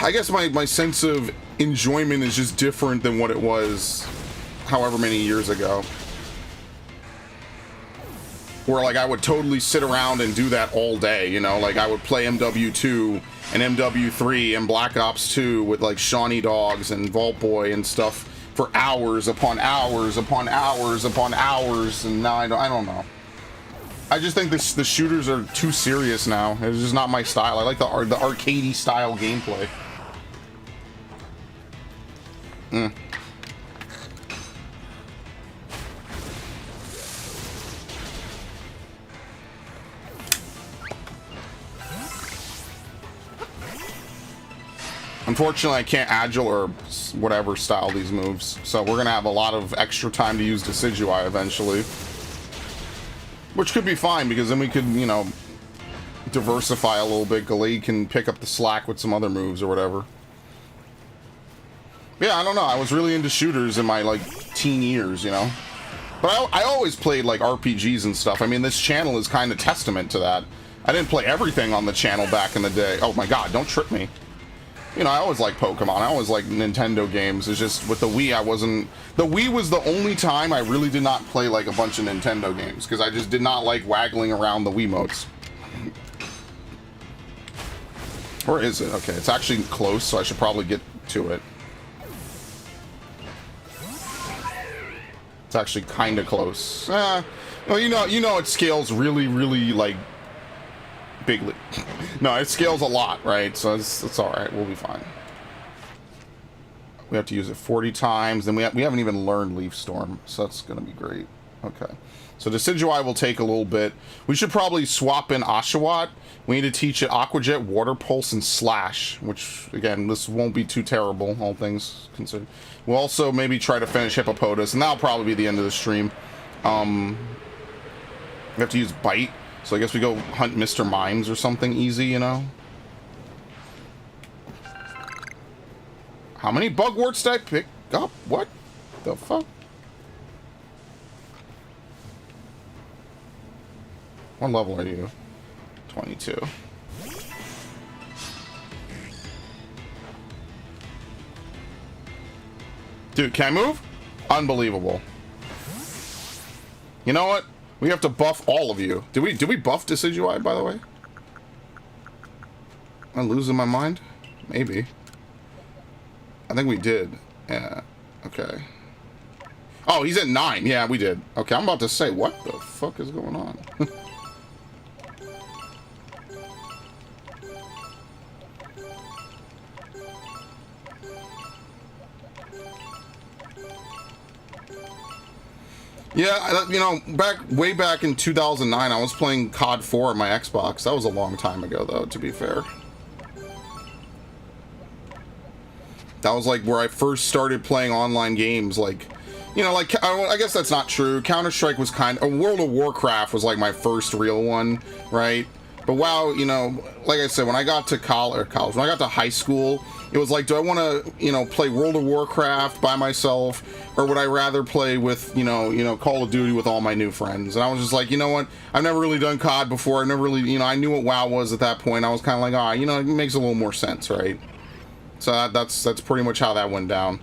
I guess my sense of enjoyment is just different than what it was however many years ago. Where like I would totally sit around and do that all day, you know, like I would play MW2 and MW3 and Black Ops 2 with like Shawnee Dogs and Vault Boy and stuff for hours upon hours upon hours upon hours, and now I don't know. I just think the shooters are too serious now. It's just not my style. I like the arcadey style gameplay. Unfortunately, I can't agile or whatever style these moves, so we're gonna have a lot of extra time to use Decidueye eventually. Which could be fine, because then we could, you know, diversify a little bit. Galade can pick up the slack with some other moves or whatever. Yeah, I don't know. I was really into shooters in my, like, teen years, you know? But I always played, like, RPGs and stuff. I mean, this channel is kind of testament to that. I didn't play everything on the channel back in the day. Oh my god, don't trip me. You know, I always liked Pokemon. I always liked Nintendo games. It's just, with the Wii, I wasn't... The Wii was the only time I really did not play, like, a bunch of Nintendo games, because I just did not like waggling around the Wiimotes. Or is it? Okay, it's actually close, so I should probably get to it. It's actually kind of close. Well, you know it scales really, really, like... bigly. No, it scales a lot, right? So it's all right. We'll be fine. We have to use it 40 times. Then we haven't even learned Leaf Storm, so that's gonna be great. Okay. So Decidueye will take a little bit. We should probably swap in Oshawott. We need to teach it Aqua Jet, Water Pulse, and Slash, which, again, this won't be too terrible, all things considered. We'll also maybe try to finish Hippopotas, and that'll probably be the end of the stream. We have to use Bite. So I guess we go hunt Mr. Mimes or something easy, you know? How many Bugworts did I pick up? What? the fuck? What level are you? 22. Dude, can I move? Unbelievable. You know what? We have to buff all of you. Did we buff Decidueye, by the way? Am I losing my mind? Maybe. I think we did. Yeah. Okay. Oh, he's at 9. Yeah, we did. Okay, I'm about to say, what the fuck is going on? Yeah, you know, way back in 2009, I was playing COD 4 on my Xbox. That was a long time ago, though, to be fair. That was like where I first started playing online games. Like, you know, like, I guess that's not true. Counter-Strike was World of Warcraft was like my first real one, right? But WoW, you know, like I said, when I got to college, when I got to high school, it was like, do I want to, you know, play World of Warcraft by myself, or would I rather play with, you know, Call of Duty with all my new friends? And I was just like, you know what? I've never really done COD before. I never really, you know, I knew what WoW was at that point. I was kind of like, ah, you know, it makes a little more sense, right? So that's pretty much how that went down.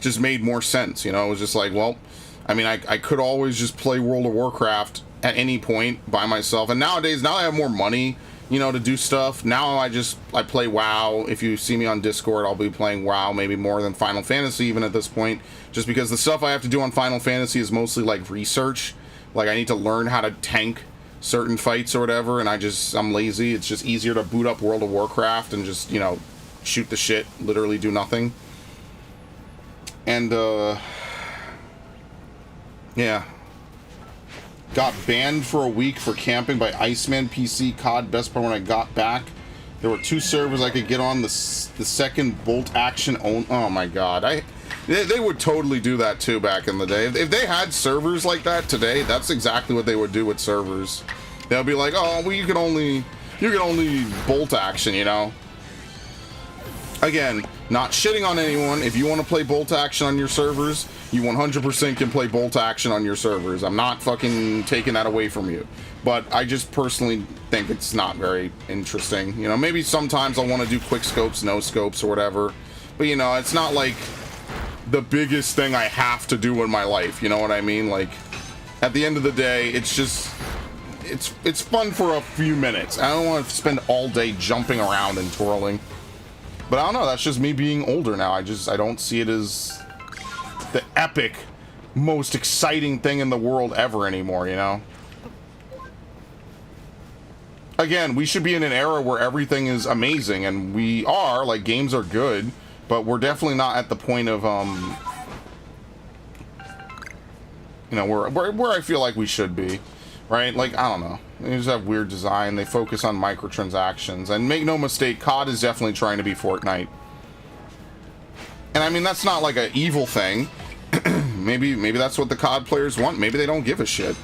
Just made more sense, you know. It was just like, well, I mean, I could always just play World of Warcraft at any point by myself. And nowadays, now I have more money, you know, to do stuff. Now I play WoW. If you see me on Discord, I'll be playing WoW maybe more than Final Fantasy even at this point. Just because the stuff I have to do on Final Fantasy is mostly like research. Like I need to learn how to tank certain fights or whatever, and I'm lazy. It's just easier to boot up World of Warcraft and just, you know, shoot the shit, literally do nothing. And yeah, got banned for a week for camping by Iceman PC COD. Best part when I got back, there were 2 servers I could get on. The second bolt action oh my god, they would totally do that too back in the day. If they had servers like that today, that's exactly what they would do with servers. They'll be like, oh, well, you can only bolt action, you know. Again, not shitting on anyone. If you want to play bolt action on your servers, you 100% can play bolt action on your servers. I'm not fucking taking that away from you. But I just personally think it's not very interesting. You know, maybe sometimes I'll want to do quick scopes, no scopes, or whatever. But, you know, it's not like the biggest thing I have to do in my life. You know what I mean? Like, at the end of the day, it's just... It's fun for a few minutes. I don't want to spend all day jumping around and twirling. But I don't know, that's just me being older now. I don't see it as the epic, most exciting thing in the world ever anymore, you know? Again, we should be in an era where everything is amazing, and we are, like, games are good, but we're definitely not at the point of, you know, where I feel like we should be, right? Like, I don't know. They just have weird design. They focus on microtransactions. And make no mistake, COD is definitely trying to be Fortnite. And I mean, that's not like an evil thing. maybe that's what the COD players want. Maybe they don't give a shit.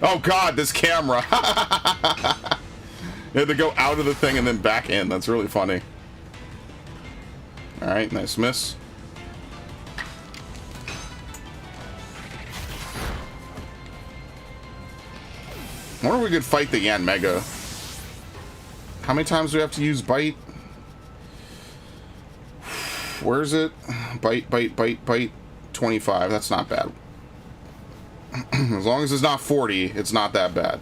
Oh god, this camera. You had to go out of the thing and then back in. That's really funny. Alright, nice miss. I wonder if we could fight the Yanmega. How many times do we have to use bite? Where is it? Bite, bite, bite, bite. 25. That's not bad. As long as it's not 40, it's not that bad.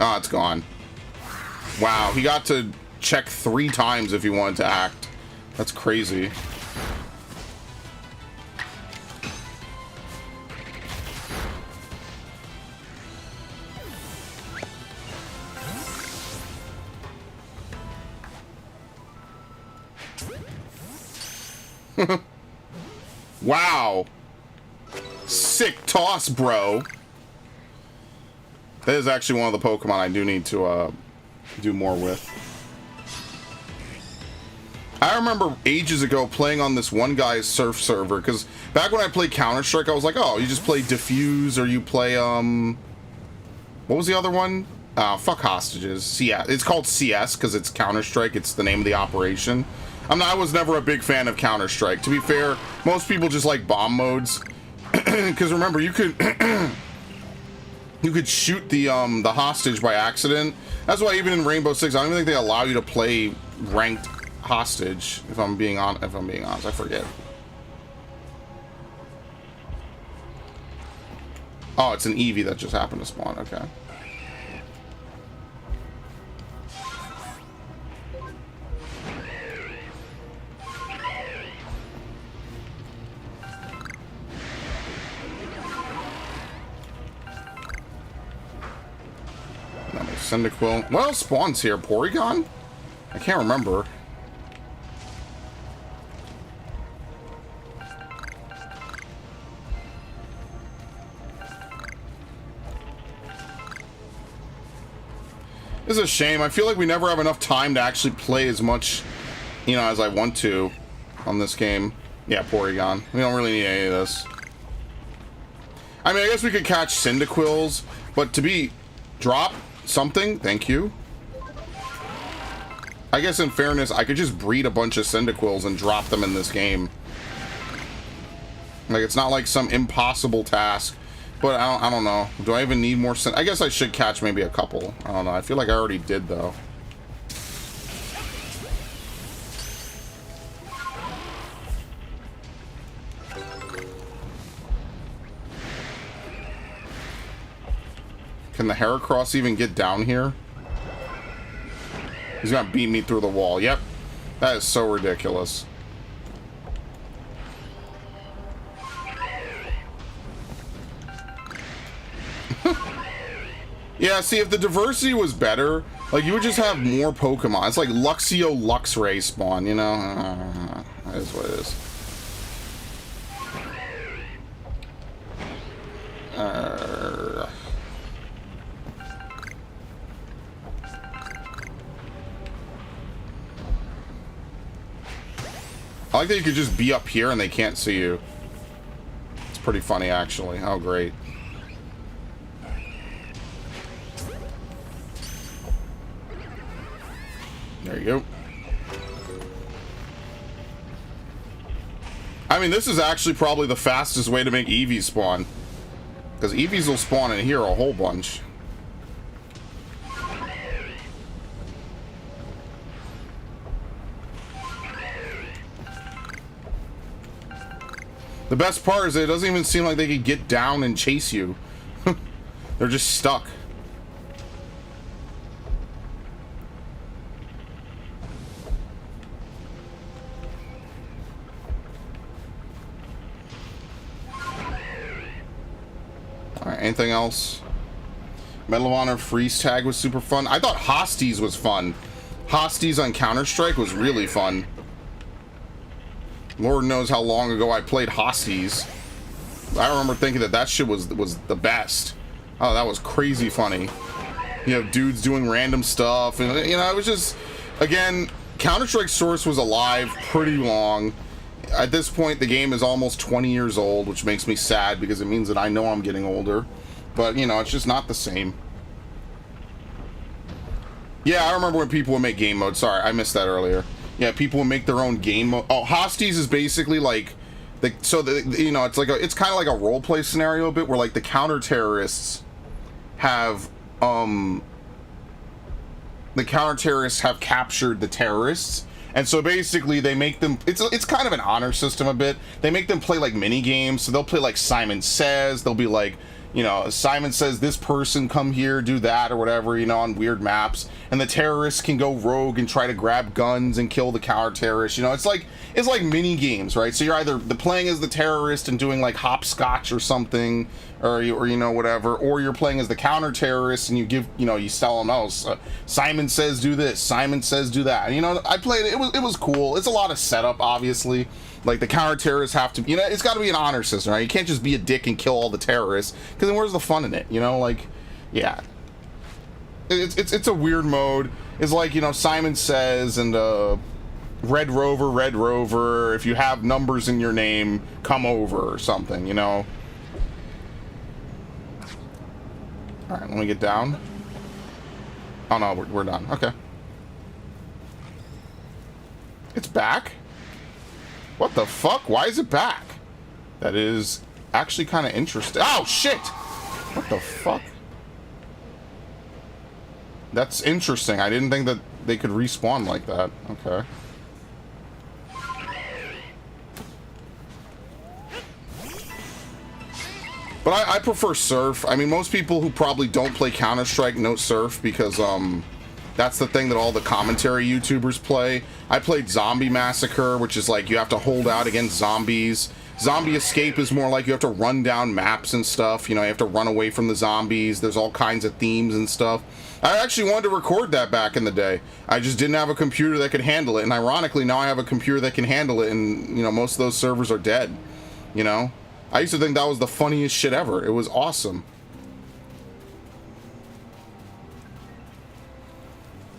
Oh, it's gone. Wow, he got to check 3 times if he wanted to act. That's crazy. Wow. Sick toss, bro. That is actually one of the Pokemon I do need to do more with. I remember ages ago playing on this one guy's surf server, because back when I played Counter-Strike, I was like, oh, you just play Diffuse, or you play, what was the other one? Fuck hostages. CS. It's called CS, because it's Counter-Strike, it's the name of the operation. I was never a big fan of Counter-Strike. To be fair, most people just like bomb modes, because remember, you could... you could shoot the hostage by accident. That's why even in Rainbow Six, I don't even think they allow you to play ranked hostage, if I'm being honest, I forget. Oh, it's an Eevee that just happened to spawn. Okay. Cyndaquil. What else spawns here? Porygon? I can't remember. It's a shame. I feel like we never have enough time to actually play as much, you know, as I want to on this game. Yeah, Porygon. We don't really need any of this. I mean, I guess we could catch Cyndaquils, but to be drop something, thank you. I guess in fairness, I could just breed a bunch of Cyndaquils and drop them in this game. Like, it's not like some impossible task. But I don't know. Do I even need more I guess I should catch maybe a couple. I don't know. I feel like I already did, though. Can the Heracross even get down here? He's gonna beat me through the wall. Yep. That is so ridiculous. Yeah, see, if the diversity was better, like, you would just have more Pokemon. It's like Luxio Luxray spawn, you know? That is what it is. I like that you could just be up here and they can't see you. It's pretty funny, actually. Oh, great. There you go. I mean, this is actually probably the fastest way to make Eevees spawn. Because Eevees will spawn in here a whole bunch. The best part is that it doesn't even seem like they could get down and chase you. They're just stuck. Alright, anything else? Medal of Honor freeze tag was super fun. I thought Hosties was fun. Hosties on Counter-Strike was really fun. Lord knows how long ago I played Hosties. I remember thinking that that shit was the best. Oh, that was crazy funny. You know, dudes doing random stuff, and you know, it was just, again, Counter-Strike Source was alive pretty long. At this point, the game is almost 20 years old, which makes me sad because it means that I know I'm getting older. But, you know, it's just not the same. Yeah, I remember when people would make game mode. Sorry, I missed that earlier. Yeah, people would make their own game mode. Oh, Hosties is basically like, you know, it's kind of like a role play scenario a bit where like the counter terrorists have captured the terrorists. And so basically they make them, it's kind of an honor system a bit. They make them play like mini games. So they'll play like Simon Says. They'll be like, you know, Simon says this person come here, do that or whatever, you know, on weird maps. And the terrorists can go rogue and try to grab guns and kill the counter terrorists. You know, it's like mini games, right? So you're either playing as the terrorist and doing like hopscotch or something, or you know, whatever, or you're playing as the counter terrorist and you sell them else. Simon says do this, Simon says do that. And, you know, I played it. It was cool. It's a lot of setup, obviously. Like, the counter-terrorists have to, you know, it's got to be an honor system, right? You can't just be a dick and kill all the terrorists, because then where's the fun in it, you know? Like, yeah. It's a weird mode. It's like, you know, Simon Says and, Red Rover, if you have numbers in your name, come over or something, you know? Alright, let me get down. Oh no, we're done. Okay. It's back? What the fuck? Why is it back? That is actually kind of interesting. Oh, shit! What the fuck? That's interesting. I didn't think that they could respawn like that. Okay. But I prefer Surf. I mean, most people who probably don't play Counter-Strike know Surf because, that's the thing that all the commentary YouTubers play. I played Zombie Massacre, which is like you have to hold out against zombies. Zombie Escape is more like you have to run down maps and stuff. You know, you have to run away from the zombies. There's all kinds of themes and stuff. I actually wanted to record that back in the day. I just didn't have a computer that could handle it. And ironically, now I have a computer that can handle it. And, you know, most of those servers are dead. You know? I used to think that was the funniest shit ever. It was awesome.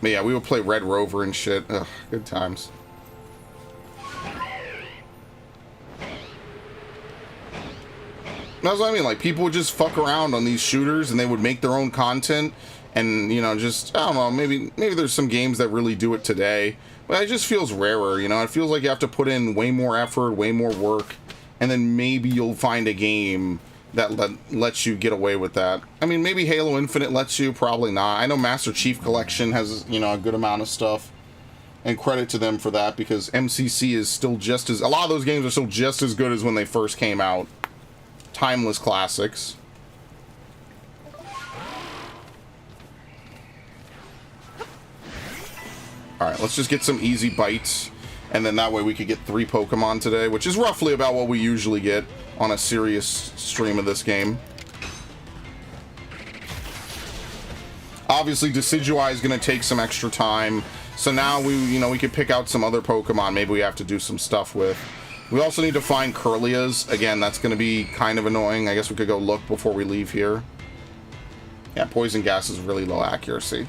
But yeah, we would play Red Rover and shit. Ugh, good times. That's what I mean. Like, people would just fuck around on these shooters and they would make their own content. And, you know, just, I don't know, maybe there's some games that really do it today. But it just feels rarer, you know? It feels like you have to put in way more effort, way more work. And then maybe you'll find a game that lets you get away with that. I mean, maybe Halo Infinite lets you, probably not. I know Master Chief Collection has, you know, a good amount of stuff. And credit to them for that, because MCC is still just as... A lot of those games are still just as good as when they first came out. Timeless classics. Alright, let's just get some easy bites. And then that way we could get 3 Pokemon today, which is roughly about what we usually get on a serious stream of this game. Obviously, Decidueye is going to take some extra time. So now we can pick out some other Pokemon maybe we have to do some stuff with. We also need to find Curlias. Again, that's going to be kind of annoying. I guess we could go look before we leave here. Yeah, Poison Gas is really low accuracy.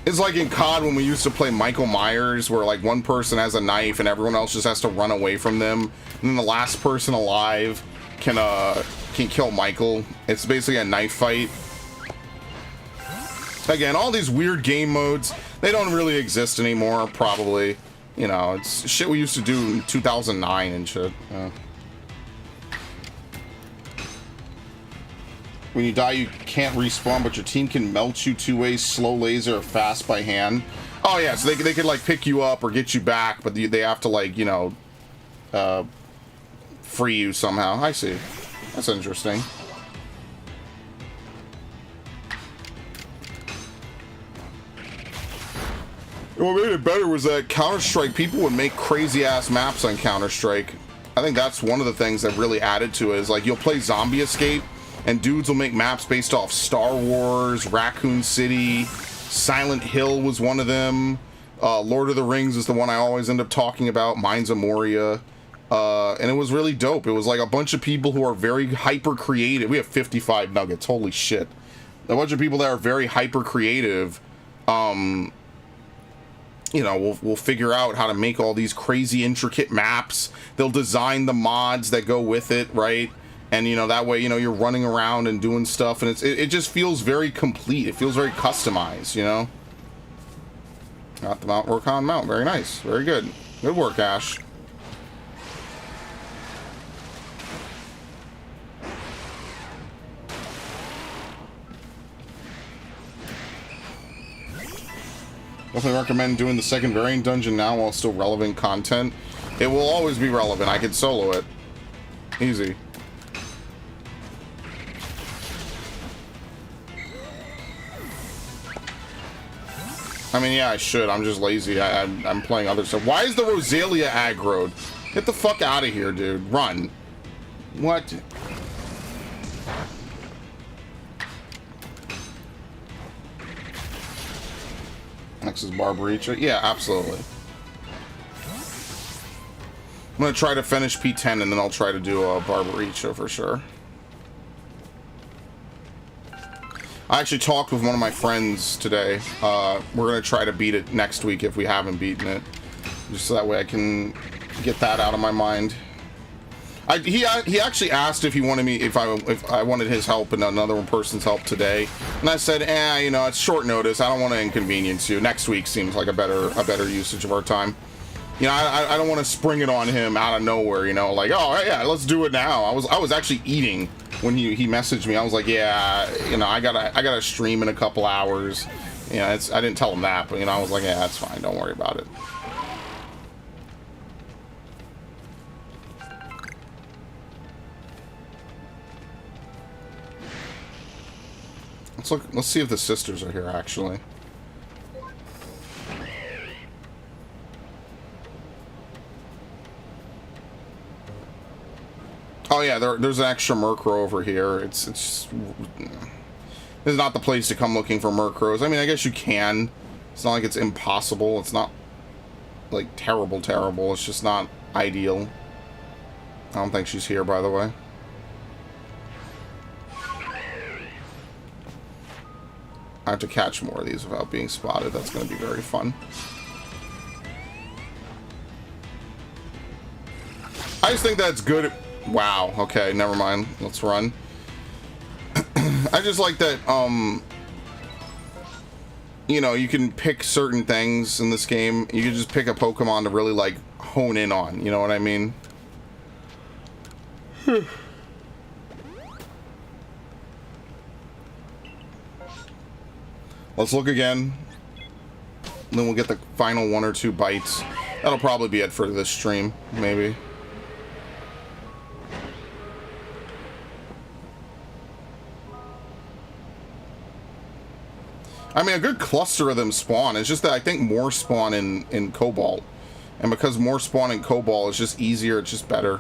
It's like in COD when we used to play Michael Myers, where like one person has a knife and everyone else just has to run away from them, and then the last person alive can kill Michael. It's basically a knife fight. Again, all these weird game modes, they don't really exist anymore, probably. You know, it's shit we used to do in 2009 and shit. Yeah. When you die, you can't respawn, but your team can melt you 2 ways, slow laser or fast by hand. Oh, yeah, so they could, like, pick you up or get you back, but they have to, like, you know, free you somehow. I see. That's interesting. What made it better was that Counter-Strike, people would make crazy-ass maps on Counter-Strike. I think that's one of the things that really added to it, is, like, you'll play Zombie Escape, and dudes will make maps based off Star Wars, Raccoon City, Silent Hill was one of them. Lord of the Rings is the one I always end up talking about, Mines of Moria. And it was really dope. It was like a bunch of people who are very hyper creative. We have 55 nuggets, holy shit. A bunch of people that are very hyper creative, you know, we'll figure out how to make all these crazy intricate maps. They'll design the mods that go with it, right? And, you know, that way, you know, you're running around and doing stuff, and it just feels very complete. It feels very customized, you know? Got the Mount Orcon mount. Very nice. Very good. Good work, Ash. Definitely recommend doing the second variant dungeon now while it's still relevant content. It will always be relevant. I could solo it. Easy. I mean, yeah, I should. I'm just lazy. I'm playing other stuff. Why is the Rosalia aggroed? Get the fuck out of here, dude. Run. What? Next is Barbaricha. Yeah, absolutely. I'm gonna try to finish P10 and then I'll try to do a Barbaricha for sure. I actually talked with one of my friends today. We're gonna try to beat it next week if we haven't beaten it, just so that way I can get that out of my mind. He actually asked if he wanted me if I wanted his help and another person's help today, and I said, you know, it's short notice. I don't want to inconvenience you. Next week seems like a better usage of our time. You know, I don't want to spring it on him out of nowhere. You know, like, oh yeah, let's do it now. I was actually eating when he messaged me. I was like, yeah, you know, I gotta stream in a couple hours. You know, I didn't tell him that, but you know, I was like, yeah, that's fine. Don't worry about it. Let's see if the sisters are here actually. Oh yeah, there's an extra Murkrow over here. It's not the place to come looking for Murkrows. I mean, I guess you can. It's not like it's impossible. It's not like terrible. It's just not ideal. I don't think she's here, by the way. I have to catch more of these without being spotted. That's going to be very fun. I just think that's good. Wow. Okay, never mind. Let's run. I just like that, you know, you can pick certain things in this game. You can just pick a Pokemon to really, like, hone in on. You know what I mean? Let's look again. Then we'll get the final 1 or 2 bites. That'll probably be it for this stream, maybe. I mean, a good cluster of them spawn. It's just that I think more spawn in Cobalt. And because more spawn in Cobalt, it's just easier, it's just better.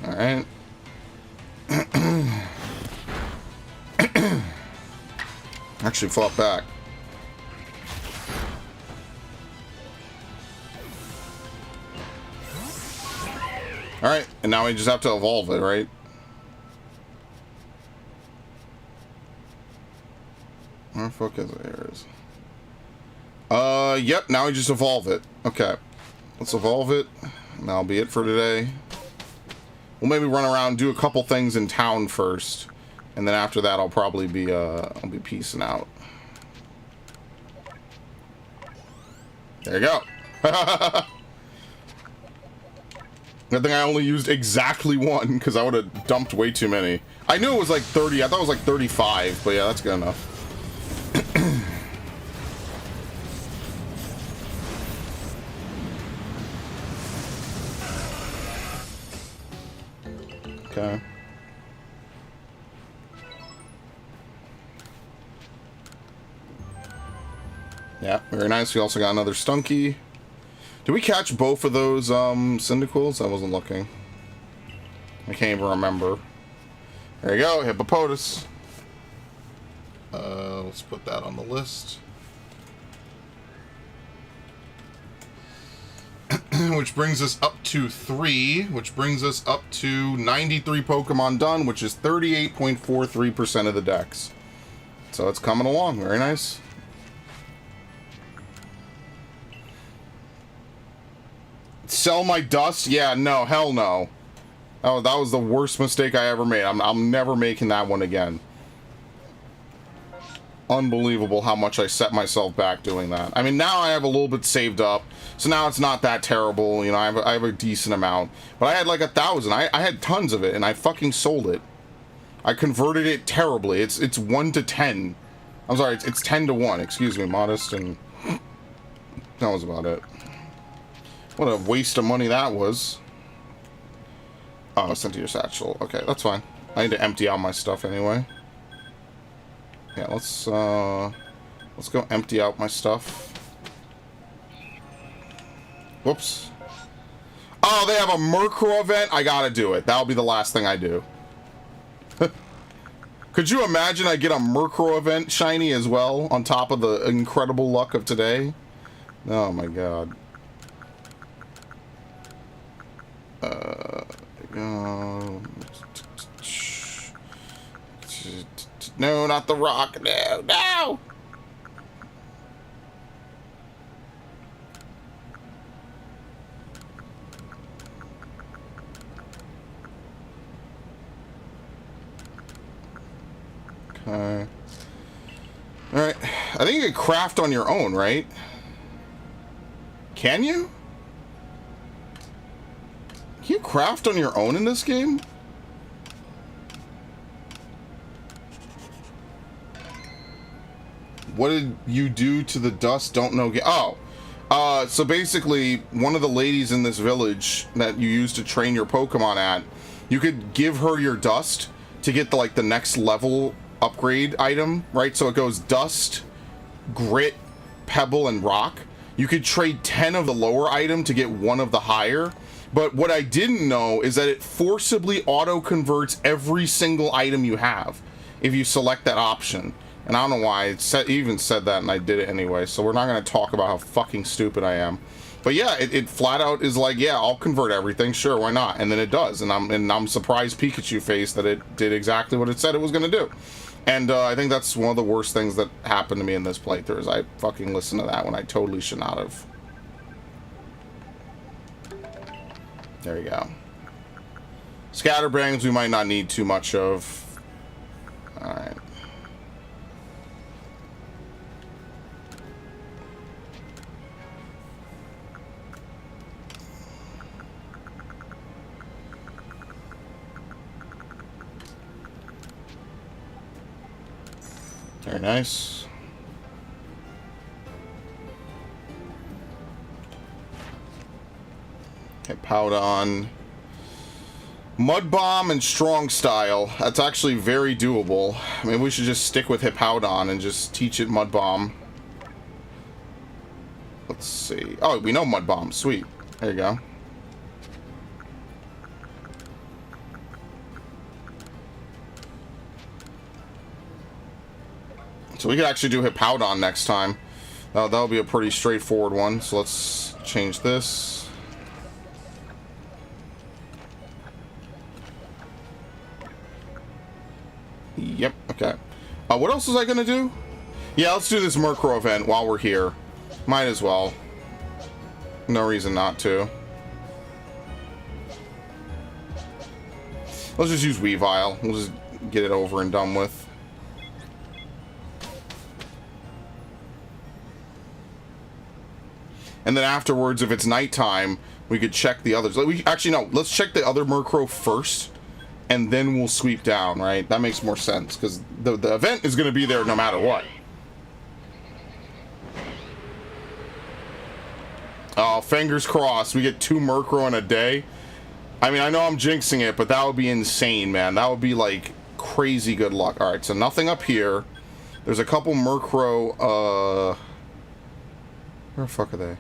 Alright. Actually fought back. Alright, and now we just have to evolve it, right? Where the fuck is it? Here it is. Yep, now we just evolve it. Okay. Let's evolve it. And that'll be it for today. We'll maybe run around, do a couple things in town first. And then after that, I'll probably be, I'll be peacing out. There you go. Good thing I only used exactly one, because I would have dumped way too many. I knew it was like 30. I thought it was like 35, but yeah, that's good enough. Okay. Yeah, very nice. We also got another Stunky. Did we catch both of those Cyndaquils? I wasn't looking. I can't even remember. There you go, Hippopotas. Let's put that on the list. Which brings us up to 3, which brings us up to 93 Pokemon done, which is 38.43% of the decks. So it's coming along, very nice. Sell my dust? Yeah, no, hell no. Oh, that was the worst mistake I ever made. I'm never making that one again. Unbelievable how much I set myself back doing that. I mean, now I have a little bit saved up, so now it's not that terrible. You know, I have a decent amount. But I had like 1,000. I had tons of it, and I fucking sold it. I converted it terribly. It's 1 to 10. I'm sorry, it's 10 to 1. Excuse me, modest, and that was about it. What a waste of money that was. Oh, sent to your satchel. Okay, that's fine. I need to empty out my stuff anyway. Yeah, let's go empty out my stuff. Whoops. Oh, they have a Murkrow event? I gotta do it. That'll be the last thing I do. Could you imagine I get a Murkrow event shiny as well, on top of the incredible luck of today? Oh my god. No, not the rock. No, no! Okay. Alright. I think you can craft on your own, right? Can you? Can you craft on your own in this game? What did you do to the dust? Don't know. Oh. So basically, one of the ladies in this village that you used to train your Pokemon at, you could give her your dust to get the next level upgrade item, right? So it goes dust, grit, pebble, and rock. You could trade 10 of the lower item to get one of the higher. But what I didn't know is that it forcibly auto-converts every single item you have if you select that option. And I don't know why. It even said that, and I did it anyway. So we're not going to talk about how fucking stupid I am. But yeah, it flat out is like, yeah, I'll convert everything. Sure, why not? And then it does. And I'm surprised Pikachu face that it did exactly what it said it was going to do. And I think that's one of the worst things that happened to me in this playthrough is I fucking listened to that when I totally should not have. There you go. Scatterbangs we might not need too much of. Alright. Very nice. Okay, Powdon. Mud Bomb and Strong Style. That's actually very doable. Maybe we should just stick with Hippowdon and just teach it Mud Bomb. Let's see. Oh, we know Mud Bomb. Sweet. There you go. So we could actually do Hippowdon next time. That'll be a pretty straightforward one. So let's change this. Yep, okay. What else was I gonna do? Yeah, let's do this Murkrow event while we're here. Might as well. No reason not to. Let's just use Weavile. We'll just get it over and done with. And then afterwards, if it's nighttime, we could check the others. Actually, no. Let's check the other Murkrow first, and then we'll sweep down, right? That makes more sense, because the event is going to be there no matter what. Oh, fingers crossed. We get 2 Murkrow in a day. I mean, I know I'm jinxing it, but that would be insane, man. That would be, like, crazy good luck. Alright, so nothing up here. There's a couple Murkrow, where the fuck are they?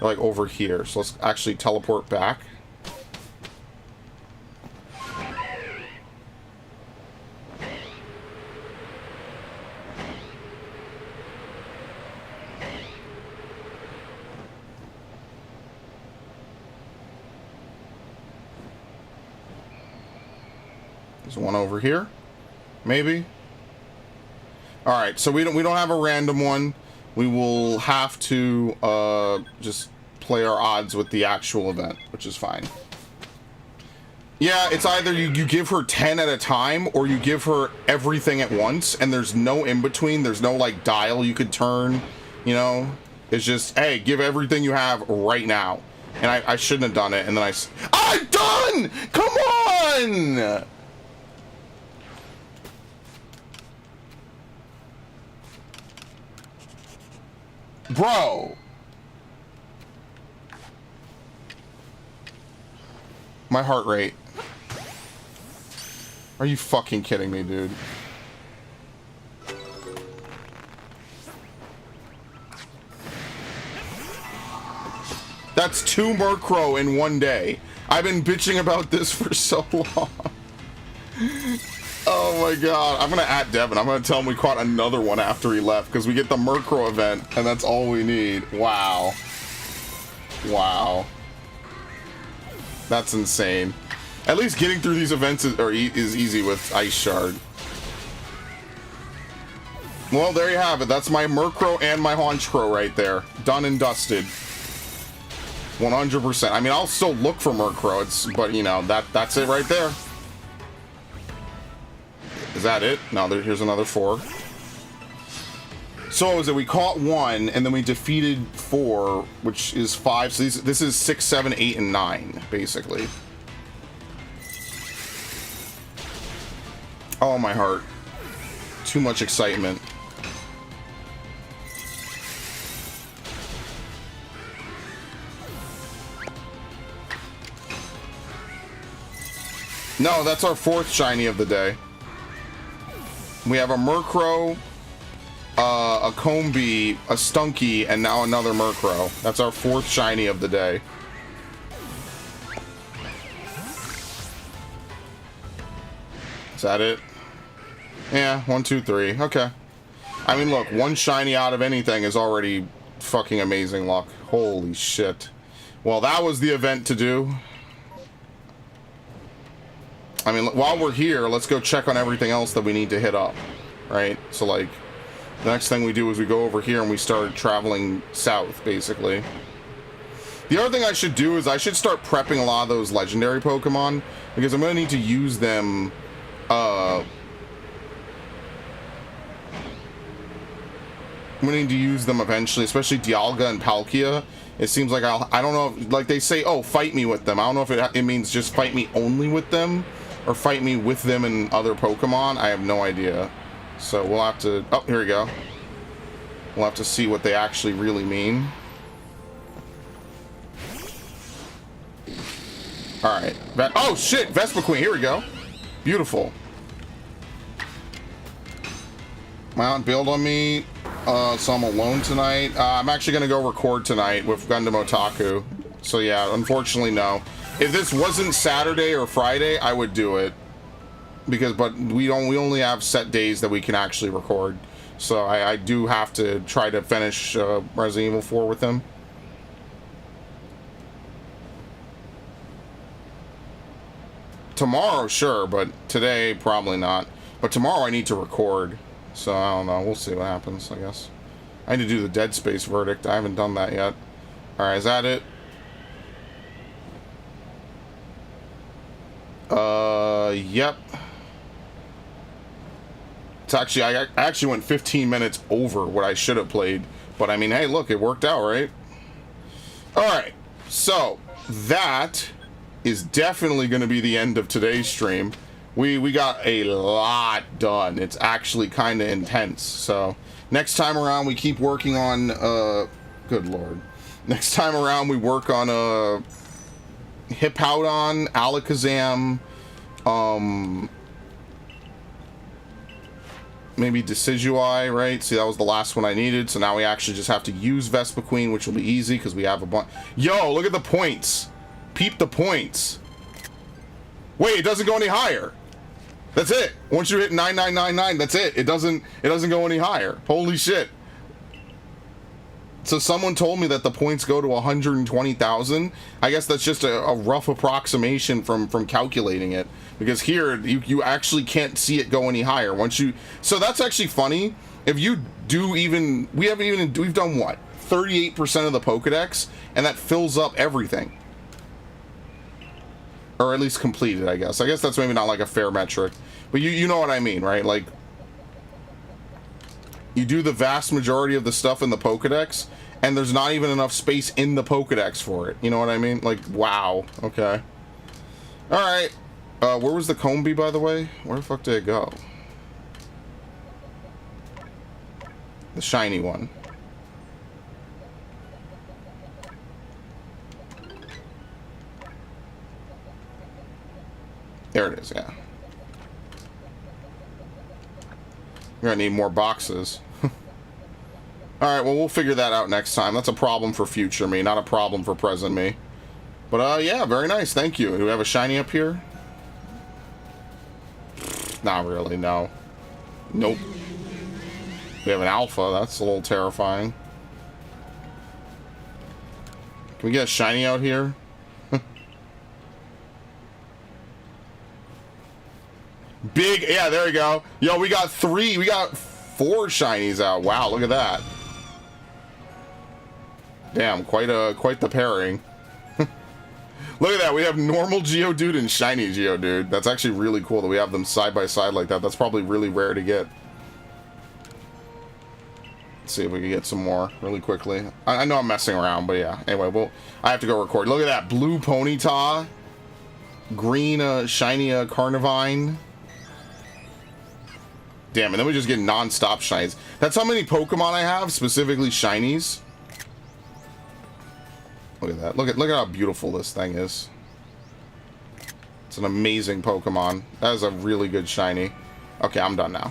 They're like over here. So let's actually teleport back. There's one over here. Maybe. All right, so we don't have a random one. We will have to just play our odds with the actual event, which is fine. Yeah, it's either you give her 10 at a time, or you give her everything at once, and there's no in-between. There's no, like, dial you could turn, you know? It's just, hey, give everything you have right now. And I shouldn't have done it, and then I'm done! Come on! Bro. My heart rate. Are you fucking kidding me, dude? That's 2 Murkrow in 1 day. I've been bitching about this for so long. Oh my god. I'm gonna at Devin. I'm gonna tell him we caught another one after he left, because we get the Murkrow event, and that's all we need. Wow. Wow. That's insane. At least getting through these events is easy with Ice Shard. Well, there you have it. That's my Murkrow and my Honchkrow right there. Done and dusted. 100%. I mean, I'll still look for Murkrow, but you know, that's it right there. Is that it? No, here's another 4. So what was it? We caught 1, and then we defeated 4, which is 5. So this is 6, 7, 8, and 9, basically. Oh, my heart. Too much excitement. No, that's our 4th shiny of the day. We have a Murkrow, a Combee, a Stunky, and now another Murkrow. That's our 4th shiny of the day. Is that it? Yeah, 1, 2, 3. Okay. I mean, look, 1 shiny out of anything is already fucking amazing luck. Holy shit. Well, that was the event to do. I mean, while we're here, let's go check on everything else that we need to hit up, right? So, like, the next thing we do is we go over here and we start traveling south, basically. The other thing I should do is I should start prepping a lot of those legendary Pokemon, because I'm going to need to use them, I'm going to need to use them eventually, especially Dialga and Palkia. It seems like I don't know, like they say, oh, fight me with them. I don't know if it means just fight me only with them, or fight me with them and other Pokemon. I have no idea. So we'll have to... Oh, here we go. We'll have to see what they actually really mean. Alright. Oh, shit! Vespiquen. Here we go. Beautiful. Mount, build on me. So I'm alone tonight. I'm actually going to go record tonight with Gundam Otaku. So yeah, unfortunately, no. If this wasn't Saturday or Friday, I would do it, but we only have set days that we can actually record. So I do have to try to finish Resident Evil 4 with him. Tomorrow, sure, but today probably not. But tomorrow I need to record, so I don't know. We'll see what happens, I guess. I need to do the Dead Space verdict. I haven't done that yet. All right, is that it? Yep. It's actually, I actually went 15 minutes over what I should have played, but I mean, hey, look, it worked out, right? All right, so that is definitely going to be the end of today's stream. We got a lot done. It's actually kind of intense. So next time around, we keep working on, good Lord. Next time around, we work on, Hippowdon, Alakazam, maybe Decidueye, right? See, that was the last one I needed, so now we actually just have to use Vespiquen, which will be easy, because we have a bunch. Yo, look at the points! Peep the points! Wait, it doesn't go any higher! That's it! Once you hit 9999, that's it! It doesn't go any higher. Holy shit. So someone told me that the points go to 120,000. I guess that's just a rough approximation from calculating it, because here you actually can't see it go any higher once you. So that's actually funny. If you do we've done what, 38% of the Pokedex, and that fills up everything, or at least completed. I guess that's maybe not like a fair metric, but you know what I mean, right? Like, you do the vast majority of the stuff in the Pokedex, and there's not even enough space in the Pokedex for it. You know what I mean? Like, wow. Okay. Alright. Where was the Combee, by the way? Where the fuck did it go? The shiny one. There it is, yeah. We're gonna need more boxes. Alright, well, we'll figure that out next time. That's a problem for future me, not a problem for present me. But, yeah, very nice. Thank you. Do we have a shiny up here? Not really, no. Nope. We have an alpha. That's a little terrifying. Can we get a shiny out here? Big, yeah, there we go. Yo, we got 4 shinies out. Wow, look at that. Damn, quite the pairing. Look at that, we have normal Geodude and shiny Geodude. That's actually really cool that we have them side by side like that. That's probably really rare to get. Let's see if we can get some more really quickly. I know I'm messing around, but yeah. Anyway, well, I have to go record. Look at that, blue Ponyta, green shiny Carnivine. Damn, and then we just get non-stop shinies. That's how many Pokemon I have, specifically shinies. Look at that. Look at how beautiful this thing is. It's an amazing Pokemon. That is a really good shiny. Okay, I'm done now.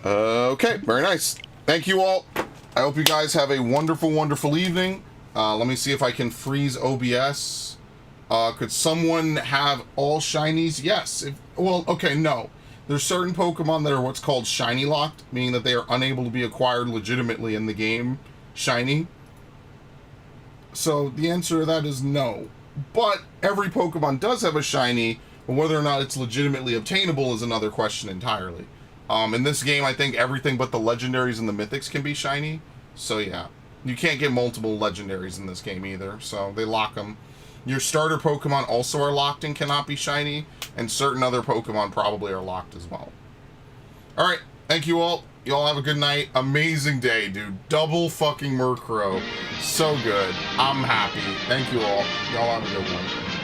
Okay, very nice. Thank you all. I hope you guys have a wonderful, wonderful evening. Let me see if I can freeze OBS. Could someone have all shinies? Yes. Well, okay, no. There's certain Pokemon that are what's called shiny locked, meaning that they are unable to be acquired legitimately in the game shiny. So the answer to that is no. But every Pokemon does have a shiny, but whether or not it's legitimately obtainable is another question entirely. In this game, I think everything but the legendaries and the mythics can be shiny. So yeah, you can't get multiple legendaries in this game either, so they lock them. Your starter Pokemon also are locked and cannot be shiny, and certain other Pokemon probably are locked as well. Alright, thank you all. You all have a good night. Amazing day, dude. Double fucking Murkrow. So good. I'm happy. Thank you all. Y'all have a good one.